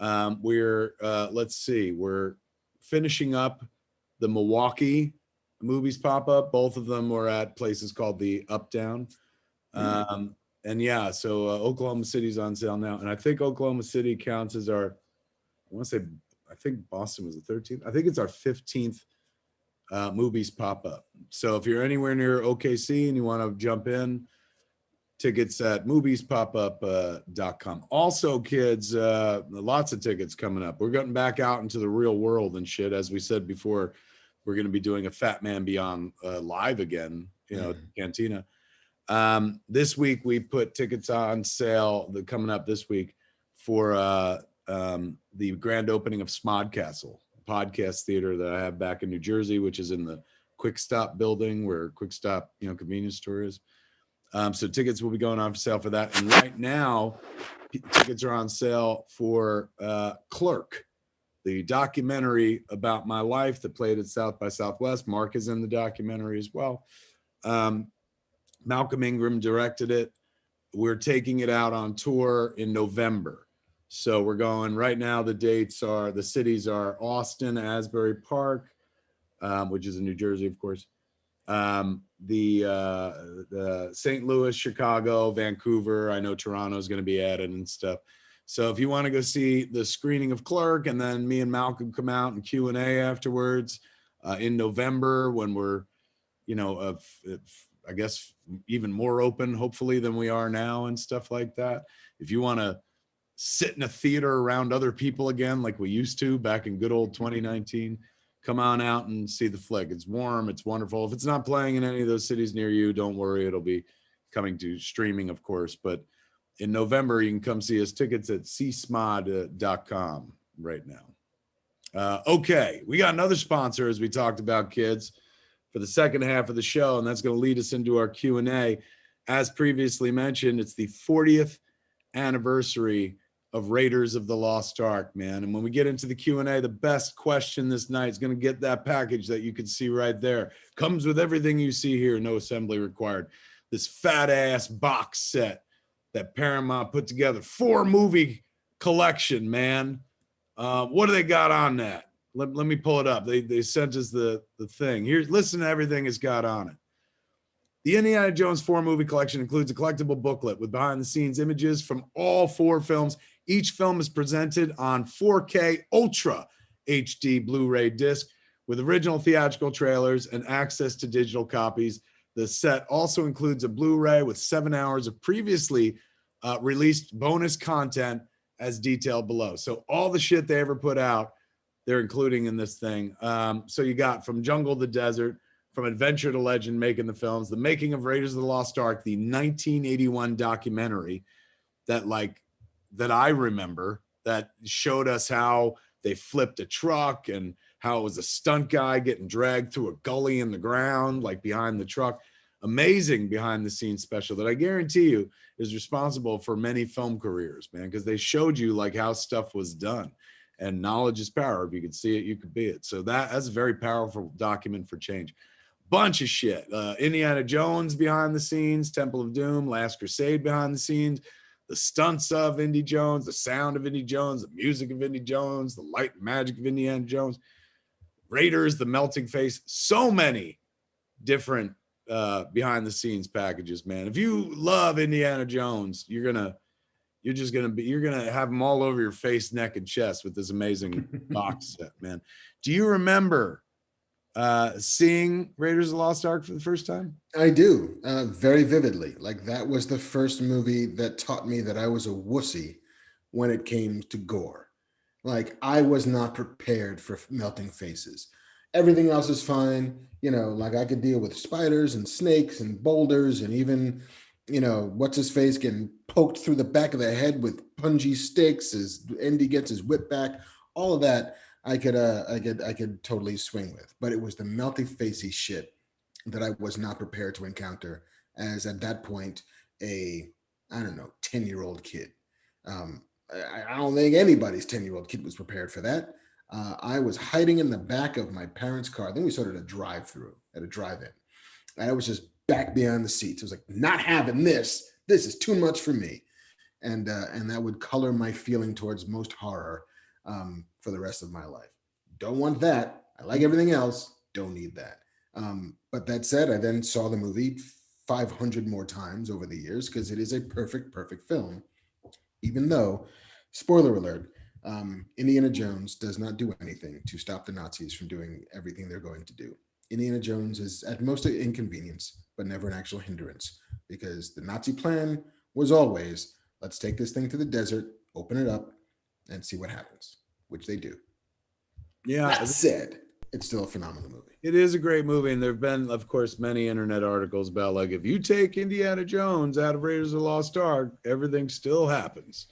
Let's see, we're finishing up the Milwaukee movies pop-up. Both of them were at places called the Up Down. And yeah, so Oklahoma City's on sale now. And I think Oklahoma City counts as I think Boston was the 13th. I think it's our 15th movies pop-up. So if you're anywhere near OKC and you want to jump in, tickets at moviespopup.com. Also, kids, lots of tickets coming up. We're getting back out into the real world and shit. As we said before, we're going to be doing a Fat Man Beyond live again, Cantina. This week we put tickets on sale coming up this week for the grand opening of Smodcastle, podcast theater that I have back in New Jersey, which is in the Quick Stop building where Quick Stop, convenience store is. So tickets will be going on for sale for that. And right now, tickets are on sale for Clerk, the documentary about my life that played at South by Southwest. Mark is in the documentary as well. Malcolm Ingram directed it. We're taking it out on tour in November. So we're going right now. The cities are Austin, Asbury Park, which is in New Jersey, of course. The St. Louis, Chicago, Vancouver. I know Toronto is going to be added and stuff. So if you want to go see the screening of Clerk, and then me and Malcolm come out and Q&A afterwards in November, when we're, I guess even more open, hopefully, than we are now and stuff like that. If you want to sit in a theater around other people again, like we used to back in good old 2019, come on out and see the flick. It's warm. It's wonderful. If it's not playing in any of those cities near you, don't worry. It'll be coming to streaming, of course. But in November, you can come see us. Tickets at csmod.com right now. Okay, we got another sponsor, as we talked about, kids, for the second half of the show, and that's going to lead us into our Q&A. As previously mentioned, it's the 40th anniversary of Raiders of the Lost Ark, man. And when we get into the Q&A, the best question this night is going to get that package that you can see right there. Comes with everything you see here, no assembly required. This fat-ass box set that Paramount put together. 4-movie collection, man. What do they got on that? Let me pull it up. They sent us the thing. Here, listen to everything it's got on it. The Indiana Jones 4-movie collection includes a collectible booklet with behind-the-scenes images from all 4 films. Each film is presented on 4K Ultra HD Blu-ray disc with original theatrical trailers and access to digital copies. The set also includes a Blu-ray with 7 hours of previously released bonus content as detailed below. So all the shit they ever put out, they're including in this thing. So you got From Jungle to Desert, From Adventure to Legend, making the films, the making of Raiders of the Lost Ark, the 1981 documentary that I remember, that showed us how they flipped a truck and how it was a stunt guy getting dragged through a gully in the ground, like behind the truck. Amazing behind the scenes special that I guarantee you is responsible for many film careers, man, because they showed you like how stuff was done. And knowledge is power. If you could see it, you could be it. So that's a very powerful document for change. Bunch of shit. Indiana Jones behind the scenes, Temple of Doom, Last Crusade behind the scenes, the stunts of Indy Jones, the sound of Indy Jones, the music of Indy Jones, the light and magic of Indiana Jones, Raiders, the melting face. So many different behind the scenes packages, man. If you love Indiana Jones, you're gonna have them all over your face, neck, and chest with this amazing box set, man. Do you remember seeing Raiders of the Lost Ark for the first time? I do, very vividly. Like, that was the first movie that taught me that I was a wussy when it came to gore. Like, I was not prepared for melting faces. Everything else is fine. Like, I could deal with spiders and snakes and boulders and even, what's his face getting poked through the back of the head with pungy sticks as Indy gets his whip back. All of that I could totally swing with. But it was the melty facey shit that I was not prepared to encounter as at that point a, I don't know, 10-year-old kid. I don't think anybody's 10-year-old kid was prepared for that. I was hiding in the back of my parents' car. Then we started a drive-through at a drive-in. And I was just back behind the seats. I was like, not having this. This is too much for me. And that would color my feeling towards most horror for the rest of my life. Don't want that. I like everything else. Don't need that. But that said, I then saw the movie 500 more times over the years because it is a perfect film. Even though, spoiler alert, Indiana Jones does not do anything to stop the Nazis from doing everything they're going to do. Indiana Jones is at most an inconvenience, but never an actual hindrance, because the Nazi plan was always, let's take this thing to the desert, open it up, and see what happens, which they do. Yeah. That said, it's still a phenomenal movie. It is a great movie, and there have been, of course, many internet articles about, like, if you take Indiana Jones out of Raiders of the Lost Ark, everything still happens.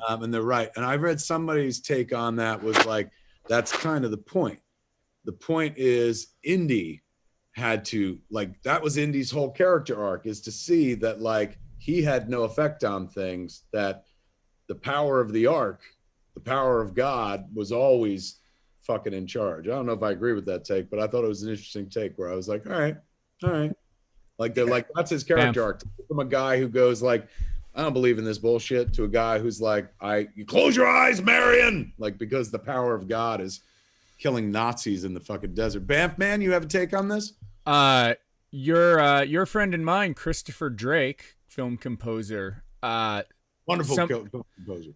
And they're right. And I read somebody's take on that was like, that's kind of the point. The point is Indy had to, like, that was Indy's whole character arc, is to see that, like, he had no effect on things, that the power of the ark, the power of God, was always fucking in charge. I don't know if I agree with that take, but I thought it was an interesting take where I was like, all right. Like, they're like, that's his character arc. From a guy who goes like, I don't believe in this bullshit, to a guy who's like, you close your eyes, Marion. Like, because the power of God is killing Nazis in the fucking desert. Banff man, you have a take on this? Your friend and mine, Christopher Drake, film composer. Wonderful composer.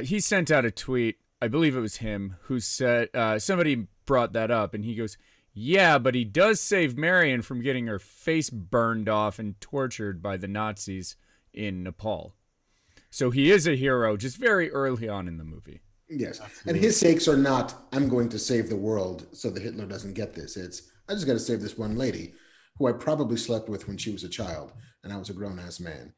He sent out a tweet, I believe it was him, who said, somebody brought that up, and he goes, yeah, but he does save Marion from getting her face burned off and tortured by the Nazis in Nepal. So he is a hero just very early on in the movie. Yes. Absolutely. And his sakes are not, I'm going to save the world so that Hitler doesn't get this. It's, I just got to save this one lady who I probably slept with when she was a child and I was a grown-ass man.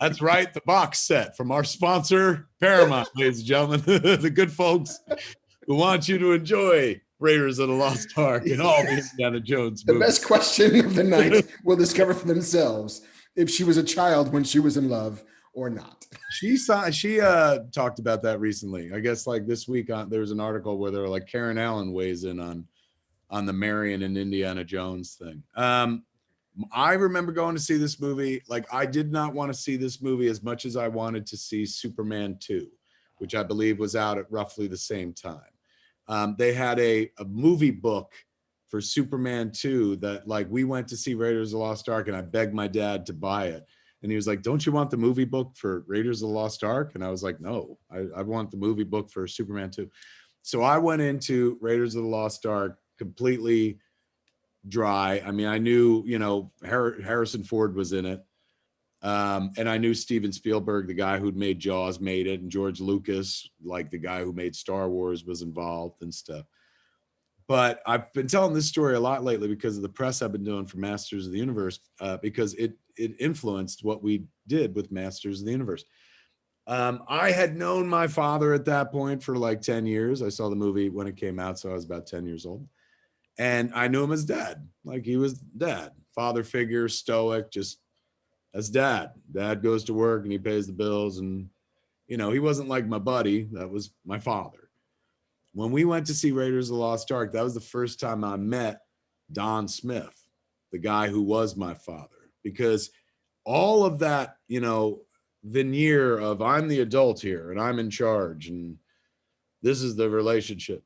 That's right. The box set from our sponsor, Paramount, ladies and gentlemen, the good folks who want you to enjoy Raiders of the Lost Ark and all the Indiana Jones movies. The best question of the night will discover for themselves if she was a child when she was in love or not. She talked about that recently. I guess like this week there was an article where they were like, Karen Allen weighs in on the Marion and Indiana Jones thing. I remember going to see this movie. Like, I did not want to see this movie as much as I wanted to see Superman 2, which I believe was out at roughly the same time. They had a movie book for Superman 2 that, like, we went to see Raiders of the Lost Ark and I begged my dad to buy it. And he was like, don't you want the movie book for Raiders of the Lost Ark? And I was like, no, I want the movie book for Superman 2. So I went into Raiders of the Lost Ark completely dry. I mean, I knew, Harrison Ford was in it. And I knew Steven Spielberg, the guy who'd made Jaws, made it. And George Lucas, like the guy who made Star Wars, was involved and stuff. But I've been telling this story a lot lately because of the press I've been doing for Masters of the Universe, because it influenced what we did with Masters of the Universe. I had known my father at that point for like 10 years. I saw the movie when it came out, so I was about 10 years old. And I knew him as dad. Like, he was dad, father figure, stoic, just as dad. Dad goes to work and he pays the bills. And, he wasn't like my buddy. That was my father. When we went to see Raiders of the Lost Ark, that was the first time I met Don Smith, the guy who was my father, because all of that, veneer of I'm the adult here and I'm in charge and this is the relationship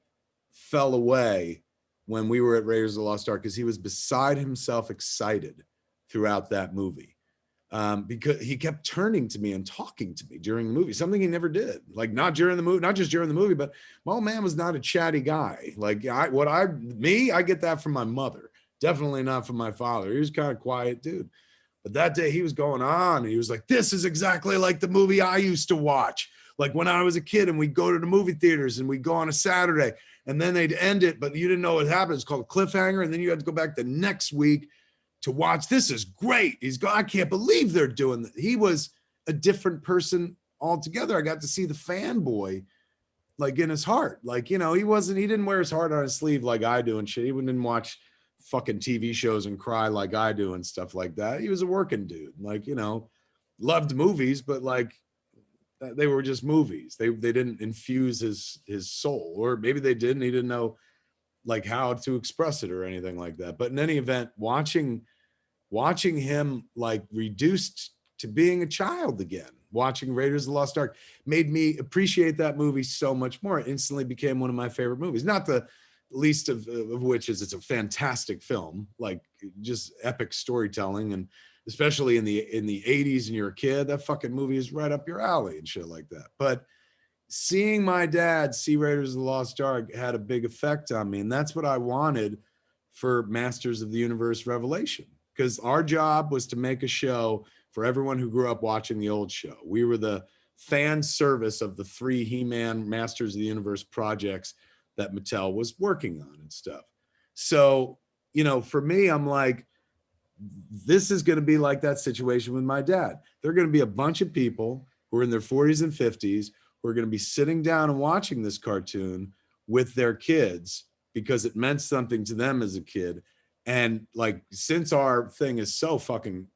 fell away when we were at Raiders of the Lost Ark, because he was beside himself excited throughout that movie. Because he kept turning to me and talking to me during the movie, something he never did. Like, not during the movie, not just during the movie, but my old man was not a chatty guy. Like, I get that from my mother. Definitely not from my father. He was kind of quiet dude. But that day he was going on and he was like, this is exactly like the movie I used to watch. Like when I was a kid and we'd go to the movie theaters and we'd go on a Saturday and then they'd end it, but you didn't know what happened. It's called a cliffhanger. And then you had to go back the next week to watch. This is great. I can't believe they're doing that. He was a different person altogether. I got to see the fanboy like in his heart. Like, he didn't wear his heart on his sleeve like I do and shit. He didn't watch fucking TV shows and cry like I do and stuff like that. He was a working dude. Like, loved movies, but like they were just movies. They didn't infuse his soul, or maybe they did and he didn't know like how to express it or anything like that. But in any event, watching him like reduced to being a child again, watching Raiders of the Lost Ark made me appreciate that movie so much more. It instantly became one of my favorite movies, not the least of which is it's a fantastic film, like just epic storytelling. And especially in the 80s and you're a kid, that fucking movie is right up your alley and shit like that. But seeing my dad see Raiders of the Lost Ark had a big effect on me. And that's what I wanted for Masters of the Universe Revelation, because our job was to make a show for everyone who grew up watching the old show. We were the fan service of the 3 He-Man Masters of the Universe projects that Mattel was working on and stuff. So, for me, I'm like, this is going to be like that situation with my dad. There are going to be a bunch of people who are in their 40s and 50s who are going to be sitting down and watching this cartoon with their kids because it meant something to them as a kid. And like, since our thing is so fucking,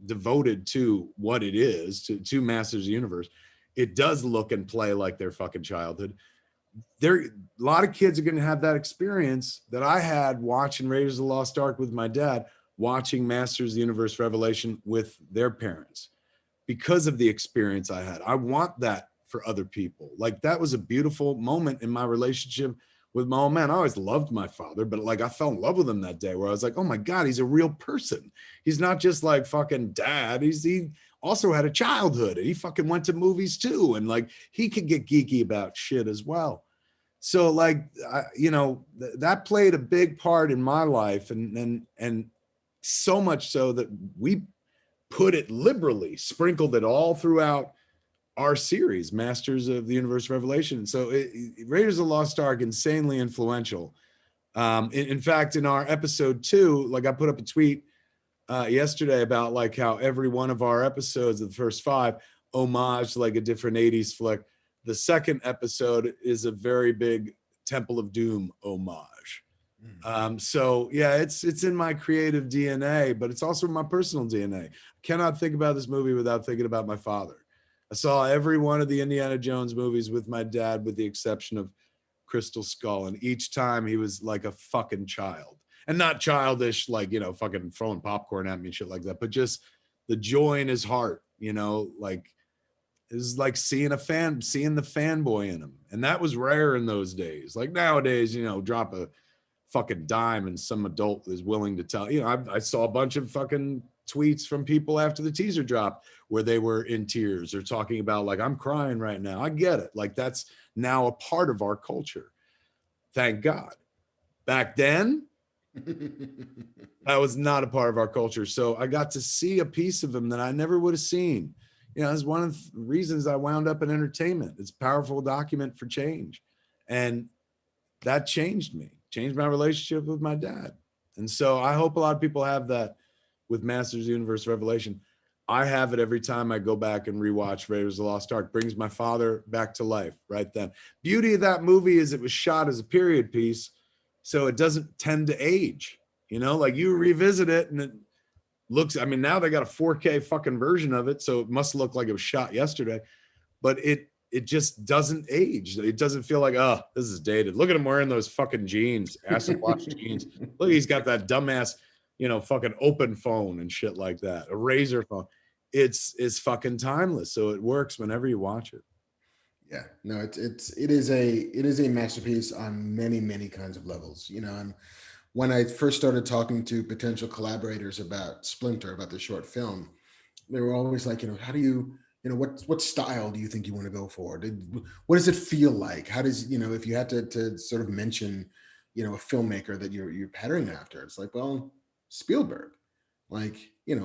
devoted to what it is, to Masters of the Universe, it does look and play like their fucking childhood. A lot of kids are going to have that experience that I had watching Raiders of the Lost Ark with my dad, watching Masters of the Universe Revelation with their parents, because of the experience I had. I want that for other people. Like, that was a beautiful moment in my relationship with my old man. I always loved my father, but like I fell in love with him that day where I was like, oh my God, he's a real person. He's not just like fucking dad. He also had a childhood and he fucking went to movies too. And like, he could get geeky about shit as well. So like, that played a big part in my life, and so much so that we put it liberally, sprinkled it all throughout our series, Masters of the Universe Revelation. So Raiders of the Lost Ark, insanely influential. In fact, in our episode 2, like I put up a tweet yesterday about like how every one of our episodes of the first 5 homage like a different 80s flick. The second episode is a very big Temple of Doom homage. So yeah, it's in my creative DNA, but it's also my personal DNA. I cannot think about this movie without thinking about my father. I saw every one of the Indiana Jones movies with my dad, with the exception of Crystal Skull. And each time he was like a fucking child, and not childish, like, fucking throwing popcorn at me and shit like that, but just the joy in his heart, like it was like seeing the fanboy in him. And that was rare in those days. Like nowadays, drop a fucking dime and some adult is willing to tell, I saw a bunch of fucking tweets from people after the teaser dropped where they were in tears or talking about like, I'm crying right now. I get it. Like, that's now a part of our culture. Thank God. Back then, that was not a part of our culture. So I got to see a piece of him that I never would have seen. It's one of the reasons I wound up in entertainment. It's a powerful document for change. And that changed me, changed my relationship with my dad. And so I hope a lot of people have that with Masters of the Universe Revelation. I have it every time I go back and rewatch Raiders of the Lost Ark. Brings my father back to life right then. Beauty of that movie is it was shot as a period piece, so it doesn't tend to age. Like you revisit it and it looks, now they got a 4K fucking version of it, so it must look like it was shot yesterday, but it just doesn't age. It doesn't feel like, oh, this is dated. Look at him wearing those fucking jeans, acid wash jeans. Look, he's got that dumbass, fucking open phone and shit like that, a razor phone. It's fucking timeless. So it works whenever you watch it. Yeah, no, it is a masterpiece on many, many kinds of levels. And when I first started talking to potential collaborators about Splinter, about the short film, they were always like, how do you, what style do you think you want to go for? What does it feel like? How does, if you had to sort of mention, a filmmaker that you're patterning after, it's like, well, Spielberg. Like,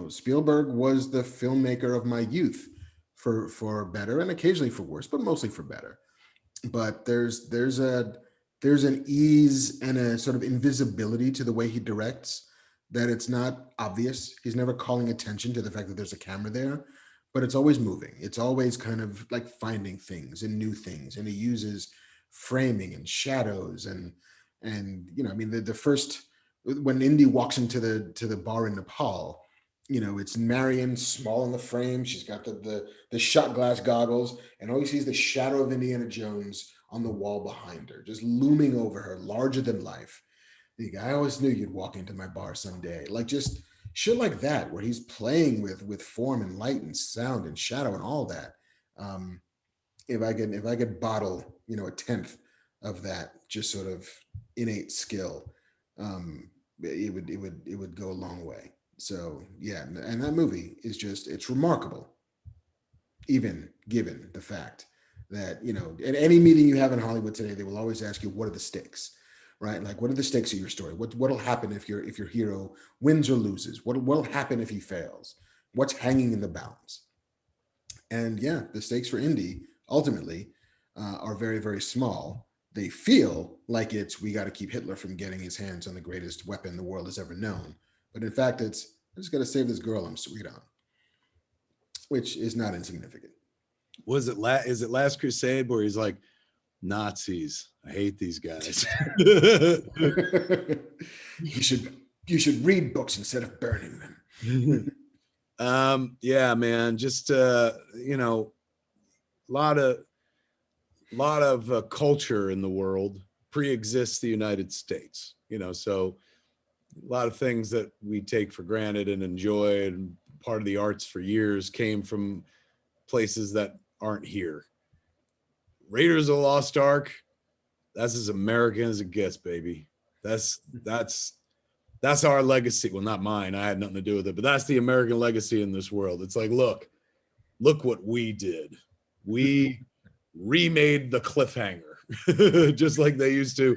Spielberg was the filmmaker of my youth, for better and occasionally for worse, but mostly for better. But there's an ease and a sort of invisibility to the way he directs that it's not obvious. He's never calling attention to the fact that there's a camera there, but it's always moving. It's always kind of like finding things and new things, and he uses framing and shadows and I mean the first when Indy walks into the bar in Nepal, it's Marion small in the frame. She's got the shot glass goggles, and all you see is the shadow of Indiana Jones on the wall behind her, just looming over her, larger than life. I always knew you'd walk into my bar someday. Like just shit like that, where he's playing with form and light and sound and shadow and all that. If I could bottle, a tenth of that just sort of innate skill, it would go a long way. So yeah, and that movie is it's remarkable, even given the fact that at any meeting you have in Hollywood today, they will always ask you, what are the stakes, right? Like, what are the stakes of your story? What'll happen if your hero wins or loses? What'll happen if he fails? What's hanging in the balance? And yeah, the stakes for Indy ultimately are very, very small. They feel like we got to keep Hitler from getting his hands on the greatest weapon the world has ever known. But in fact, I just got to save this girl I'm sweet on, which is not insignificant. Is it Last Crusade where he's like, Nazis, I hate these guys. you should read books instead of burning them. Yeah, man, just a lot of culture in the world pre-exists the United States, so a lot of things that we take for granted and enjoy and part of the arts for years came from places that aren't here. Raiders of the Lost Ark, that's as American as it gets, baby. That's our legacy. Well, not mine. I had nothing to do with it, but that's the American legacy in this world. It's like, look what we did. We remade the cliffhanger, just like they used to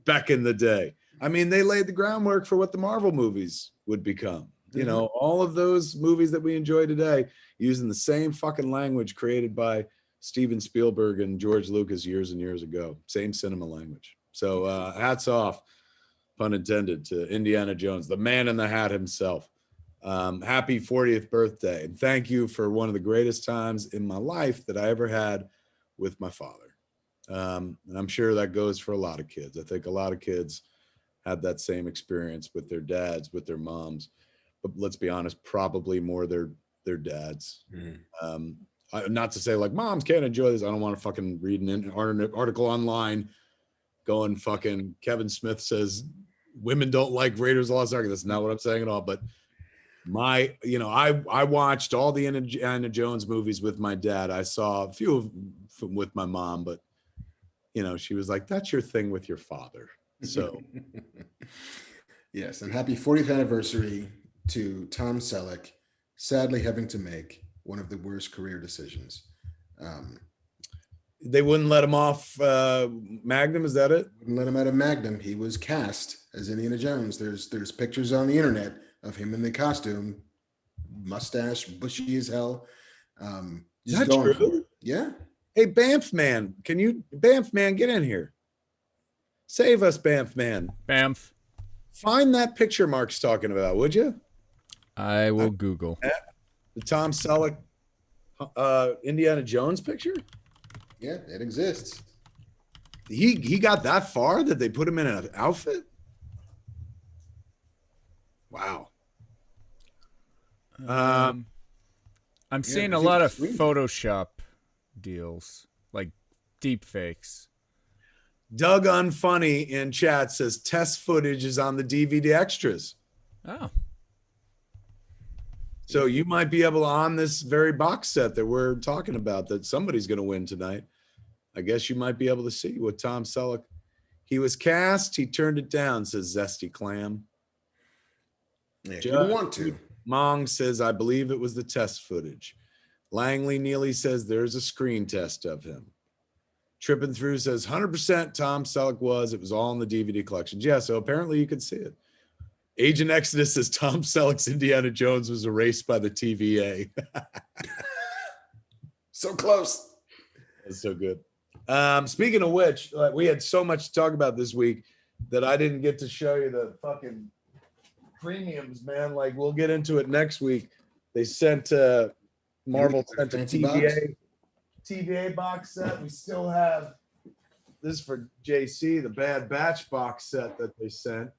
back in the day. I mean, they laid the groundwork for what the Marvel movies would become. All of those movies that we enjoy today using the same fucking language created by Steven Spielberg and George Lucas years and years ago. Same cinema language. So hats off, pun intended, to Indiana Jones, the man in the hat himself. Happy 40th birthday. And thank you for one of the greatest times in my life that I ever had with my father. And I'm sure that goes for a lot of kids. I think a lot of kids had that same experience with their dads, with their moms, but let's be honest, probably more their dads. Not to say like moms can't enjoy this. I don't want to fucking read an article online going fucking Kevin Smith says women don't like Raiders of the Lost Ark. That's not what I'm saying at all. But I watched all the Indiana Jones movies with my dad. I saw a few of them with my mom, but she was like, that's your thing with your father. So yes, and happy 40th anniversary to Tom Selleck, sadly having to make one of the worst career decisions. They wouldn't let him off Magnum, is that it? Wouldn't let him out of Magnum. He was cast as Indiana Jones. There's pictures on the internet of him in the costume, mustache, bushy as hell. Is that true? Yeah. Hey, Banff Man, Banff Man, get in here. Save us, Banff Man. Banff. Find that picture Mark's talking about, would you? I will Google. The Tom Selleck Indiana Jones picture? Yeah, it exists. He got that far that they put him in an outfit? Wow. I'm seeing a lot of Photoshop deals, like deep fakes. Doug Unfunny in chat says test footage is on the DVD extras. Oh. So you might be able to, on this very box set that we're talking about that somebody's going to win tonight, I guess you might be able to see what Tom Selleck, he was cast, he turned it down, says Zesty Clam. Yeah, you don't want to. Mong says, I believe it was the test footage. Langley Neely says there's a screen test of him. Tripping Through says 100% Tom Selleck was. It was all in the DVD collections. Yeah, so apparently you could see it. Agent Exodus says Tom Selleck's Indiana Jones was erased by the TVA. So close. That's so good. Speaking of which, we had so much to talk about this week that I didn't get to show you the fucking premiums, man. Like, we'll get into it next week. They sent Marvel sent a Fancy box? TVA box set. We still have this for JC, the Bad Batch box set that they sent.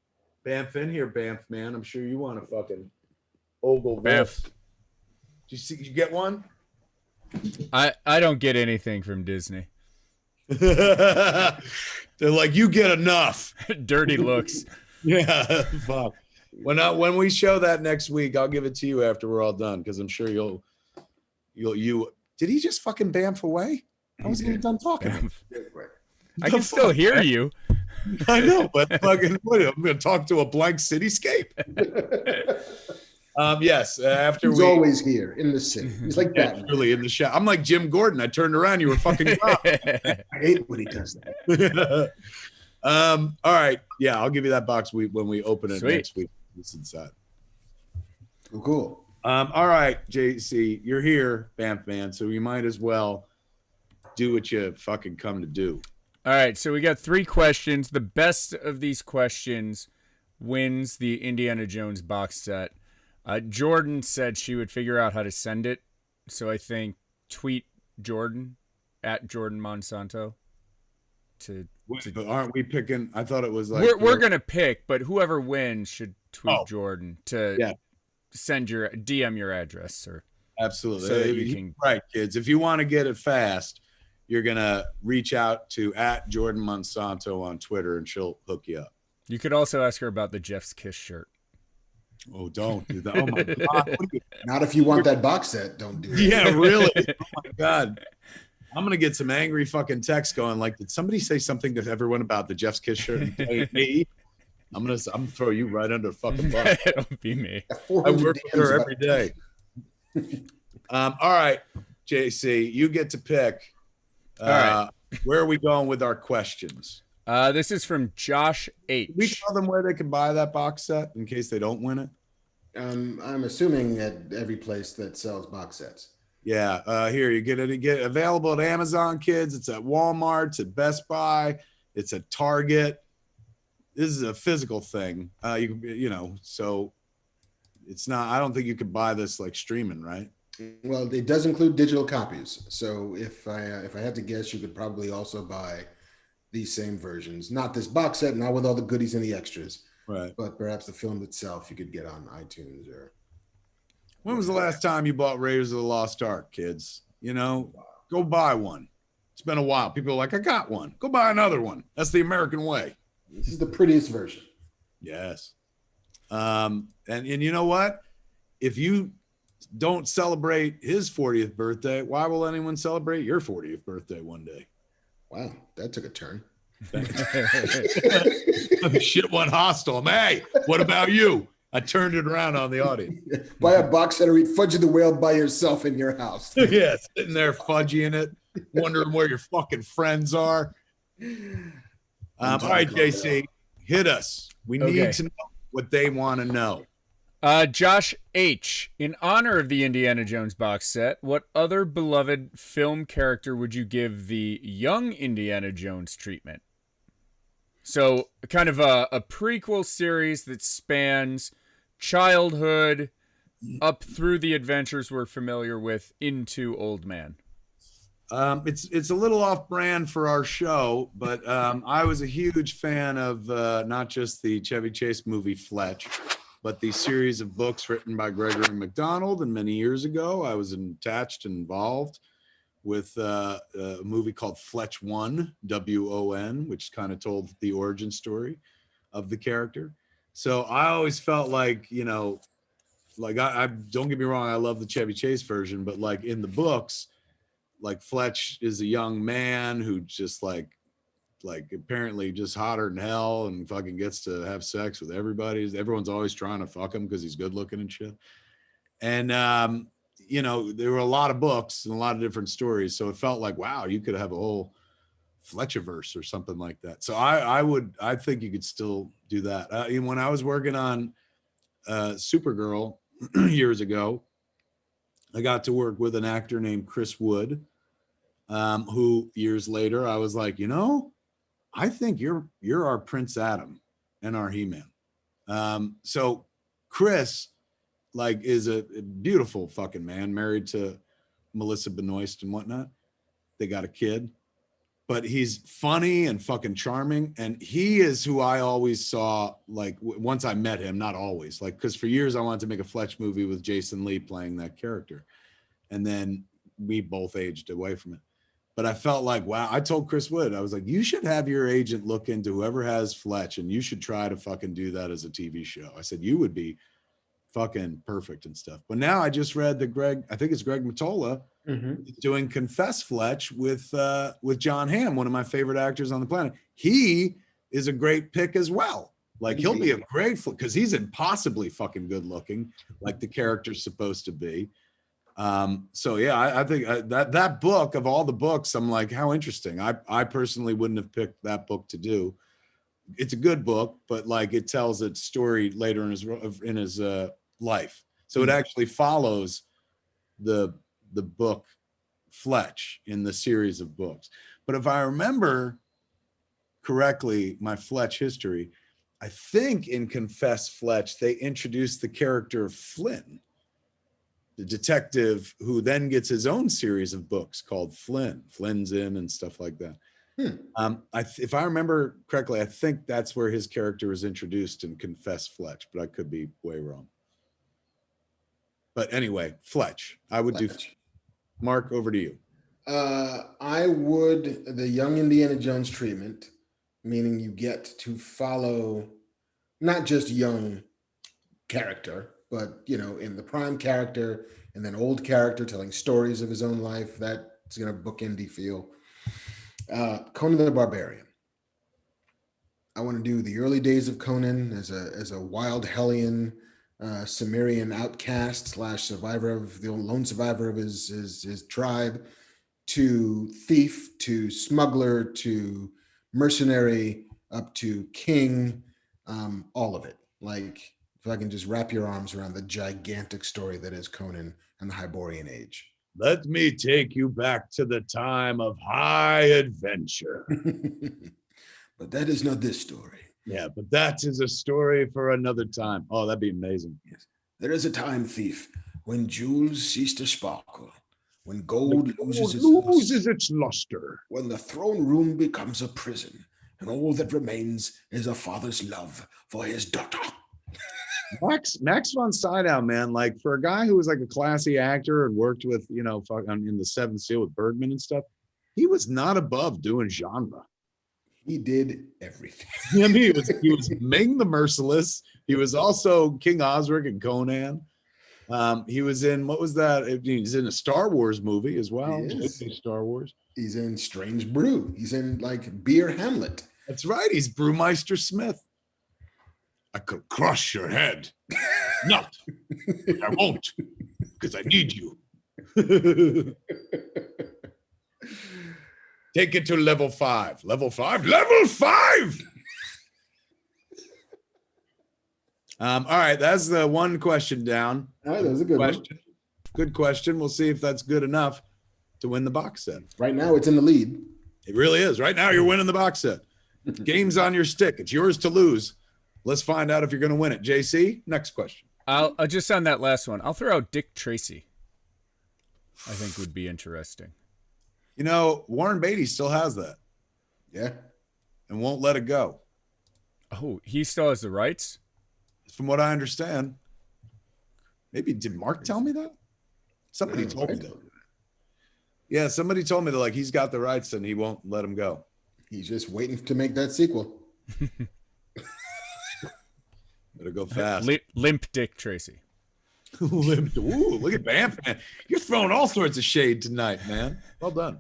Bamf in here, Bamf man. I'm sure you want to fucking ogle this. Bamf. Did you get one? I don't get anything from Disney. They're like, you get enough. Dirty looks. Yeah, fuck. When we show that next week, I'll give it to you after we're all done because I'm sure you'll. Did he just fucking bamf away? I wasn't even done talking. I can still hear you. I know, but fucking, what, I'm going to talk to a blank cityscape. Yes, after He's always here in the city. He's like that. Really in the shot. I'm like Jim Gordon. I turned around, you were fucking gone. I hate when he does that. All right, yeah, I'll give you that box when we open it Sweet. next week. It's inside. Cool. All right, JC, you're here, Bamf man, so you might as well do what you fucking come to do. All right, so we got 3 questions. The best of these questions wins the Indiana Jones box set. Jordan said she would figure out how to send it, so I think tweet Jordan at Jordan Monsanto. But aren't we picking? I thought it was like We're gonna pick, but whoever wins should tweet Jordan to send your DM your address, sir. Absolutely. So that you can... Right, kids. If you want to get it fast, you're gonna reach out to at Jordan Monsanto on Twitter, and she'll hook you up. You could also ask her about the Jeff's Kiss shirt. Oh, don't do that. Oh my God. Not if you want that box set. Don't do it. Yeah, really. Oh my God. I'm gonna get some angry fucking texts going. Like, did somebody say something to everyone about the Jeff's Kiss shirt? Me? I'm gonna throw you right under the fucking bus. It'll be me. I work with her every day. All right, JC, you get to pick. All right. Where are we going with our questions? This is from Josh H. Can we tell them where they can buy that box set in case they don't win it? I'm assuming at every place that sells box sets. Yeah, here you get available at Amazon, kids. It's at Walmart, it's at Best Buy, it's at Target. This is a physical thing. You know, so it's not. I don't think you could buy this like streaming, right? Well, it does include digital copies. So if I had to guess, you could probably also buy these same versions. Not this box set, not with all the goodies and the extras, right? But perhaps the film itself you could get on iTunes or. When was the last time you bought Raiders of the Lost Ark, kids? You know, go buy one. It's been a while. People are like, I got one. Go buy another one. That's the American way. This is the prettiest version. Yes. And you know what? If you don't celebrate his 40th birthday, why will anyone celebrate your 40th birthday one day? Wow, that took a turn. Shit went hostile. Hey, what about you? I turned it around on the audience. Buy a box set or eat Fudgy the Whale by yourself in your house. Yeah, sitting there fudgying it, wondering where your fucking friends are. All right, JC, hit us. We need to know what they want to know. Josh H. In honor of the Indiana Jones box set, what other beloved film character would you give the young Indiana Jones treatment? So kind of a prequel series that spans childhood up through the adventures we're familiar with into Old Man. It's a little off brand for our show, but I was a huge fan of not just the Chevy Chase movie Fletch, but the series of books written by Gregory MacDonald. And many years ago, I was attached and involved with a movie called Fletch One, W-O-N, which kind of told the origin story of the character. So I always felt like, you know, like I don't get me wrong, I love the Chevy Chase version, but like in the books, like Fletch is a young man who just like apparently just hotter than hell and fucking gets to have sex with everybody. Everyone's always trying to fuck him because he's good looking and shit. And you know, there were a lot of books and a lot of different stories. So it felt like, wow, you could have a whole Fletchiverse or something like that. So I think you could still do that. When I was working on Supergirl years ago, I got to work with an actor named Chris Wood, who years later I was like, you know, I think you're our Prince Adam and our He-Man. So Chris, like, is a beautiful fucking man, married to Melissa Benoist and whatnot. They got a kid, but he's funny and fucking charming. And he is who I always saw, like once I met him, not always, like, because for years I wanted to make a Fletch movie with Jason Lee playing that character. And then we both aged away from it. But I felt like, wow, I told Chris Wood, I was like, you should have your agent look into whoever has Fletch and you should try to fucking do that as a TV show. I said, you would be fucking perfect and stuff. But now I just read that I think it's Greg Mottola, doing Confess Fletch with John Hamm, one of my favorite actors on the planet. He is a great pick as well. Like he'll be a great, because he's impossibly fucking good looking, like the character's supposed to be. So yeah, I think that book, of all the books, I'm like, how interesting. I personally wouldn't have picked that book to do. It's a good book, but like it tells its story later in his life. So it actually follows the book Fletch in the series of books. But if I remember correctly, my Fletch history, I think in Confess Fletch, they introduced the character of Flynn, the detective who then gets his own series of books called Flynn's Inn and stuff like that. If I remember correctly, I think that's where his character is introduced in Confess Fletch, but I could be way wrong. But anyway, Fletch, I would do. Mark, over to you. I would the young Indiana Jones treatment, meaning you get to follow not just young character, but in the prime character and then old character telling stories of his own life. That's gonna bookendy feel. Conan the Barbarian. I want to do the early days of Conan as a wild Hellion, Cimmerian outcast / survivor of the lone survivor of his tribe, to thief, to smuggler, to mercenary, up to king, all of it. Like if I can just wrap your arms around the gigantic story that is Conan and the Hyborian Age. Let me take you back to the time of high adventure. But that is not this story. Yeah, but that is a story for another time. Oh, that'd be amazing. Yes. There is a time, thief, when jewels cease to sparkle, when gold loses its luster, when the throne room becomes a prison, and all that remains is a father's love for his daughter. Max von Sydow, man, like for a guy who was like a classy actor and worked with, in the Seventh Seal with Bergman and stuff, he was not above doing genre. He did everything. I mean, he was Ming the Merciless. He was also King Osric and Conan. He was in, what was that? He's in a Star Wars movie as well. Star Wars. He's in Strange Brew. He's in like Beer Hamlet. That's right. He's Brewmeister Smith. I could crush your head. Not. I won't, because I need you. Take it to level 5. Level 5? Level 5! All right, that's the one question down. All right, that was a good question. Good question. We'll see if that's good enough to win the box set. Right now, it's in the lead. It really is. Right now, you're winning the box set. Game's on your stick. It's yours to lose. Let's find out if you're going to win it. JC, next question. I'll just on that last one, I'll throw out Dick Tracy. I think would be interesting. Warren Beatty still has that. Yeah. And won't let it go. Oh, he still has the rights? From what I understand. Maybe, did Mark tell me that? Somebody told me that. Yeah, somebody told me that like he's got the rights and he won't let him go. He's just waiting to make that sequel. Better go fast. Limp Dick Tracy. Limp. Ooh, look at Bam, man. You're throwing all sorts of shade tonight, man. Well done.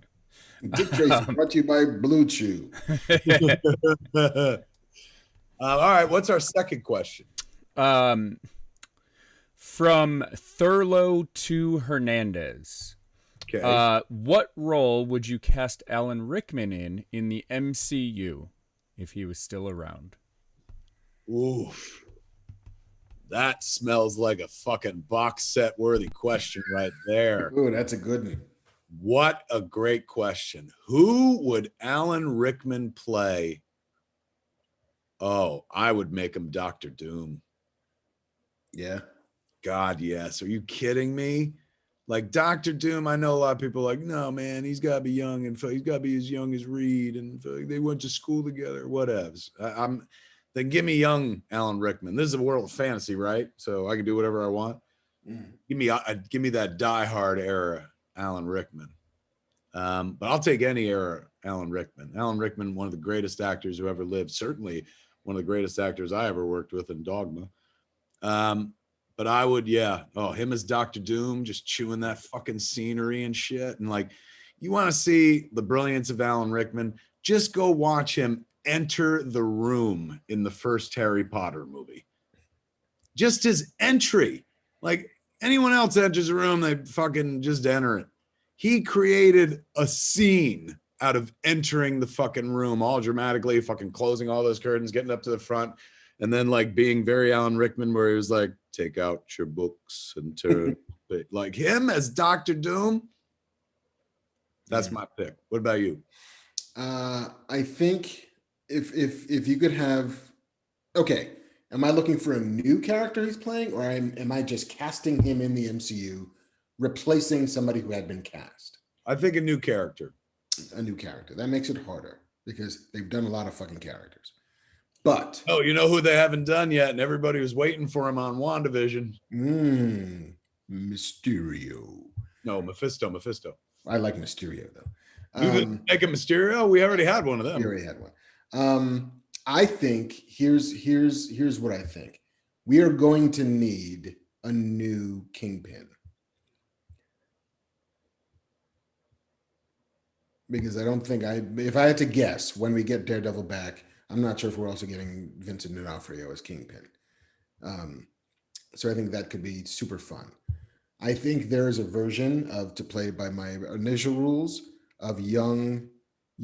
Dick Tracy, brought to you by Blue Chew. All right, what's our second question? From Thurlow to Hernandez. Okay. What role would you cast Alan Rickman in the MCU if he was still around? Oof. That smells like a fucking box set worthy question right there. Ooh, that's a good one. What a great question. Who would Alan Rickman play? Oh, I would make him Dr. Doom. Yeah. God, yes. Are you kidding me? Like Doctor Doom, I know a lot of people are like, no, man, he's got to be young and he's got to be as young as Reed, and they went to school together. Whatevs. Then give me young Alan Rickman. This is a world of fantasy, right? So I can do whatever I want. Give me that Die Hard era Alan Rickman. But I'll take any era Alan Rickman. Alan Rickman, one of the greatest actors who ever lived. Certainly one of the greatest actors I ever worked with in Dogma. But I would, him as Doctor Doom, just chewing that fucking scenery and shit. And like, you want to see the brilliance of Alan Rickman, just go watch him enter the room in the first Harry Potter movie. Just his entry. Like, anyone else enters a room, they fucking just enter it. He created a scene out of entering the fucking room all dramatically, fucking closing all those curtains, getting up to the front, and then like being very Alan Rickman, where he was like, take out your books and turn. Like him as Doctor Doom. That's my pick. What about you? I think if you could have, okay, am I looking for a new character he's playing, or am I just casting him in the MCU, replacing somebody who had been cast? I think a new character. A new character. That makes it harder because they've done a lot of fucking characters. But you know who they haven't done yet, and everybody was waiting for him on WandaVision. Mysterio. No, Mephisto. I like Mysterio though. You didn't make a Mysterio? We already had one of them. We already had one. I think here's what I think. We are going to need a new Kingpin. Because I don't think if I had to guess when we get Daredevil back, I'm not sure if we're also getting Vincent D'Onofrio as Kingpin. So I think that could be super fun. I think there is a version to play by my initial rules of young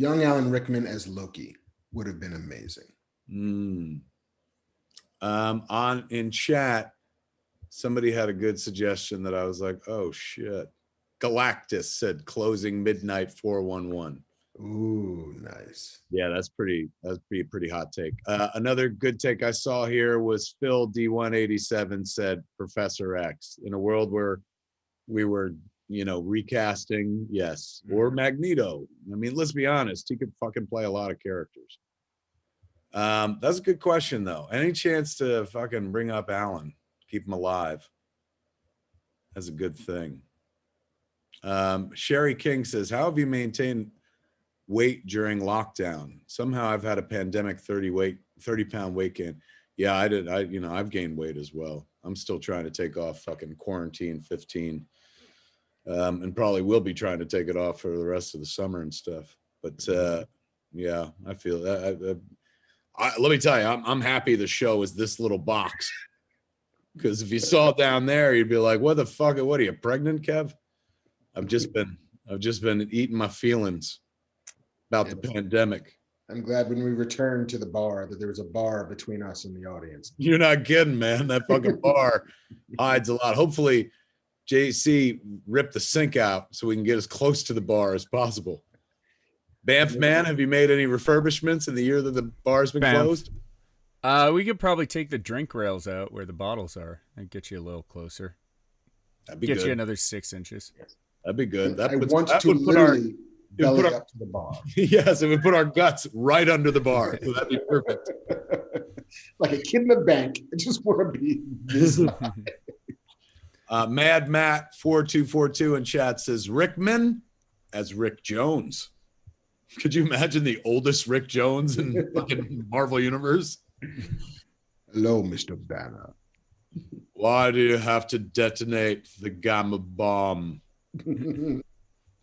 Alan Rickman as Loki would have been amazing. In chat, somebody had a good suggestion that I was like, oh shit. Galactus said closing midnight 411. Ooh, nice. Yeah, that's pretty hot take. Another good take I saw here was Phil D187 said Professor X. In a world where we were, recasting, yes, or Magneto. I mean, let's be honest, he could fucking play a lot of characters. That's a good question though. Any chance to fucking bring up Alan, keep him alive? That's a good thing. Sherry King says, how have you maintained weight during lockdown? Somehow I've had a pandemic 30-pound weight gain. Yeah, I did. I've gained weight as well. I'm still trying to take off fucking quarantine 15. And probably will be trying to take it off for the rest of the summer and stuff. But yeah, I feel that. Let me tell you, I'm happy the show is this little box. Because if you saw it down there, you'd be like, what the fuck? What are you, pregnant, Kev? I've just been eating my feelings about the pandemic. I'm glad when we returned to the bar that there was a bar between us and the audience. You're not kidding, man. That fucking bar hides a lot. Hopefully, JC ripped the sink out so we can get as close to the bar as possible. Banff, man, have you made any refurbishments in the year that the bar's been closed? We could probably take the drink rails out where the bottles are and get you a little closer. That'd be get good. you another 6 inches. That'd be good. I want to literally belly up to the bar. Yes, it would put our guts right under the bar. So that'd be perfect. Like a kid in the bank. I just want to be this Mad Matt 4242 in chat says Rickman as Rick Jones. Could you imagine the oldest Rick Jones in the fucking Marvel Universe? Hello, Mr. Banner. Why do you have to detonate the gamma bomb?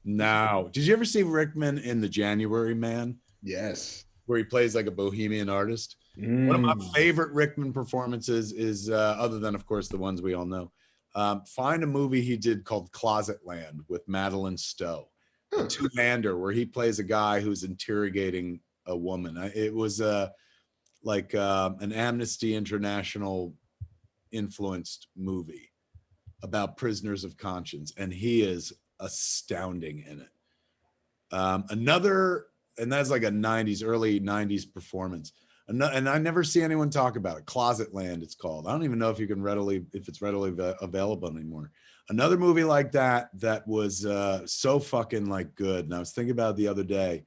Now, did you ever see Rickman in The January Man? Yes. Where he plays like a bohemian artist. One of my favorite Rickman performances is, other than, of course, the ones we all know, find a movie he did called Closet Land with Madeline Stowe. A two-hander where he plays a guy who's interrogating a woman. It was like an Amnesty International influenced movie about prisoners of conscience, and he is astounding in it. And that's like a early 90s performance. And I never see anyone talk about it. Closet Land, it's called. I don't even know if it's readily available anymore. Another movie like that was so fucking like good. And I was thinking about it the other day.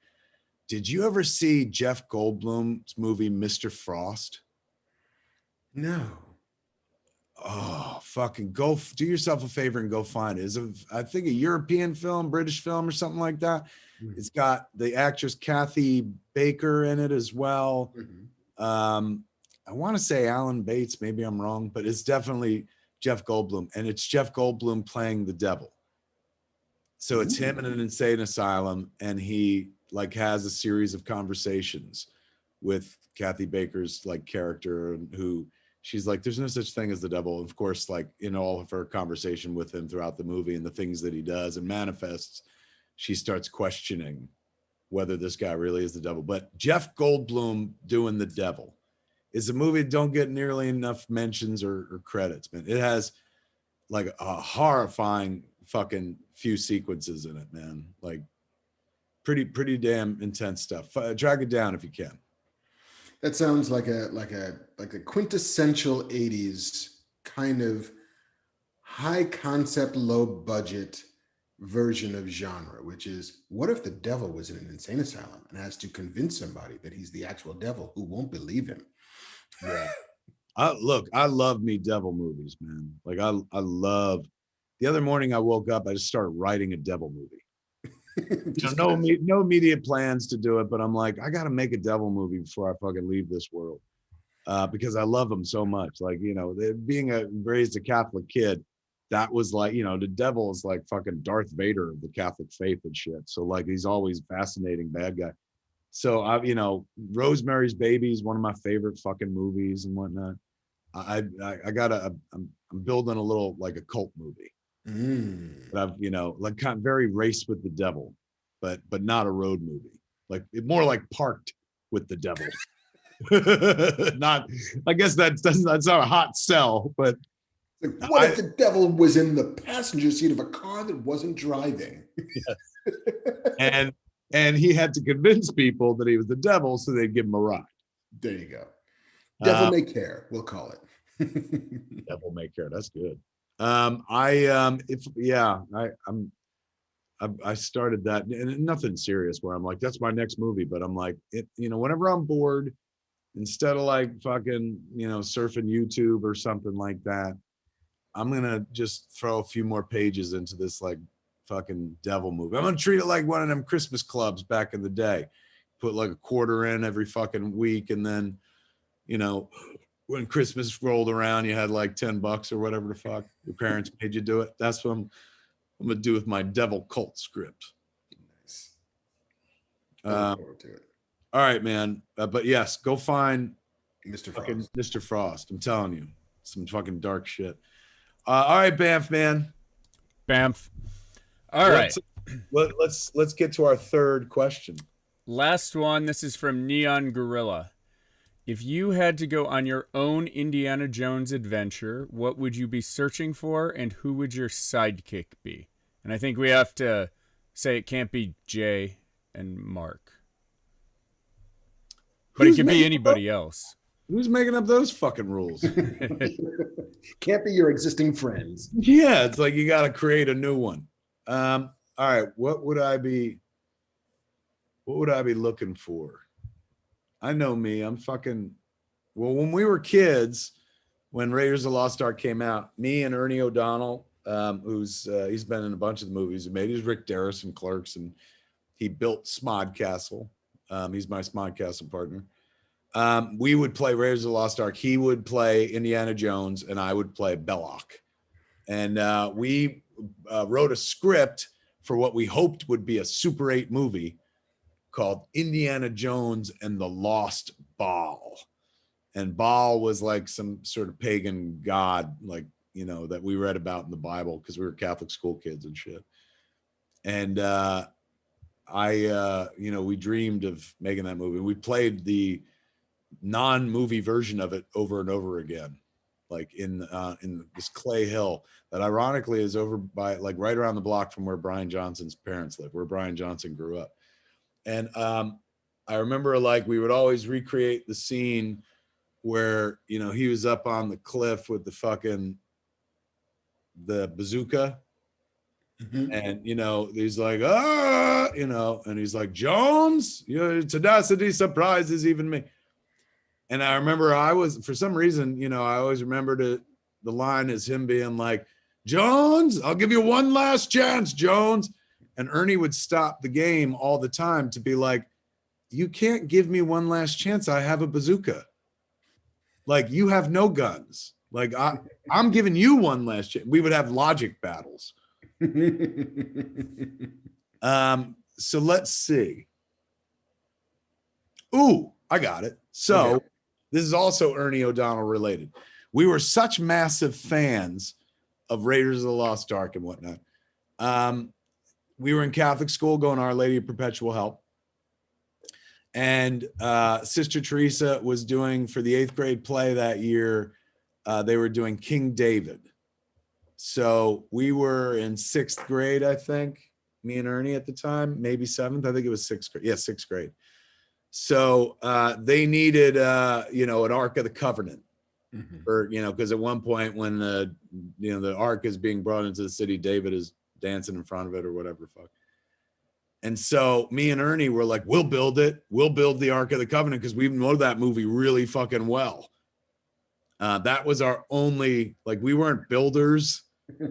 Did you ever see Jeff Goldblum's movie Mr. Frost? No. Oh, fucking go do yourself a favor and go find it. It's I think a European film, British film, or something like that. Mhm. It's got the actress Kathy Baker in it as well. I want to say Alan Bates, maybe I'm wrong, but it's definitely Jeff Goldblum, and it's Jeff Goldblum playing the devil. So it's him in an insane asylum, and he like has a series of conversations with Kathy Baker's like character, who she's like, there's no such thing as the devil. Of course, like in all of her conversation with him throughout the movie and the things that he does and manifests, she starts questioning whether this guy really is the devil. But Jeff Goldblum doing the devil is a movie that don't get nearly enough mentions or credits, man. It has like a horrifying fucking few sequences in it, man. Like pretty damn intense stuff. Track it down if you can. That sounds like a quintessential 80s kind of high concept, low budget version of genre, which is, what if the devil was in an insane asylum and has to convince somebody that he's the actual devil who won't believe him? Yeah. I love me devil movies, man. Like I love. The other morning I woke up, I just started writing a devil movie. No immediate plans to do it, but I'm like, I got to make a devil movie before I fucking leave this world, because I love them so much. Like, you know, raised a Catholic kid, that was like, you know, the devil is like fucking Darth Vader of the Catholic faith and shit. So like, he's always fascinating bad guy. So you know, Rosemary's Baby is one of my favorite fucking movies and whatnot. I'm building a little like a cult movie. But I've, you know, like kind of very Race with the Devil, but not a road movie. Like more like Parked with the Devil. Not, I guess that's not a hot sell, but like, what if the devil was in the passenger seat of a car that wasn't driving? Yes. And he had to convince people that he was the devil so they'd give him a ride. There you go. Devil May Care, we'll call it. Devil May Care. That's good. I started that, and nothing serious where I'm like, that's my next movie, but I'm like, you know, whenever I'm bored, instead of like fucking, you know, surfing YouTube or something like that, I'm gonna just throw a few more pages into this like fucking devil movie. I'm gonna treat it like one of them Christmas clubs back in the day. Put like a quarter in every fucking week, and then, you know, when Christmas rolled around, you had like $10 or whatever the fuck your parents made you do it. That's what I'm gonna do with my devil cult script. Nice. I look forward to it. All right, man. But yes, go find Mr. Frost. Mr. Frost. I'm telling you, some fucking dark shit. All right, Banff, man. Banff. All right. Let's get to our third question. Last one. This is from Neon Gorilla. If you had to go on your own Indiana Jones adventure, what would you be searching for, and who would your sidekick be? And I think we have to say it can't be Jay and Mark. But it could be anybody else. Who's making up those fucking rules? Can't be your existing friends. Yeah, it's like you got to create a new one. All right, what would I be looking for? I know me. I'm fucking. Well, when we were kids, when Raiders of the Lost Ark came out, me and Ernie O'Donnell, he's been in a bunch of the movies he made. He's Rick Darris and Clerks, and he built Smodcastle. He's my Smodcastle partner. We would play Raiders of the Lost Ark. He would play Indiana Jones, and I would play Belloc. And we wrote a script for what we hoped would be a Super 8 movie called Indiana Jones and the Lost Baal. And Baal was like some sort of pagan god, like, you know, that we read about in the Bible because we were Catholic school kids and shit. And you know, we dreamed of making that movie. We played the non-movie version of it over and over again, like in this Clay Hill that ironically is over by, like, right around the block from where Brian Johnson's parents live, where Brian Johnson grew up. And I remember, like, we would always recreate the scene where, you know, he was up on the cliff with the fucking the bazooka. Mhm. And, you know, he's like, you know, and he's like, Jones, your tenacity surprises even me. And I remember for some reason, you know, I always remembered the line is him being like, Jones, I'll give you one last chance, Jones. And Ernie would stop the game all the time to be like, you can't give me one last chance. I have a bazooka. Like, you have no guns. Like, I'm giving you one last chance. We would have logic battles. So let's see. Ooh, I got it. So Okay. This is also Ernie O'Donnell related. We were such massive fans of Raiders of the Lost Ark and whatnot. We were in Catholic school going Our Lady of Perpetual Help. And Sister Teresa was doing, for the 8th grade play that year, they were doing King David. So we were in 6th grade, I think, me and Ernie at the time, maybe 7th. I think it was 6th grade. Yeah, 6th grade. So they needed, you know, an Ark of the Covenant. Or, you know, because at one point when you know, the Ark is being brought into the city, David is dancing in front of it or whatever fuck. And so me and Ernie were like, we'll build it. We'll build the Ark of the Covenant because we know that movie really fucking well. That was our only, like, we weren't builders,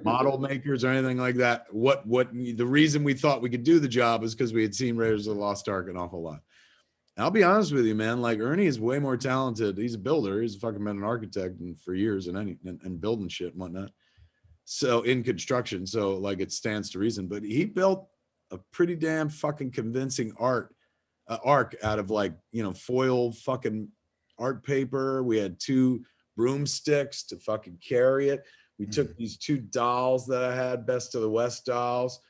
model makers or anything like that. What the reason we thought we could do the job is because we had seen Raiders of the Lost Ark an awful lot. And I'll be honest with you, man, like Ernie is way more talented. He's a builder. He's fucking been an architect for years and building shit and whatnot. So in construction, so like it stands to reason, but he built a pretty damn fucking convincing arc out of, like, you know, foil fucking art paper. We had 2 broomsticks to fucking carry it. We took these 2 dolls that I had, Best of the West dolls,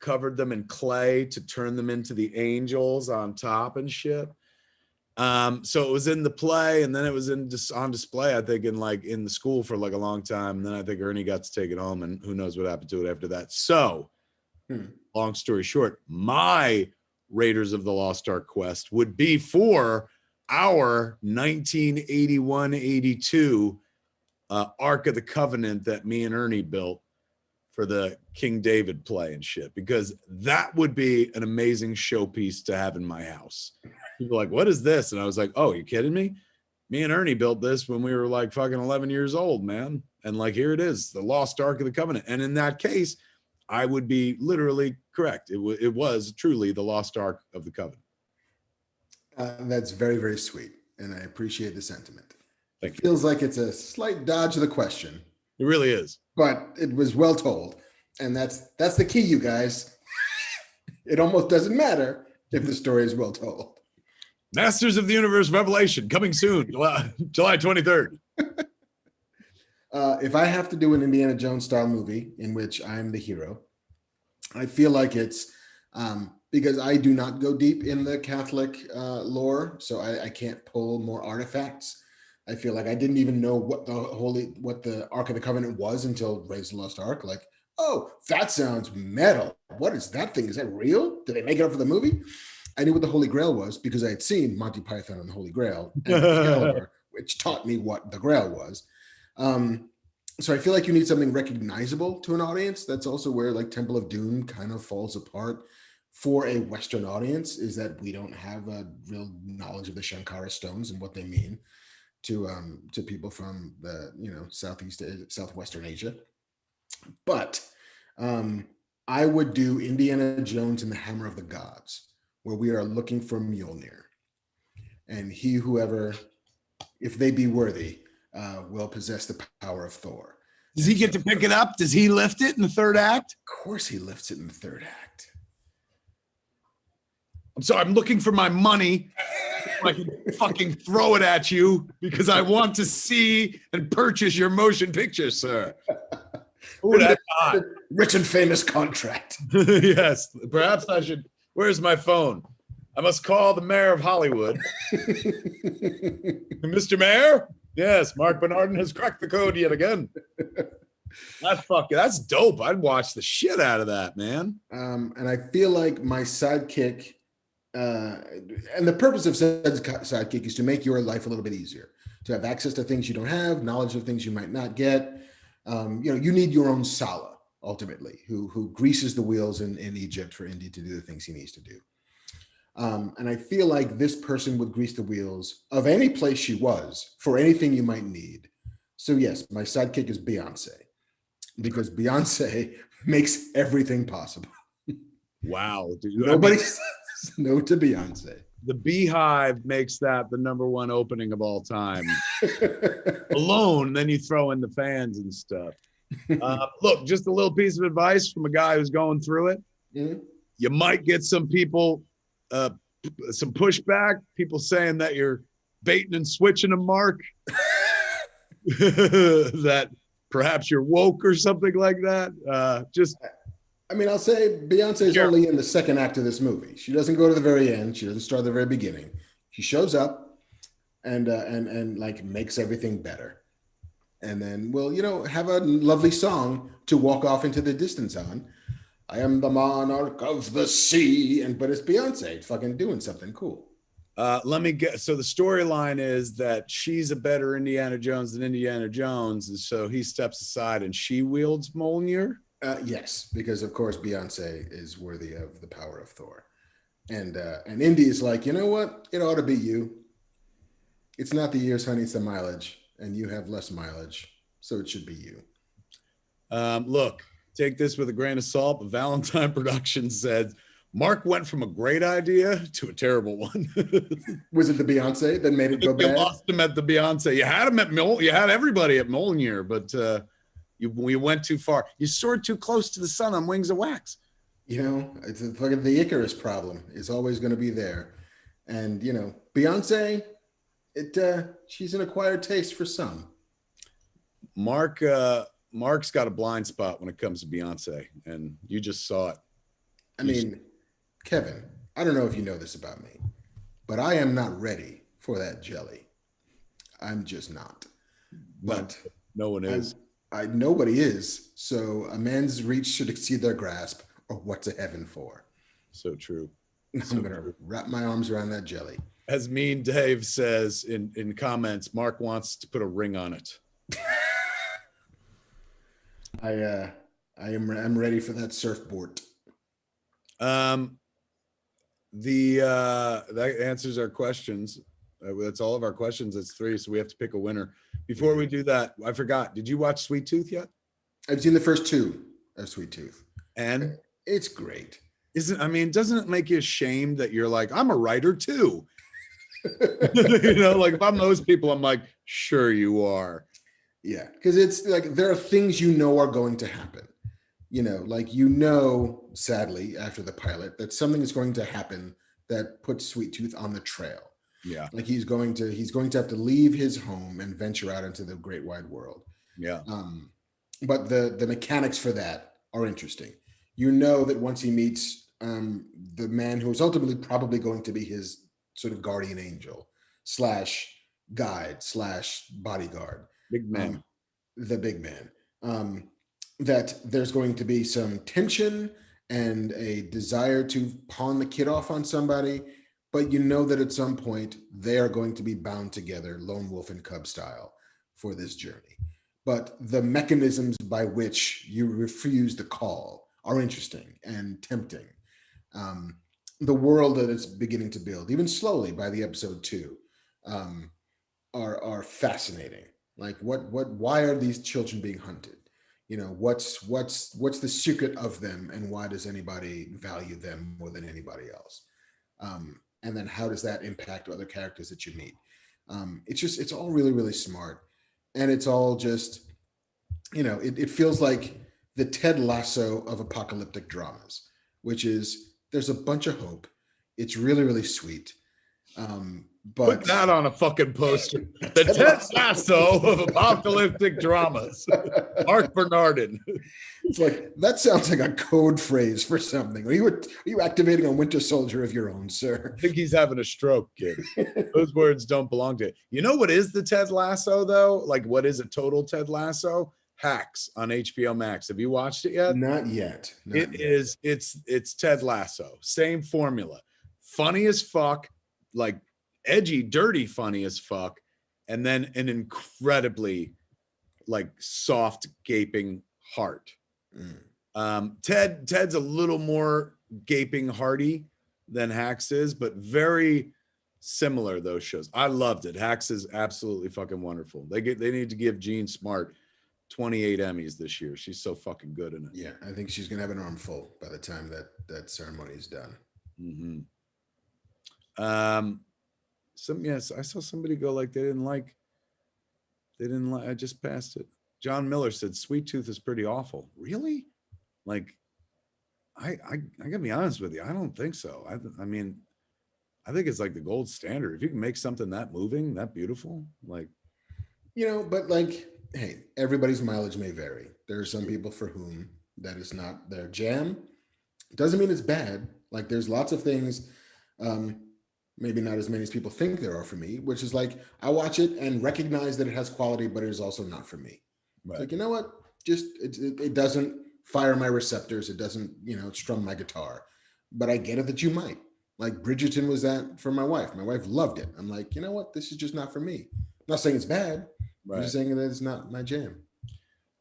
covered them in clay to turn them into the angels on top and shit. So it was in the play, and then it was on display, I think, in the school for like a long time. And then I think Ernie got to take it home, and who knows what happened to it after that. So long story short, my Raiders of the Lost Ark quest would be for our 1981-82 Ark of the Covenant that me and Ernie built for the King David play and shit, because that would be an amazing showpiece to have in my house. People are like, what is this? And I was like, oh, you kidding me? Me and Ernie built this when we were like fucking 11 years old, man. And like, here it is, the Lost Ark of the Covenant. And in that case, I would be literally correct. It was truly the Lost Ark of the Covenant. That's very, very sweet. And I appreciate the sentiment. Thank you. Feels like it's a slight dodge of the question. It really is. But it was well told. And that's the key, you guys. It almost doesn't matter if the story is well told. Masters of the Universe Revelation coming soon, July 23rd. If I have to do an Indiana Jones style movie in which I'm the hero, I feel like it's because I do not go deep in the Catholic lore, so I can't pull more artifacts. I feel like I didn't even know what the Ark of the Covenant was until Raiders of the Lost Ark. Like, oh, that sounds metal. What is that thing? Is that real? Did they make it up for the movie? I knew what the Holy Grail was because I had seen Monty Python and the Holy Grail and Excalibur, which taught me what the Grail was. So I feel like you need something recognizable to an audience. That's also where like Temple of Doom kind of falls apart for a Western audience, is that we don't have a real knowledge of the Shankara stones and what they mean to people from the, you know, Southwestern Asia. But I would do Indiana Jones and the Hammer of the Gods, where we are looking for Mjolnir, and whoever, if they be worthy, will possess the power of Thor. Does he get to pick it up? Does he lift it in the 3rd act? Of course he lifts it in the 3rd act. I'm sorry, I'm looking for my money. I can fucking throw it at you because I want to see and purchase your motion picture, sir. Ooh, that's hot. Rich and famous contract. Yes, perhaps I should. Where's my phone? I must call the mayor of Hollywood. Mr. Mayor? Yes, Mark Bernardin has cracked the code yet again. That's dope. I'd watch the shit out of that, man. And I feel like my sidekick, and the purpose of sidekick is to make your life a little bit easier, to have access to things you don't have, knowledge of things you might not get. You need your own Salah ultimately, who greases the wheels in Egypt for Indy to do the things he needs to do. And I feel like this person would grease the wheels of any place she was for anything you might need. So yes, my sidekick is Beyonce, because Beyonce makes everything possible. Wow, dude. Nobody says no to Beyonce. The Beehive makes that the #1 opening of all time. Alone, then you throw in the fans and stuff. Look, just a little piece of advice from a guy who's going through it. Mm-hmm. You might get some people, some pushback, people saying that you're baiting and switching them, Mark. That perhaps you're woke or something like that. I'll say Beyonce is only in the second act of this movie. She doesn't go to the very end. She doesn't start at the very beginning. She shows up and like makes everything better. And then we'll, have a lovely song to walk off into the distance on. I am the monarch of the sea. But it's Beyonce fucking doing something cool. Let me get, so the storyline is that she's a better Indiana Jones than Indiana Jones. And so he steps aside and she wields Mjolnir. Yes, because of course Beyonce is worthy of the power of Thor. And Indy is like, you know what? It ought to be you. It's not the years, honey, it's the mileage. And you have less mileage. So it should be you. Look, take this with a grain of salt. But Valentine Productions said Mark went from a great idea to a terrible one. Was it the Beyonce that made it go bad? You lost him at the Beyonce. You had him at you had everybody at Mjolnir, but you went too far. You soared too close to the sun on wings of wax. It's fucking the Icarus problem is always going to be there. And, Beyonce, she's an acquired taste for some. Mark's got a blind spot when it comes to Beyonce, and you just saw it. Kevin, I don't know if you know this about me, but I am not ready for that jelly. I'm just not. But no one is. Nobody is. So a man's reach should exceed their grasp, or what's a heaven for? So true. I'm going to wrap my arms around that jelly. As Mean Dave says in comments, Mark wants to put a ring on it. I'm ready for that surfboard. That answers our questions. That's all of our questions. That's 3, so we have to pick a winner. Before we do that, I forgot. Did you watch Sweet Tooth yet? I've seen the first 2 of Sweet Tooth, and it's great. Doesn't it make you ashamed that you're like, I'm a writer too? Like if I'm those people, I'm like, sure you are. Yeah, because it's like there are things are going to happen. Sadly, after the pilot, that something is going to happen that puts Sweet Tooth on the trail. Yeah. Like he's going to have to leave his home and venture out into the great wide world. Yeah. But the mechanics for that are interesting. That once he meets the man who's ultimately probably going to be his sort of guardian angel / guide / bodyguard. Big man. The big man. That there's going to be some tension and a desire to pawn the kid off on somebody, but that at some point they are going to be bound together, lone wolf and cub style, for this journey. But the mechanisms by which you refuse the call are interesting and tempting. The world that it's beginning to build, even slowly by the episode 2, are fascinating. Like why are these children being hunted? What's the secret of them, and why does anybody value them more than anybody else? And then how does that impact other characters that you meet? It's all really, really smart. And it's all just, it feels like the Ted Lasso of apocalyptic dramas, which is there's a bunch of hope. It's really, really sweet. But put that on a fucking poster. The Ted Lasso of apocalyptic dramas. Mark Bernardin. It's like, that sounds like a code phrase for something. Are you activating a Winter Soldier of your own, sir? I think he's having a stroke, kid. Those words don't belong to it. You know what is the Ted Lasso, though? Like, what is a total Ted Lasso? Hacks on HBO Max. Have you watched it yet? Not yet. It's Ted Lasso. Same formula. Funny as fuck, like edgy, dirty, funny as fuck, and then an incredibly like soft gaping heart. Mm. Ted's a little more gaping hearty than Hacks is, but very similar, those shows. I loved it. Hacks is absolutely fucking wonderful. They need to give Jean Smart 28 Emmys this year. She's so fucking good in it. Yeah, I think she's gonna have an armful by the time that ceremony is done. Mm-hmm. Yes, I saw somebody go like they didn't like. I just passed it. John Miller said Sweet Tooth is pretty awful. Really? Like, I gotta be honest with you. I don't think so. I mean, I think it's like the gold standard. If you can make something that moving, that beautiful, like, But like, hey, everybody's mileage may vary. There are some people for whom that is not their jam. Doesn't mean it's bad. Like, there's lots of things, maybe not as many as people think there are for me, which is like, I watch it and recognize that it has quality, but it is also not for me. right. Like, you know what? Just it doesn't fire my receptors. It doesn't, strum my guitar. But I get it that you might. Like Bridgerton was that for my wife. My wife loved it. I'm like, you know what? This is just not for me. I'm not saying it's bad. Right. I'm just saying that it's not my jam.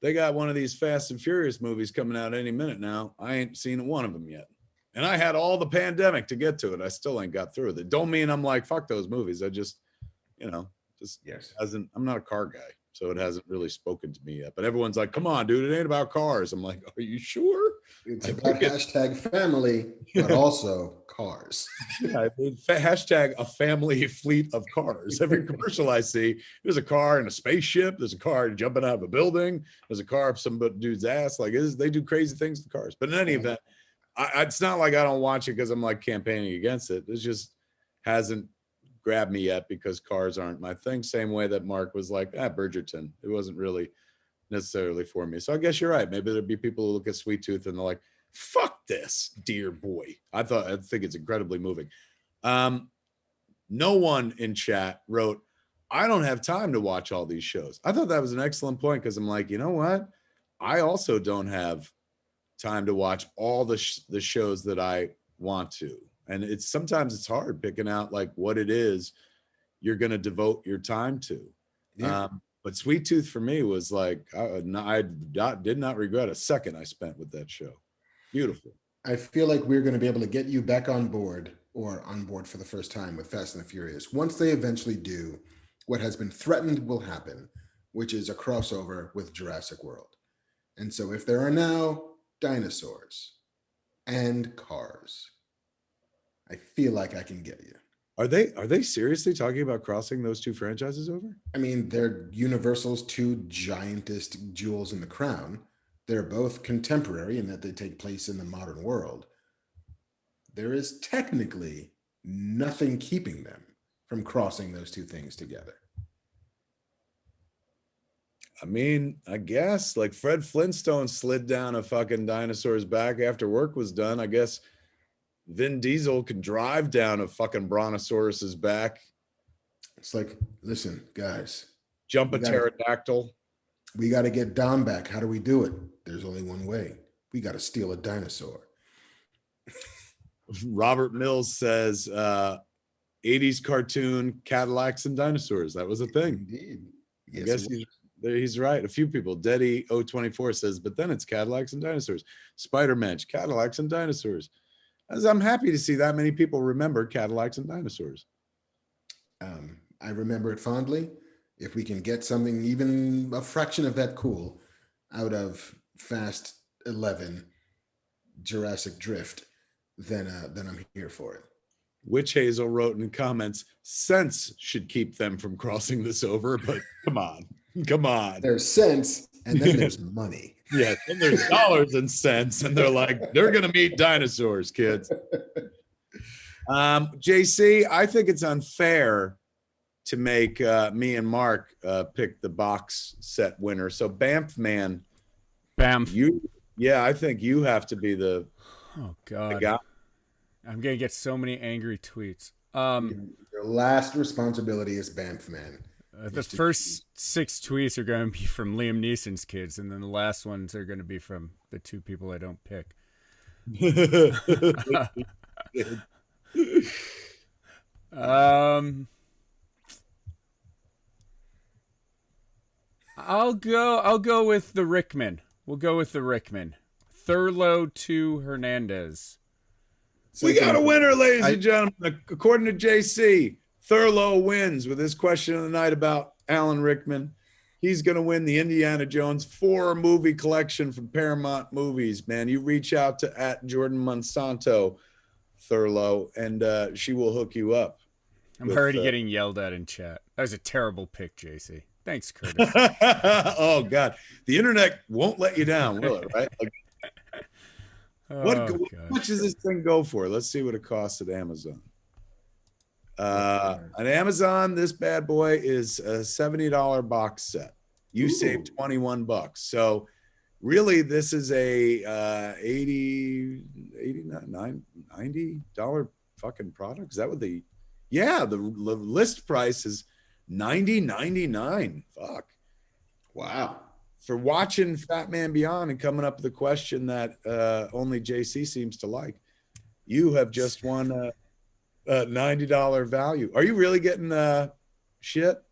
They got one of these Fast and Furious movies coming out any minute now. I ain't seen one of them yet. And I had all the pandemic to get to it. I still ain't got through with it. Don't mean I'm like, fuck those movies. I just, Yes. I'm not a car guy. So it hasn't really spoken to me yet. But everyone's like, come on, dude, it ain't about cars. I'm like, are you sure? It's about hashtag family, but also cars. Yeah, hashtag a family fleet of cars. Every commercial I see, there's a car in a spaceship. There's a car jumping out of a building. There's a car up some dude's ass. Like, they do crazy things to cars. But in any event, it's not like I don't watch it because I'm like campaigning against it. It just hasn't grabbed me yet because cars aren't my thing. Same way that Mark was like, Bridgerton. It wasn't really necessarily for me. So I guess you're right. Maybe there'd be people who look at Sweet Tooth and they're like, fuck this, dear boy. I think it's incredibly moving. No one in chat wrote, I don't have time to watch all these shows. I thought that was an excellent point because I'm like, you know what? I also don't have time to watch all the shows that I want to. And sometimes it's hard picking out like what it is you're going to devote your time to. Yeah. But Sweet Tooth for me was like, I did not regret a second I spent with that show. Beautiful. I feel like we're going to be able to get you back on board or on board for the first time with Fast and the Furious once they eventually do what has been threatened will happen, which is a crossover with Jurassic World. And so if there are now dinosaurs and cars, I feel like I can get you. Are they seriously talking about crossing those two franchises over? I mean, they're Universal's two giantest jewels in the crown. They're both contemporary in that they take place in the modern world. There is technically nothing keeping them from crossing those two things together. I mean, I guess like Fred Flintstone slid down a fucking dinosaur's back after work was done. I guess Vin Diesel can drive down a fucking brontosaurus's back. It's like, listen, guys. Jump a pterodactyl. We got to get Dom back. How do we do it? There's only one way. We got to steal a dinosaur. Robert Mills says 80s cartoon Cadillacs and dinosaurs. That was a thing. Indeed. Yes, I guess he's right. A few people. Deddy 024 says, but then it's Cadillacs and dinosaurs. Spider-Mensch, Cadillacs and dinosaurs. As I'm happy to see that many people remember Cadillacs and dinosaurs. I remember it fondly. If we can get something even a fraction of that cool out of Fast 11 Jurassic Drift, then I'm here for it. Witch Hazel wrote in comments, sense should keep them from crossing this over, but come on. There's sense, and then there's money. Yeah, and there's dollars and cents, and they're like, they're gonna meet dinosaurs, kids. JC, I think it's unfair to make me and Mark pick the box set winner. So BAMF, I think you have to be the guy. I'm gonna get so many angry tweets. Your last responsibility is BAMF, man. The first 6 tweets are going to be from Liam Neeson's kids, and then the last ones are going to be from the 2 people I don't pick. I'll go with the Rickman. We'll go with the Rickman. Thurlow to Hernandez. We got a winner, ladies and gentlemen. According to JC, Thurlow wins with his question of the night about Alan Rickman. He's going to win the Indiana Jones 4 movie collection from Paramount Movies, man. You reach out to @Jordan Monsanto, Thurlow, and she will hook you up. I'm already getting yelled at in chat. That was a terrible pick, JC. Thanks, Curtis. Oh, God. The internet won't let you down, will it, right? Like, what much does this thing go for? Let's see what it costs at Amazon. On Amazon, this bad boy is a $70 box set. You saved $21. So really, this is a $90 fucking product. Is that what the list price is $90.99. Fuck. Wow. For watching Fat Man Beyond and coming up with a question that only JC seems to like, you have just won a $90 value. Are you really getting shit?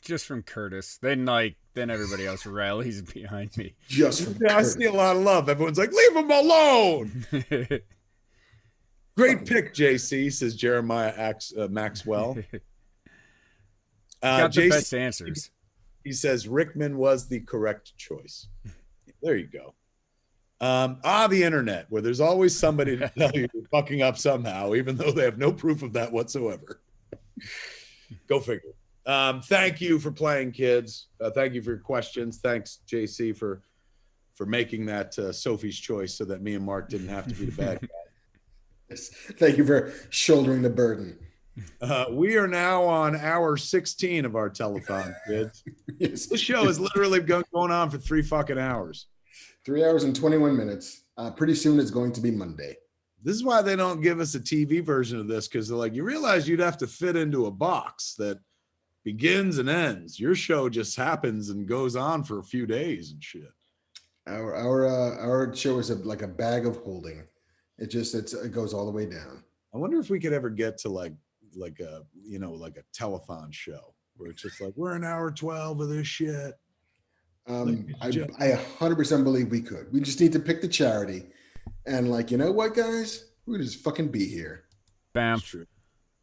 Just from Curtis. Then everybody else rallies behind me. Just from I see a lot of love. Everyone's like, leave him alone. Great pick, JC, says Jeremiah Maxwell. Got the best answers. He says Rickman was the correct choice. There you go. The internet, where there's always somebody to tell you you're fucking up somehow, even though they have no proof of that whatsoever. Go figure. Thank you for playing, kids. Thank you for your questions. Thanks, JC, for making that Sophie's choice so that me and Mark didn't have to be the bad guy. Yes. Thank you for shouldering the burden. We are now on hour 16 of our telethon, kids. Yes. This show is literally going on for 3 fucking hours. 3 hours and 21 minutes. Pretty soon it's going to be Monday. This is why they don't give us a TV version of this, because they're like, you realize you'd have to fit into a box that begins and ends. Your show just happens and goes on for a few days and shit. Our show is like a bag of holding. It goes all the way down. I wonder if we could ever get to like a telethon show where it's just like, we're in hour 12 of this shit. I 100% believe we could. We just need to pick the charity, and you know what, guys, we just fucking be here. Bam. That's true.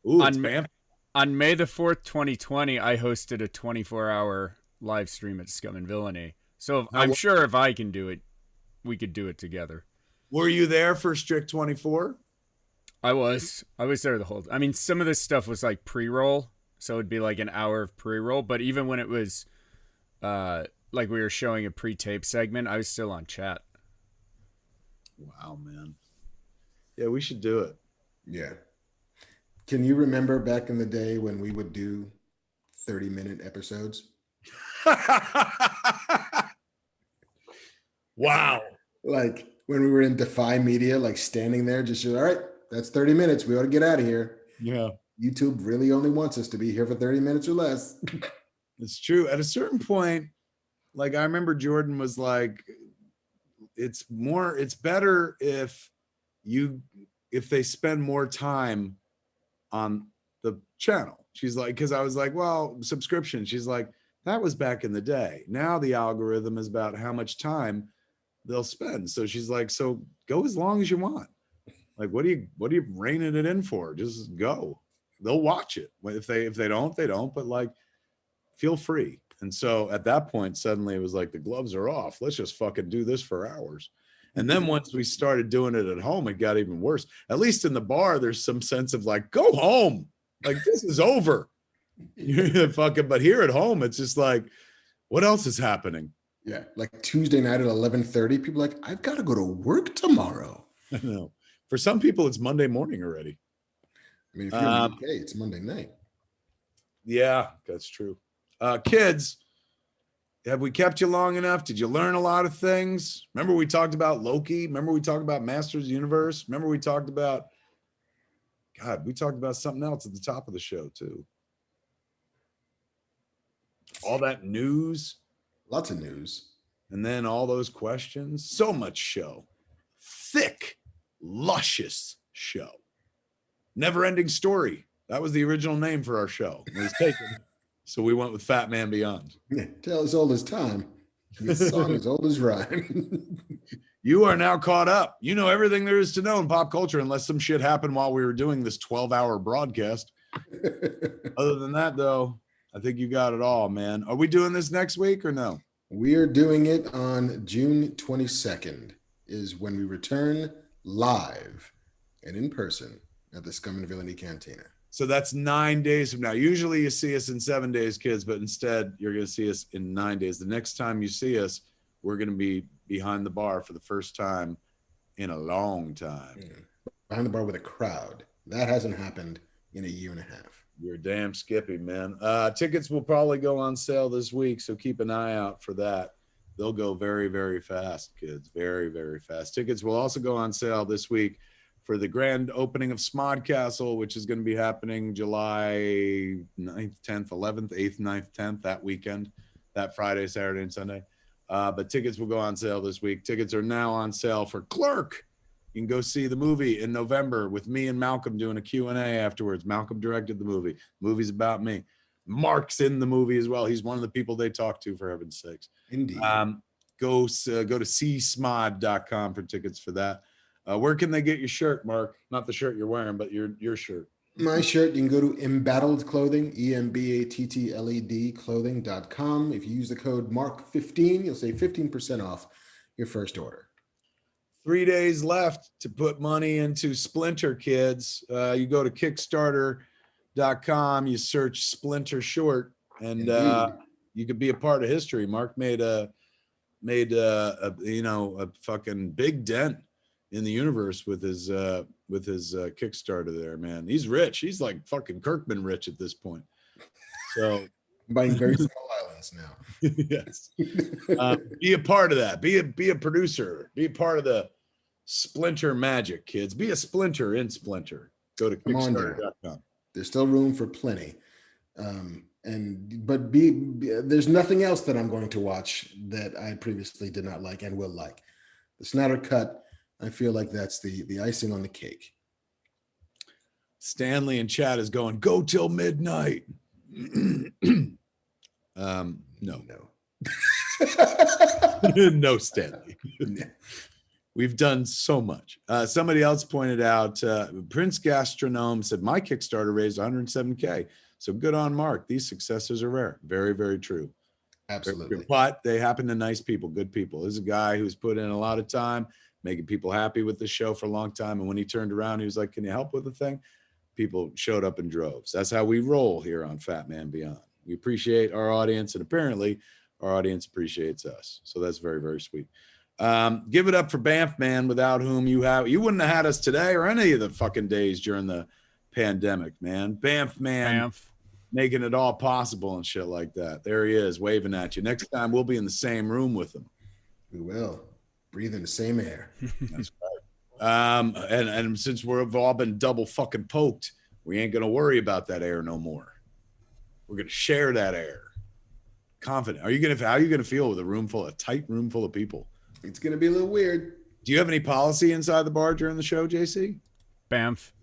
Ooh, bam. On May the 4th, 2020, I hosted a 24-hour live stream at Scum and Villainy. So I'm sure if I can do it, we could do it together. Were you there for Strict 24? I was there the whole. I mean, some of this stuff was like pre-roll, so it'd be like an hour of pre-roll. But even when it was, like we were showing a pre-tape segment, I was still on chat. Wow, man. Yeah, we should do it. Yeah. Can you remember back in the day when we would do 30-minute episodes? Wow. Like when we were in Defy Media, standing there, just all right, that's 30 minutes. We ought to get out of here. Yeah. YouTube really only wants us to be here for 30 minutes or less. It's true. At a certain point, I remember Jordan was like, it's better if they spend more time on the channel. She's like, because I was like, well, subscription. She's like, that was back in the day. Now the algorithm is about how much time they'll spend. So she's like, so go as long as you want. Like, what are you reining it in for? Just go. They'll watch it. If they don't, they don't. But feel free. And so at that point, suddenly it was like the gloves are off. Let's just fucking do this for hours. And then once we started doing it at home, it got even worse. At least in the bar, there's some sense of go home. This is over. But here at home, it's just what else is happening? Yeah. Tuesday night at 11:30, people are like, I've got to go to work tomorrow. I know. For some people, it's Monday morning already. I mean, if you're in the UK, it's Monday night. Yeah, that's true. Kids, have we kept you long enough? Did you learn a lot of things? Remember we talked about Loki? Remember we talked about Masters of the Universe? Remember we talked about something else at the top of the show too. All that news. Lots of news. And then all those questions. So much show. Thick, luscious show. Never ending story. That was the original name for our show. It was taken So we went with Fat Man Beyond. Yeah, tale as old as time. This song as old as rhyme. You are now caught up. You know everything there is to know in pop culture, unless some shit happened while we were doing this 12-hour broadcast. Other than that, though, I think you got it all, man. Are we doing this next week or no? We are doing it on June 22nd is when we return live and in person at the Scum and Villainy Cantina. So that's 9 days from now. Usually you see us in 7 days, kids, but instead you're going to see us in 9 days. The next time you see us, we're going to be behind the bar for the first time in a long time. Behind the bar with a crowd. That hasn't happened in a year and a half. You're damn skippy, man. Tickets will probably go on sale this week, so keep an eye out for that. They'll go very, very fast, kids. Very, very fast. Tickets will also go on sale this week for the grand opening of Smodcastle, which is going to be happening July 9th, 10th, 11th, 8th, 9th, 10th, that weekend, that Friday, Saturday, and Sunday. But tickets will go on sale this week. Tickets are now on sale for Clerk. You can go see the movie in November with me and Malcolm doing a Q&A afterwards. Malcolm directed the movie. The movie's about me. Mark's in the movie as well. He's one of the people they talk to, for heaven's sakes. Indeed. Go to csmod.com for tickets for that. Where can they get your shirt, Mark? Not the shirt you're wearing, but your shirt. My shirt, you can go to Embattled Clothing, EMBATTLED clothing.com. If you use the code MARK15, you'll save 15% off your first order. 3 days left to put money into Splinter, kids. You go to Kickstarter.com, you search Splinter Short, and you could be a part of history. Mark made a fucking big dent in the universe with his Kickstarter there, man. He's rich. He's like fucking Kirkman rich at this point. So buying very small islands now. Yes. Be a part of that. Be a producer. Be a part of the Splinter magic, kids. Be a Splinter in Splinter. Go to Kickstarter.com. There's still room for plenty. But there's nothing else that I'm going to watch that I previously did not like and will like. The Snyder Cut, I feel like that's the icing on the cake. Stanley in chat is going, go till midnight. No. No, Stanley. We've done so much. Somebody else pointed out, Prince Gastronome said, my Kickstarter raised 107K. So good on Mark. These successes are rare. Very, very true. Absolutely. But they happen to nice people, good people. This is a guy who's put in a lot of time, making people happy with the show for a long time. And when he turned around, he was like, can you help with the thing? People showed up in droves. That's how we roll here on Fat Man Beyond. We appreciate our audience, and apparently our audience appreciates us. So that's very, very sweet. Give it up for Banff Man, without whom you wouldn't have had us today or any of the fucking days during the pandemic, man. Banff Man making it all possible and shit like that. There he is, waving at you. Next time we'll be in the same room with him. We will. Breathe in the same air. That's right. And since we've all been double fucking poked, we ain't gonna worry about that air no more. We're gonna share that air. Confident. How are you gonna feel with a tight room full of people? It's gonna be a little weird. Do you have any policy inside the bar during the show, JC? Banff.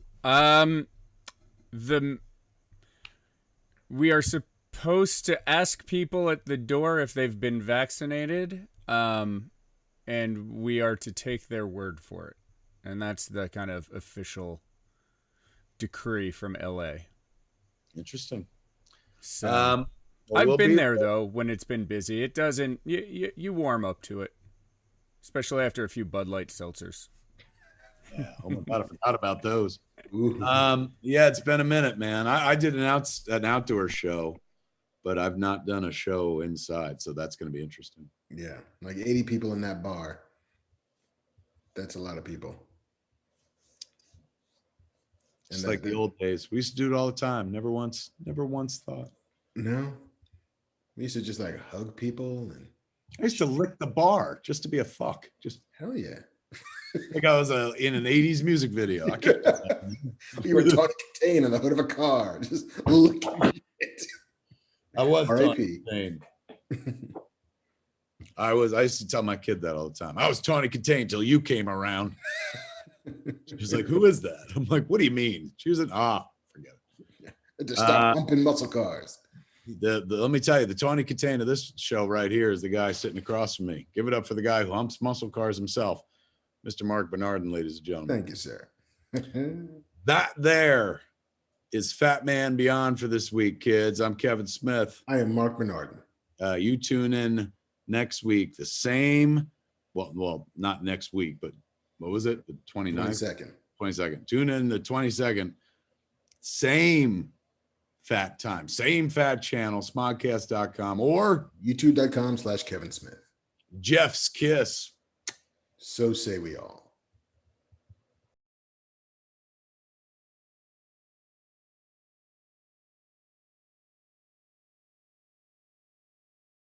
We are supposed to ask people at the door if they've been vaccinated, and we are to take their word for it. And that's the kind of official decree from LA. Interesting. So I've been there though when it's been busy. It doesn't. You warm up to it, especially after a few Bud Light seltzers. Yeah, oh my God, I forgot about those. Yeah, it's been a minute, man. I did an outdoor show, but I've not done a show inside, so that's going to be interesting. Yeah, like 80 people in that bar. That's a lot of people. It's like the old days. We used to do it all the time. Never once thought. No, we used to just like hug people, and I used to lick the bar just to be a fuck. Just hell yeah. Like I was in an 80s music video. I can't. You were Tony Katane in the hood of a car, just looking it. I was R.I.P. Tony Katane. I used to tell my kid that all the time. I was Tony Katane till you came around. She's like, who is that? I'm like, what do you mean? She was forget it. To stop pumping muscle cars. Let me tell you, the Tony Katane of this show right here is the guy sitting across from me. Give it up for the guy who humps muscle cars himself, Mr. Mark Bernardin, ladies and gentlemen. Thank you, sir. That there is Fat Man Beyond for this week, kids. I'm Kevin Smith. I am Mark Bernardin. You tune in next week. The same, well, not next week, but what was it? The 29th? 22nd. Tune in the 22nd. Same fat time, same fat channel, smodcast.com or youtube.com/Kevin Smith. Jeff's Kiss. So say we all.